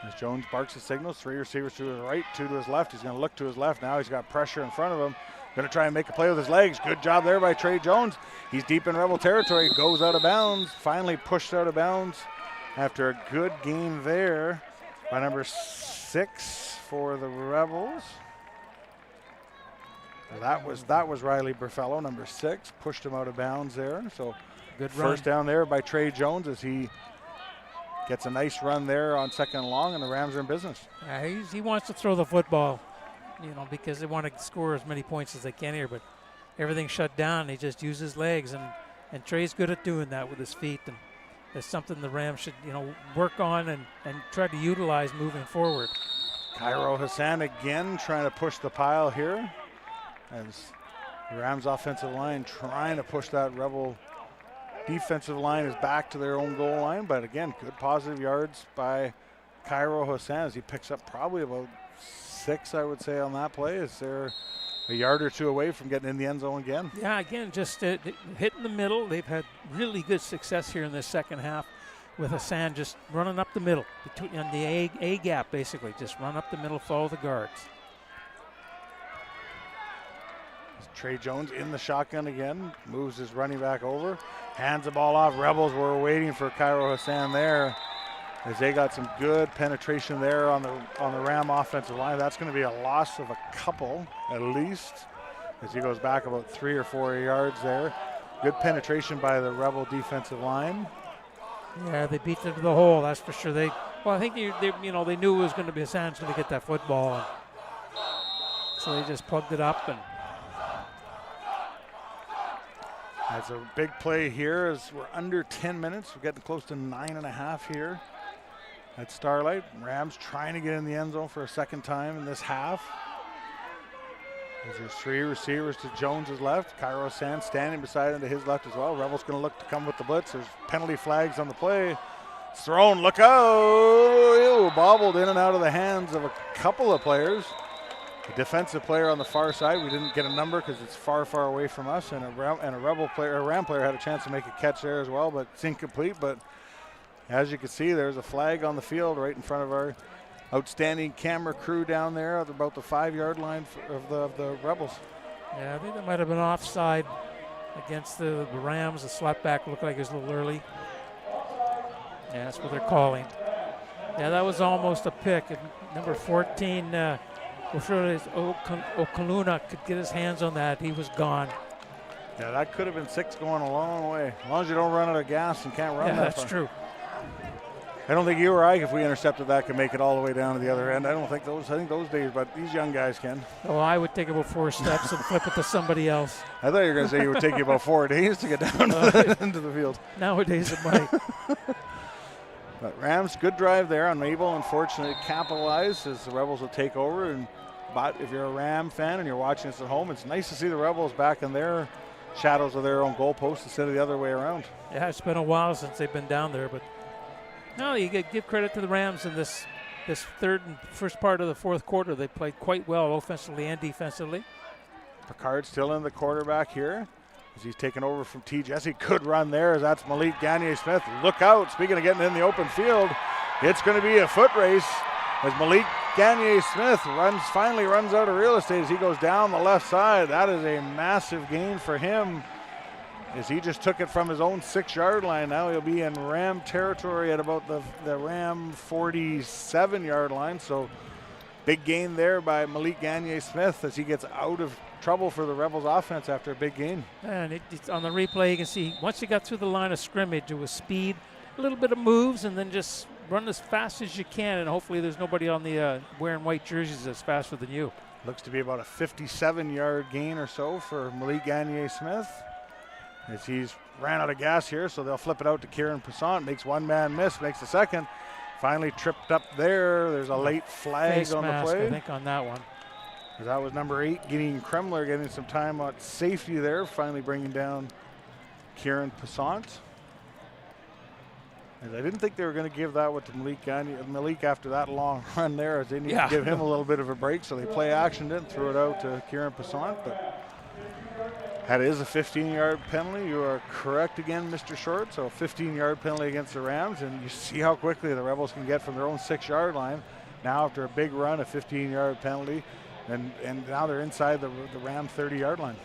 As Jones barks his signals, 3 receivers to his right, 2 to his left. He's going to look to his left now. He's got pressure in front of him. Going to try and make a play with his legs. Good job there by Trey Jones. He's deep in Rebel territory. Goes out of bounds. Finally pushed out of bounds after a good gain there by number 6 for the Rebels. That was Riley Burfello, number 6. Pushed him out of bounds there. So good run. First down there by Trey Jones as he gets a nice run there on second and long, and the Rams are in business. He wants to throw the football, because they want to score as many points as they can here, but everything's shut down. He just uses his legs, and Trey's good at doing that with his feet, and it's something the Rams should, work on and try to utilize moving forward. Cairo Hassan again trying to push the pile here as the Rams offensive line trying to push that Rebel defensive line is back to their own goal line, but again, good positive yards by Cairo Hassan as he picks up probably about 6, I would say, on that play. Is there a yard or 2 away from getting in the end zone again? Yeah, again, just hitting the middle. They've had really good success here in this second half with Hassan just running up the middle, in the A gap, basically. Just run up the middle, follow the guards. Trey Jones in the shotgun again, moves his running back over, hands the ball off. Rebels were waiting for Cairo Hassan there as they got some good penetration there on the Ram offensive line. That's going to be a loss of a couple at least as he goes back about 3 or 4 yards there. Good penetration by the Rebel defensive line. Yeah, they beat them to the hole, that's for sure. I think they knew it was going to be Hassan's going to get that football, and so they just plugged it up. And that's a big play here as we're under 10 minutes. We're getting close to 9.5 here at Starlight. Rams trying to get in the end zone for a second time in this half. There's 3 receivers to Jones's left. Cairo Hassan standing beside him to his left as well. Rebels going to look to come with the blitz. There's penalty flags on the play. It's thrown, look out! Ew, bobbled in and out of the hands of a couple of players. A defensive player on the far side. We didn't get a number because it's far, far away from us. And a Rebel player, a Ram player, had a chance to make a catch there as well, but it's incomplete. But as you can see, there's a flag on the field right in front of our outstanding camera crew down there at about the 5-yard line of the Rebels. yeah, I think that might have been offside against the Rams. The slap back looked like it was a little early. Yeah, that's what they're calling. Yeah, that was almost a pick. And number 14. Okaluna could get his hands on that. He was gone. Yeah, that could have been 6 going a long way. As long as you don't run out of gas and can't run that that's far. true. I don't think you or I, if we intercepted that, could make it all the way down to the other end. I think those days, but these young guys can. Oh, I would take about 4 steps and flip it to somebody else. I thought you were going to say it would take you about 4 days to get down into the field. Nowadays it might. But Rams, good drive there. Unable, unfortunately, capitalize as the Rebels will take over. But if you're a Ram fan and you're watching this at home, it's nice to see the Rebels back in their shadows of their own goalpost instead of the other way around. Yeah, it's been a while since they've been down there, but no, you give credit to the Rams in this third and first part of the fourth quarter. They played quite well offensively and defensively. Picard still in the quarterback here as he's taken over from T. Jesse. Good run there as that's Malik Gagne-Smith. Look out, speaking of getting in the open field, it's going to be a foot race as Malik Gagne-Smith finally runs out of real estate as he goes down the left side. That is a massive gain for him as he just took it from his own 6-yard line. Now he'll be in Ram territory at about the Ram 47-yard line. So Big gain there by Malik Gagne-Smith as he gets out of trouble for the Rebels offense after a big gain. And it's on the replay, you can see once you got through the line of scrimmage, it was speed, a little bit of moves, and then just run as fast as you can, and hopefully there's nobody on the wearing white jerseys that's faster than you. Looks to be about a 57-yard gain or so for Malik Gagne-Smith as he's ran out of gas here, so they'll flip it out to Kieran Passant. Makes one man miss, makes the second. Finally tripped up there. There's a late flag Face on mask, the play. I think, on that one. That was number 8, Gideon Kremler, getting some time on safety there, finally bringing down Kieran Passant. And I didn't think they were going to give that one to Malik after that long run there, as they need to give him a little bit of a break, so they play action, didn't throw it out to Kieran Passant, but that is a 15-yard penalty. You are correct again, Mr. Short. So a 15-yard penalty against the Rams, and you see how quickly the Rebels can get from their own 6-yard line. Now after a big run, a 15-yard penalty, and now they're inside the Ram 30-yard line.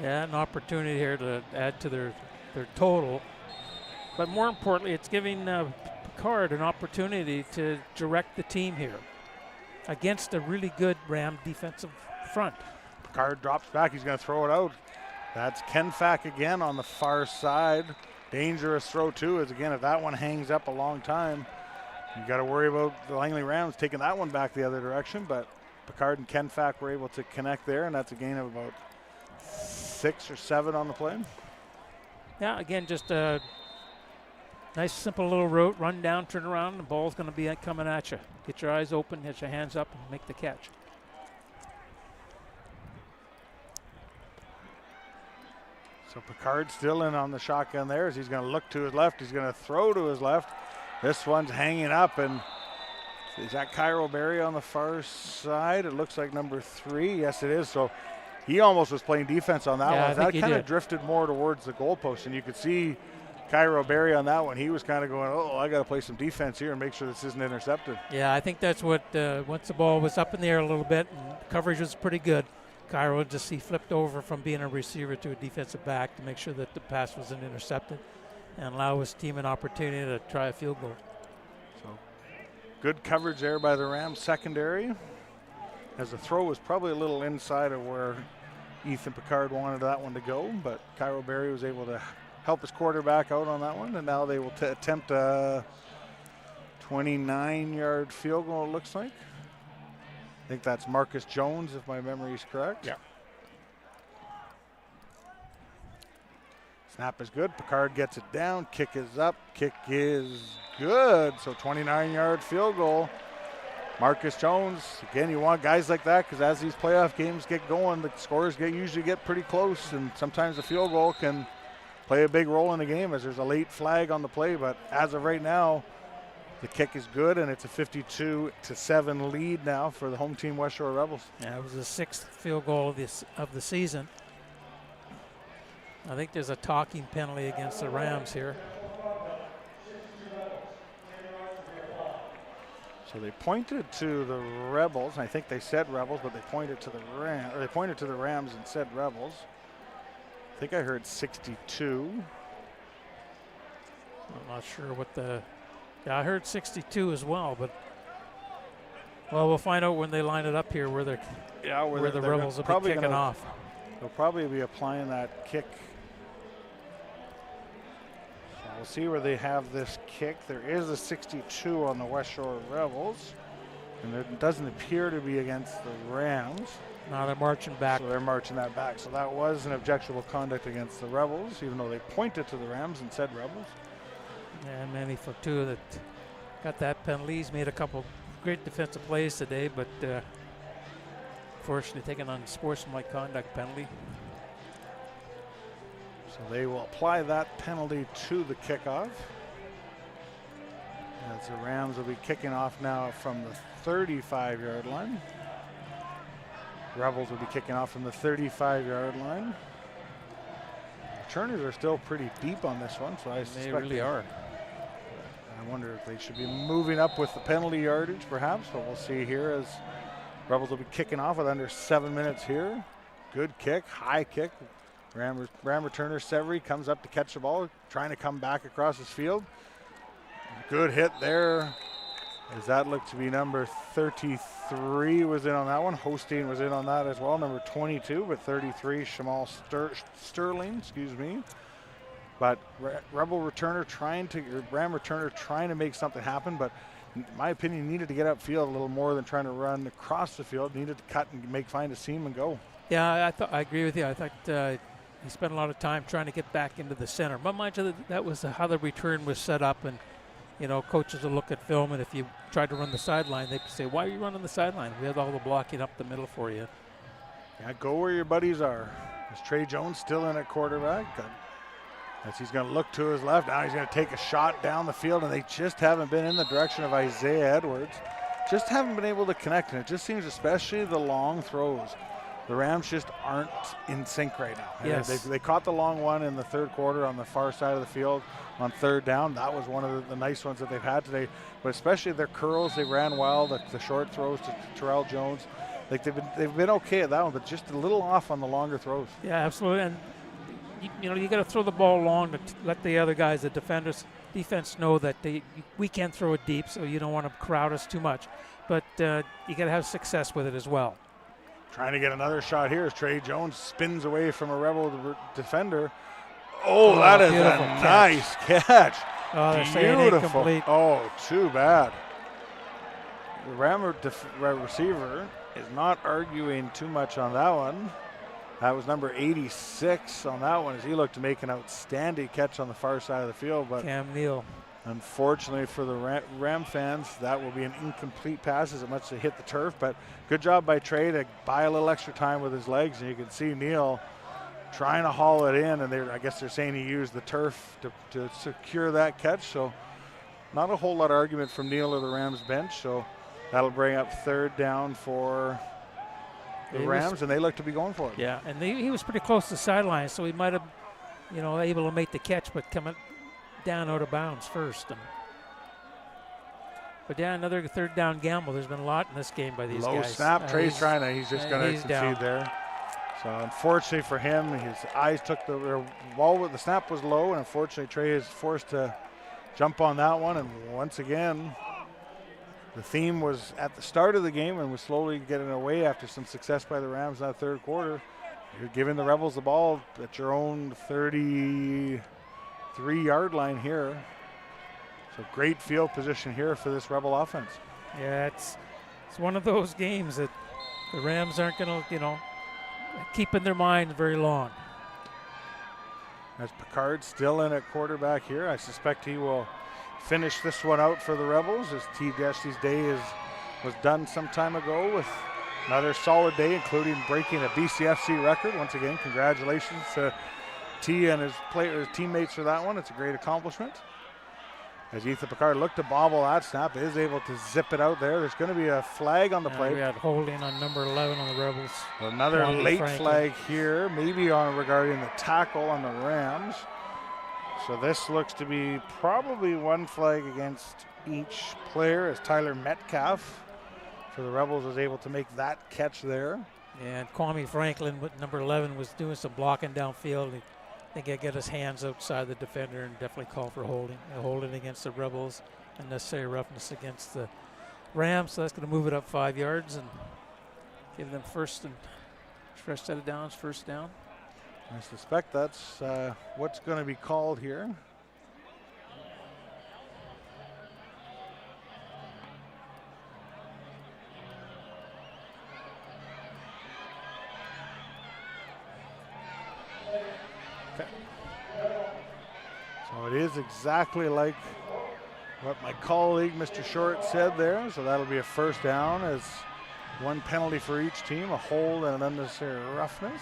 Yeah, an opportunity here to add to their total. But more importantly, it's giving Picard an opportunity to direct the team here against a really good Ram defensive front. Picard drops back. He's going to throw it out. That's Kenfack again on the far side. Dangerous throw, too, as again, if that one hangs up a long time, you got to worry about the Langley Rams taking that one back the other direction. But Picard and Kenfack were able to connect there, and that's a gain of about 6 or 7 on the play. Yeah, again, just a nice, simple little route, run down, turn around, the ball's going to be coming at you. Get your eyes open, get your hands up, and make the catch. So Picard still in on the shotgun there as he's going to look to his left. He's going to throw to his left. This one's hanging up, and is that Cairo Berry on the far side? It looks like number 3. Yes, it is. So he almost was playing defense on that one. That kind of drifted more towards the goalpost, and you could see Cairo Berry on that one. He was kind of going, oh, I got to play some defense here and make sure this isn't intercepted. Yeah, I think that's what, once the ball was up in the air a little bit and coverage was pretty good, Cairo he flipped over from being a receiver to a defensive back to make sure that the pass wasn't intercepted and allow his team an opportunity to try a field goal. So good coverage there by the Rams secondary, as the throw was probably a little inside of where Ethan Picard wanted that one to go, but Cairo Berry was able to help his quarterback out on that one, and now they will attempt a 29-yard field goal, it looks like. I think that's Marcus Jones, if my memory is correct. Yeah. Snap is good. Picard gets it down. Kick is up. Kick is good. So 29-yard field goal. Marcus Jones, again, you want guys like that because as these playoff games get going, the scores usually get pretty close, and sometimes the field goal can play a big role in the game as there's a late flag on the play. But as of right now, the kick is good, and it's a 52-7 lead now for the home team Westshore Rebels. Yeah, it was the 6th field goal of the season. I think there's a talking penalty against the Rams here. So they pointed to the Rebels. I think they said Rebels, but they pointed to the Rams and said Rebels. I think I heard 62. I'm not sure what the. Yeah, I heard 62 as well, but well, we'll find out when they line it up here where the Rebels will be kicking off. They'll probably be applying that kick. So we'll see where they have this kick. There is a 62 on the Westshore Rebels, and it doesn't appear to be against the Rams. Now they're marching back. So they're marching that back. So that was an objectionable conduct against the Rebels, even though they pointed to the Rams and said Rebels. And Manny Fortua that got that penalty. He's made a couple great defensive plays today, but fortunately taken on sportsmanlike conduct penalty. So they will apply that penalty to the kickoff. As the Rams will be kicking off now from the 35-yard line. Rebels will be kicking off from the 35-yard line. Returners are still pretty deep on this one, so I suspect they really are. I wonder if they should be moving up with the penalty yardage, perhaps, but we'll see here as Rebels will be kicking off with under 7 minutes here. Good kick, high kick. Ram returner Severy comes up to catch the ball, trying to come back across his field. Good hit there As that looked to be number 33 was in on that one. Hosteen was in on that as well. Number 22, but 33, Shamal Sterling, excuse me. But Ram returner trying to make something happen, but in my opinion, needed to get upfield a little more than trying to run across the field. Needed to cut and find a seam and go. Yeah, I agree with you. I thought he spent a lot of time trying to get back into the center. But mind you, that was how the return was set up, and coaches will look at film, and if you tried to run the sideline, they'd say, "Why are you running the sideline? We had all the blocking up the middle for you." Yeah, go where your buddies are. Is Trey Jones still in at quarterback? As he's going to look to his left. Now he's going to take a shot down the field, and they just haven't been in the direction of Isaiah Edwards. Just haven't been able to connect, and it just seems, especially the long throws, the Rams just aren't in sync right now. Yes. They caught the long one in the third quarter on the far side of the field on third down. That was one of the nice ones that they've had today. But especially their curls, they ran well. The short throws to Terrell Jones, like they've been okay at that one, but just a little off on the longer throws. Yeah, absolutely. And you got to throw the ball long to let the other guys, the defense, know that we can't throw it deep, so you don't want to crowd us too much. But you got to have success with it as well. Trying to get another shot here as Trey Jones spins away from a Rebel defender. Oh, that is a nice catch. Oh, they're saying incomplete. Oh, too bad. The Ram receiver is not arguing too much on that one. That was number 86 on that one as he looked to make an outstanding catch on the far side of the field. But Cam Neal. Unfortunately for the Ram fans, that will be an incomplete pass as much as it hit the turf. But good job by Trey to buy a little extra time with his legs. And you can see Neal trying to haul it in. And I guess they're saying he used the turf to secure that catch. So not a whole lot of argument from Neal or the Rams bench. So that'll bring up third down for the Rams, and they look to be going for it. Yeah, and he was pretty close to the sideline, so he might have, able to make the catch, but coming down out of bounds first. But yeah, another third down gamble. There's been a lot in this game by these guys. Low snap. Trey's trying to. He's just going to concede there. So unfortunately for him, his eyes took the ball. The snap was low, and unfortunately Trey is forced to jump on that one. And once again, the theme was at the start of the game and was slowly getting away after some success by the Rams in that third quarter. You're giving the Rebels the ball at your own 33-yard line here. So great field position here for this Rebel offense. Yeah, it's one of those games that the Rams aren't going to, keep in their mind very long. As Picard still in at quarterback here, I suspect he will finish this one out for the Rebels as T. Desch's day was done some time ago with another solid day, including breaking a BCFC record. Once again, congratulations to T and his teammates for that one. It's a great accomplishment. As Ethan Picard looked to bobble that snap, is able to zip it out there. There's going to be a flag on the play. We had holding on number 11 on the Rebels. Another late flag here, maybe regarding the tackle on the Rams. So this looks to be probably one flag against each player as Tyler Metcalf for the Rebels was able to make that catch there. And Kwame Franklin with number 11 was doing some blocking downfield. I think he got his hands outside the defender and definitely called for holding. Holding against the Rebels, unnecessary roughness against the Rams. So that's going to move it up 5 yards and give them first set of downs, first down. I suspect that's what's going to be called here. Okay. So it is exactly like what my colleague, Mr. Short, said there. So that'll be a first down as one penalty for each team, a hold and an unnecessary roughness.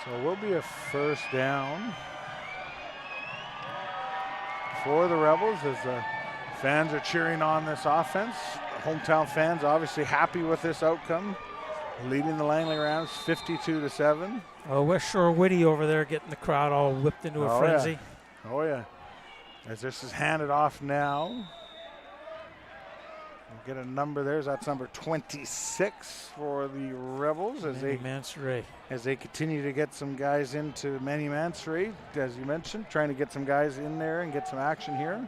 So it will be a first down for the Rebels as the fans are cheering on this offense. Hometown fans obviously happy with this outcome, leading the Langley Rams 52-7. Westshore Whitty over there getting the crowd all whipped into a frenzy. Yeah. Oh yeah. As this is handed off now. We'll get a number there. That's number 26 for the Rebels as they continue to get some guys into Manny Mansouri, as you mentioned, trying to get some guys in there and get some action here.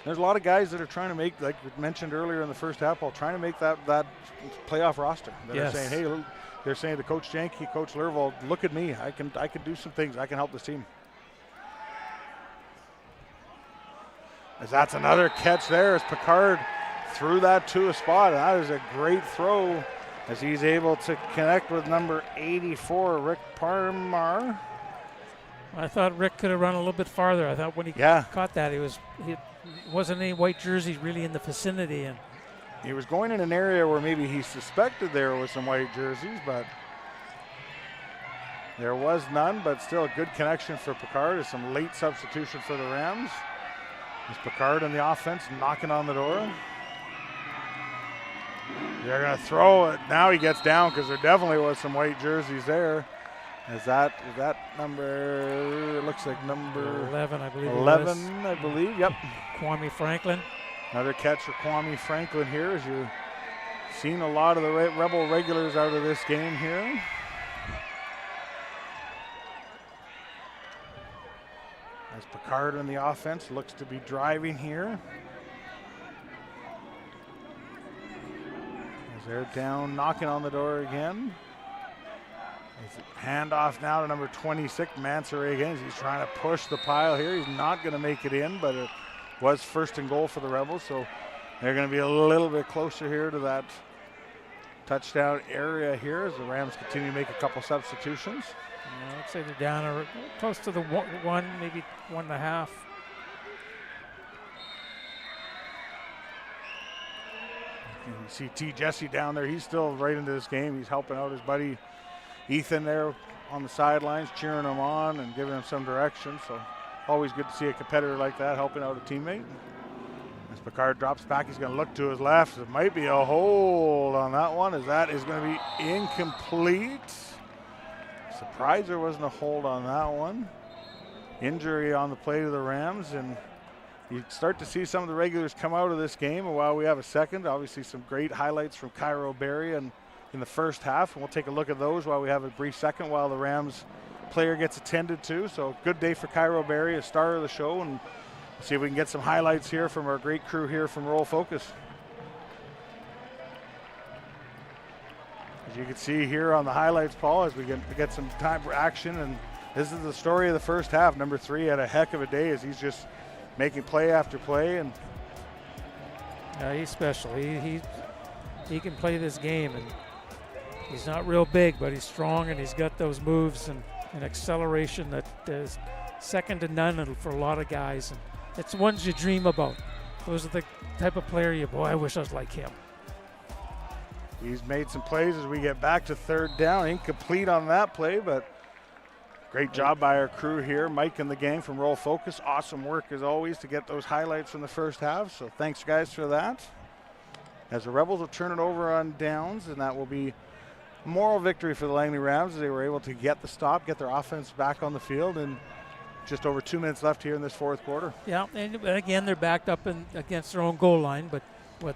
There's a lot of guys that are trying to make, like we mentioned earlier in the first half, trying to make that playoff roster. That are saying, hey, they're saying to Coach Janke, Coach Lerville, look at me. I can do some things. I can help this team. As that's another catch there as Picard threw that to a spot. That is a great throw as he's able to connect with number 84, Rick Parmar. I thought Rick could have run a little bit farther. I thought when he caught that, he wasn't any white jerseys really in the vicinity, and he was going in an area where maybe he suspected there was some white jerseys, but there was none. But still a good connection for Picard. There's some late substitution for the Rams. It's Picard in the offense knocking on the door. They're going to throw it. Now he gets down because there definitely was some white jerseys there. Is that number, it looks like number 11, I believe. 11, I believe, yep. Kwame Franklin. Another catch for Kwame Franklin here as you've seen a lot of the Rebel regulars out of this game here. As Picard in the offense looks to be driving here. As they're down, knocking on the door again. Handoff now to number 26, Mansour again. He's trying to push the pile here. He's not going to make it in, but it was first and goal for the Rebels, so they're going to be a little bit closer here to that touchdown area here as the Rams continue to make a couple substitutions. Yeah, I'd say they're down close to the one, maybe 1.5. You see T. Jesse down there. He's still right into this game. He's helping out his buddy Ethan there on the sidelines, cheering him on and giving him some direction. So always good to see a competitor like that helping out a teammate. As Picard drops back, he's going to look to his left. It might be a hold on that one, as that is going to be incomplete. Surprised there wasn't a hold on that one. Injury on the play to the Rams, and you start to see some of the regulars come out of this game. And while we have a second, obviously some great highlights from Cairo Berry and in the first half, and we'll take a look at those while we have a brief second while the Rams player gets attended to. So good day for Cairo Berry, a star of the show, and see if we can get some highlights here from our great crew here from Roll Focus. As you can see here on the highlights, Paul, as we get some time for action, and this is the story of the first half. Number 3 had a heck of a day as he's just making play after play, and he's special. He can play this game, and he's not real big, but he's strong, and he's got those moves and acceleration that is second to none for a lot of guys. And it's the ones you dream about. Those are the type of player boy, I wish I was like him. He's made some plays as we get back to third down. Incomplete on that play, but great job by our crew here. Mike and the gang from Roll Focus. Awesome work as always to get those highlights from the first half. So thanks guys for that. As the Rebels will turn it over on downs, and that will be moral victory for the Langley Rams as they were able to get the stop, get their offense back on the field, and just over 2 minutes left here in this fourth quarter. Yeah, and again, they're backed up against their own goal line, but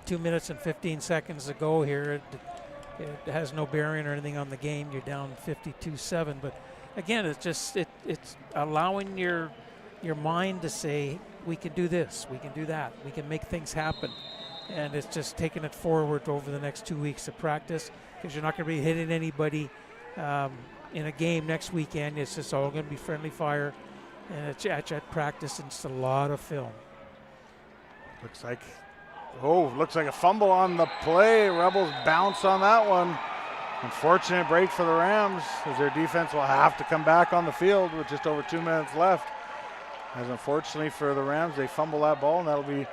2 minutes and 15 seconds to go here. It has no bearing or anything on the game. You're down 52-7, but again, it's just it's allowing your mind to say, we can do this, we can do that, we can make things happen. And it's just taking it forward over the next 2 weeks of practice, because you're not going to be hitting anybody in a game next weekend. It's just all going to be friendly fire, and it's at practice, and it's a lot of film. Looks like a fumble on the play. Rebels bounce on that one. Unfortunate break for the Rams, as their defense will have to come back on the field with just over 2 minutes left. As unfortunately for the Rams, they fumble that ball, and that'll be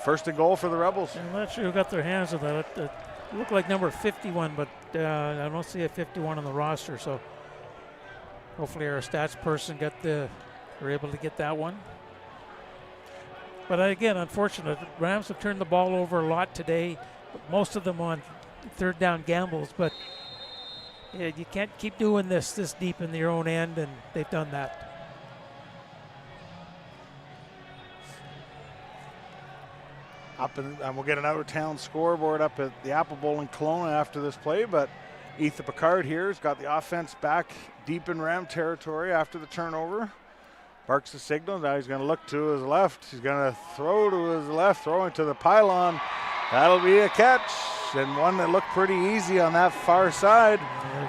first and goal for the Rebels. I'm not sure who got their hands on that. It looked like number 51, but I don't see a 51 on the roster. So hopefully our stats person were able to get that one. But again, unfortunate. The Rams have turned the ball over a lot today, most of them on third down gambles. But you can't keep doing this deep in your own end, and they've done that. And we'll get an out-of-town scoreboard up at the Apple Bowl in Kelowna after this play, but Ethan Picard here has got the offense back deep in Ram territory after the turnover. barks the signal. Now he's going to look to his left. He's going to throw to his left, throwing to the pylon. That'll be a catch, and one that looked pretty easy on that far side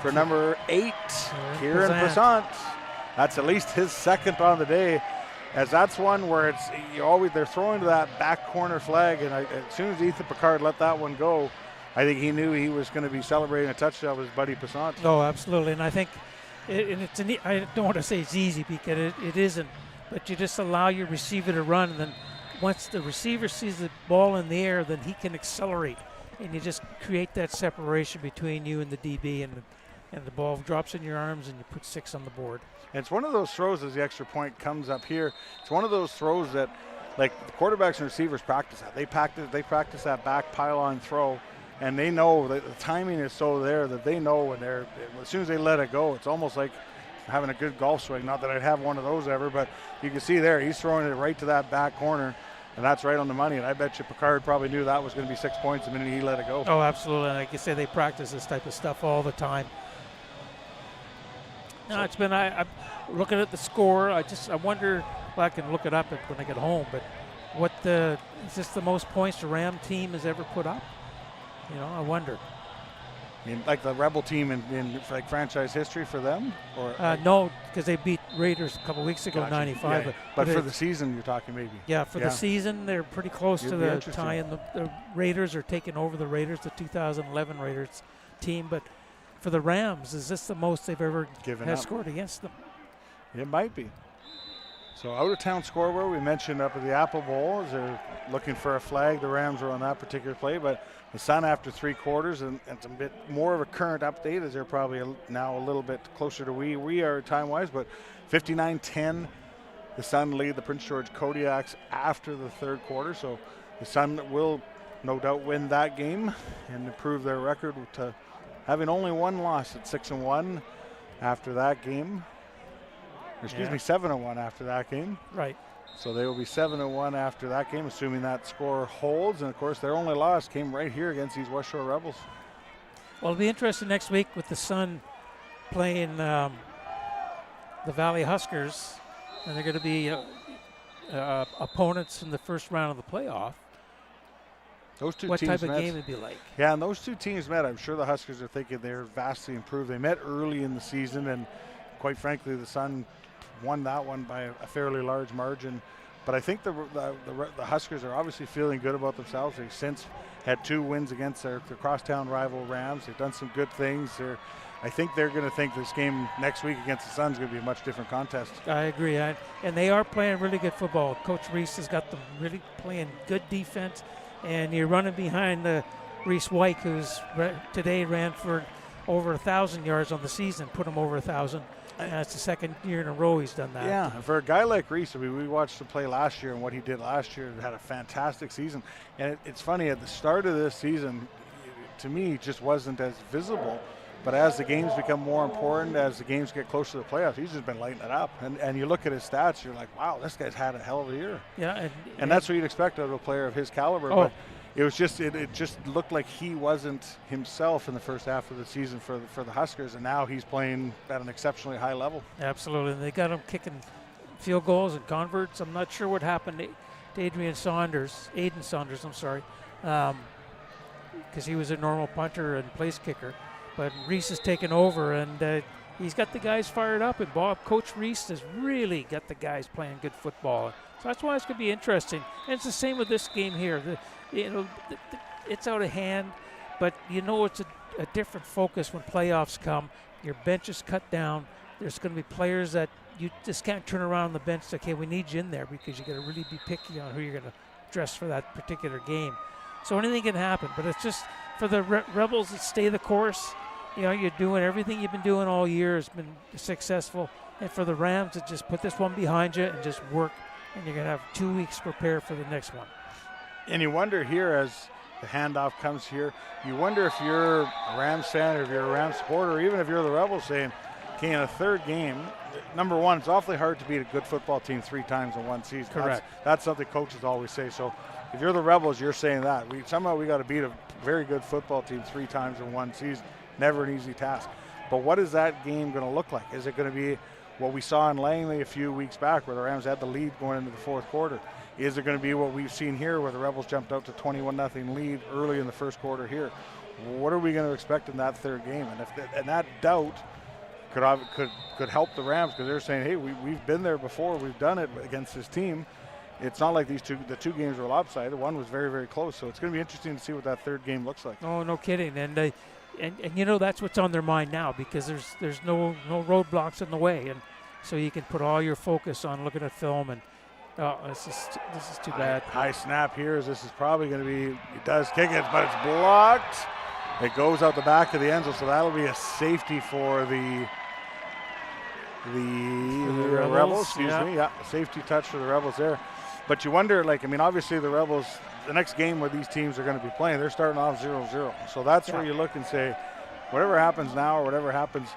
for number 8, Kieran Passant. That's at least his second on the day, as that's one where it's they're throwing to that back corner flag, and as soon as Ethan Picard let that one go, I think he knew he was going to be celebrating a touchdown with his buddy Passant. Oh, absolutely, and I think I don't want to say it's easy because it isn't, but you just allow your receiver to run, and then once the receiver sees the ball in the air, then he can accelerate, and you just create that separation between you and the DB, and the ball drops in your arms, and you put 6 on the board. And it's one of those throws as the extra point comes up here. It's one of those throws that, like, the quarterbacks and receivers practice that. They practice that back pylon throw, and they know that the timing is so there that they know when as soon as they let it go, it's almost like having a good golf swing. Not that I'd have one of those ever, but you can see there he's throwing it right to that back corner, and that's right on the money. And I bet you Picard probably knew that was going to be 6 points the minute he let it go. Oh, absolutely. And like you say, they practice this type of stuff all the time. No, it's been. I'm looking at the score. I wonder. Well, I can look it up when I get home. But is this the most points the Ram team has ever put up? I wonder. I mean, like the Rebel team in like franchise history for them, or no, because they beat Raiders a couple weeks ago, gotcha. 95. Yeah, but for the season, you're talking maybe. Yeah, for the season, they're pretty close to the tie, and the Raiders are taking over the Raiders, the 2011 Raiders team. But for the Rams, is this the most they've ever scored against them? It might be. So out-of-town scoreboard, we mentioned up at the Apple Bowl, as they're looking for a flag. The Rams were on that particular play, but the Sun after 3 quarters, and it's a bit more of a current update, as they're probably now a little bit closer to we are time-wise, but 59-10, the Sun lead the Prince George Kodiaks after the 3rd quarter, so the Sun will no doubt win that game and improve their record to having only 1 loss at 6-1 after that game. Excuse me, 7-1 after that game. Right. So they will be 7-1 after that game, assuming that score holds. And of course, their only loss came right here against these Westshore Rebels. Well, it'll be interesting next week with the Sun playing the Valley Huskers, and they're going to be opponents in the first round of the playoff. Those two what teams type of met. game would be like? Yeah, and those 2 teams met. I'm sure the Huskers are thinking they're vastly improved. They met early in the season, and quite frankly, the Sun won that one by a fairly large margin. But I think the Huskers are obviously feeling good about themselves. They've since had 2 wins against their crosstown rival Rams. They've done some good things. I think they're going to think this game next week against the Sun is going to be a much different contest. I agree. And they are playing really good football. Coach Reese has got them really playing good defense. And you're running behind Reese White, who's today ran for over 1,000 yards on the season, put him over 1,000. And it's the 2nd year in a row he's done that. Yeah, for a guy like Reese, I mean, we watched him play last year, and what he did last year, had a fantastic season. And it's funny, at the start of this season, to me, it just wasn't as visible. But as the games become more important, as the games get closer to the playoffs, he's just been lighting it up. And you look at his stats, you're like, wow, this guy's had a hell of a year. Yeah, and that's what you'd expect out of a player of his caliber. Oh. But it just looked like he wasn't himself in the first half of the season for the Huskers, and now he's playing at an exceptionally high level. Absolutely, and they got him kicking field goals and converts. I'm not sure what happened to Aiden Saunders, because he was a normal punter and place kicker. But Reese has taken over, and he's got the guys fired up. And Coach Reese has really got the guys playing good football. So that's why it's going to be interesting. And it's the same with this game here. It's out of hand, but it's a different focus when playoffs come. Your bench is cut down. There's going to be players that you just can't turn around on the bench and say, okay, we need you in there, because you got to really be picky on who you're going to dress for that particular game. So anything can happen, but it's just for the Rebels that stay the course. You're doing everything you've been doing all year has been successful. And for the Rams to just put this one behind you and just work, and you're going to have 2 weeks to prepare for the next one. And you wonder here, as the handoff comes here, you wonder if you're a Rams fan or if you're a Rams supporter, or even if you're the Rebels, saying, okay, in a 3rd game, number one, it's awfully hard to beat a good football team 3 times in one season. Correct. That's something coaches always say. So if you're the Rebels, you're saying that. We got to beat a very good football team 3 times in one season. Never an easy task. But what is that game going to look like? Is it going to be what we saw in Langley a few weeks back, where the Rams had the lead going into the fourth quarter? Is it going to be what we've seen here, where the Rebels jumped out to 21-0 lead early in the first quarter here? What are we going to expect in that third game? And that doubt could help the Rams, because they're saying, hey, we've been there before, we've done it against this team. It's not like the two games were lopsided. One was very, very close. So it's going to be interesting to see what that third game looks like. Oh, no kidding. And you know, that's what's on their mind now, because there's no roadblocks in the way, and so you can put all your focus on looking at film. And this is too bad. High snap here, as this is probably going to be. He does kick it, but it's blocked. It goes out the back of the end zone, so that'll be a safety for the Rebels. Excuse me. Yeah, safety touch for the Rebels there. But you wonder, obviously the Rebels, the next game where these teams are going to be playing, they're starting off 0-0. So that's where you look and say, whatever happens now or whatever happens,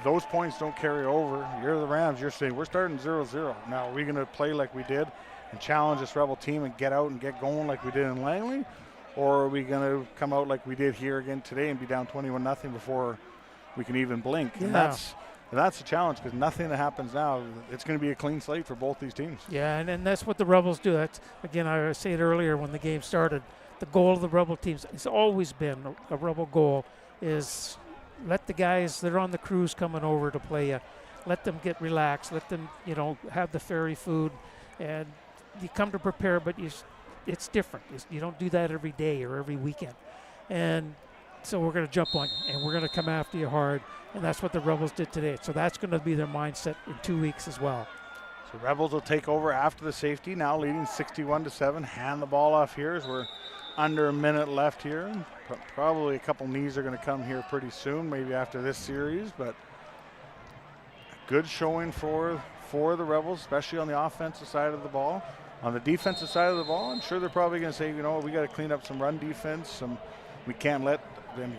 those points don't carry over. You're the Rams. You're saying, we're starting 0-0. Now, are we going to play like we did and challenge this Rebel team and get out and get going like we did in Langley? Or are we going to come out like we did here again today and be down 21-0 before we can even blink? Yeah. And that's the challenge, because nothing that happens now, it's going to be a clean slate for both these teams. Yeah, and that's what the Rebels do. That's, again, I said earlier when the game started, the goal of the Rebel teams, it's always been a Rebel goal, is let the guys that are on the cruise coming over to play you, let them get relaxed, let them, have the ferry food, and you come to prepare, but it's different. You don't do that every day or every weekend. And so we're going to jump on you, and we're going to come after you hard, and that's what the Rebels did today. So that's going to be their mindset in 2 weeks as well. So Rebels will take over after the safety, now leading 61-7. Hand the ball off here as we're under a minute left here. Probably a couple knees are going to come here pretty soon, maybe after this series, but a good showing for the Rebels, especially on the offensive side of the ball. On the defensive side of the ball, I'm sure they're probably going to say, we got to clean up some run defense. We can't let,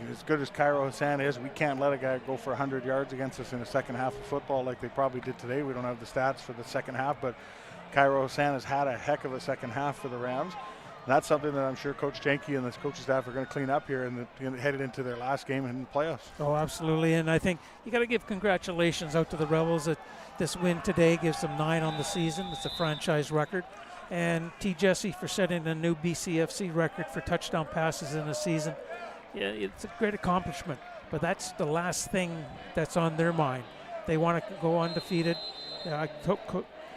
as good as Cairo Hassan is, we can't let a guy go for 100 yards against us in the second half of football like they probably did today. We don't have the stats for the second half, but Cairo Hassan has had a heck of a second half for the Rams. And that's something that I'm sure Coach Janke and this coaching staff are going to clean up here and headed into their last game in the playoffs. Oh, absolutely. And I think you got to give congratulations out to the Rebels. That this win today gives them 9 on the season. It's a franchise record. And T. Jesse for setting a new BCFC record for touchdown passes in a season. Yeah, it's a great accomplishment, but that's the last thing that's on their mind. They want to go undefeated. I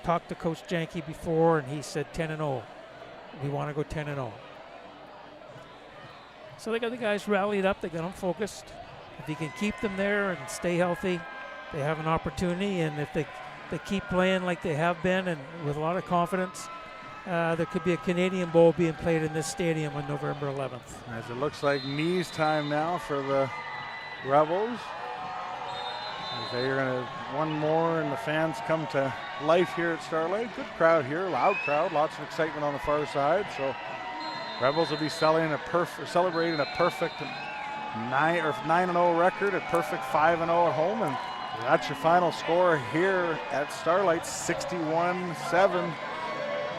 talked to Coach Janke before, and he said 10-0. We want to go 10-0. So they got the guys rallied up. They got them focused. If you can keep them there and stay healthy, they have an opportunity. And if they keep playing like they have been and with a lot of confidence, there could be a Canadian Bowl being played in this stadium on November 11th. As it looks like knees time now for the Rebels. As they're going to one more, and the fans come to life here at Starlight. Good crowd here, loud crowd, lots of excitement on the far side. So Rebels will be celebrating a perfect 9-0 record, a perfect 5-0 at home, and that's your final score here at Starlight, 61-7.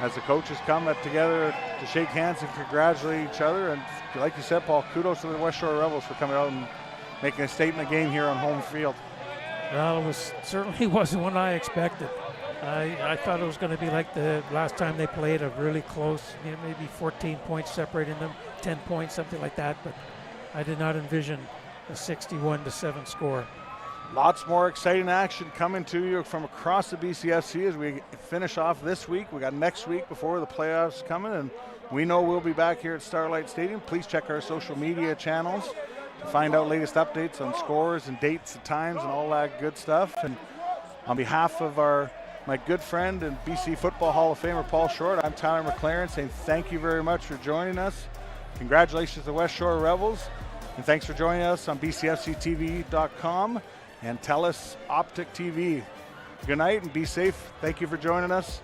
As the coaches come together to shake hands and congratulate each other. And like you said, Paul, kudos to the Westshore Rebels for coming out and making a statement game here on home field. Well, certainly wasn't what I expected. I thought it was going to be like the last time they played, a really close, maybe 14 points separating them, 10 points, something like that. But I did not envision a 61-7 score. Lots more exciting action coming to you from across the BCFC as we finish off this week. We got next week before the playoffs coming, and we know we'll be back here at Starlight Stadium. Please check our social media channels to find out latest updates on scores and dates and times and all that good stuff. And on behalf of my good friend and BC Football Hall of Famer Paul Short, I'm Tyler McLaren saying thank you very much for joining us. Congratulations to the Westshore Rebels, and thanks for joining us on BCFCTV.com. and TELUS Optic TV. Good night and be safe. Thank you for joining us.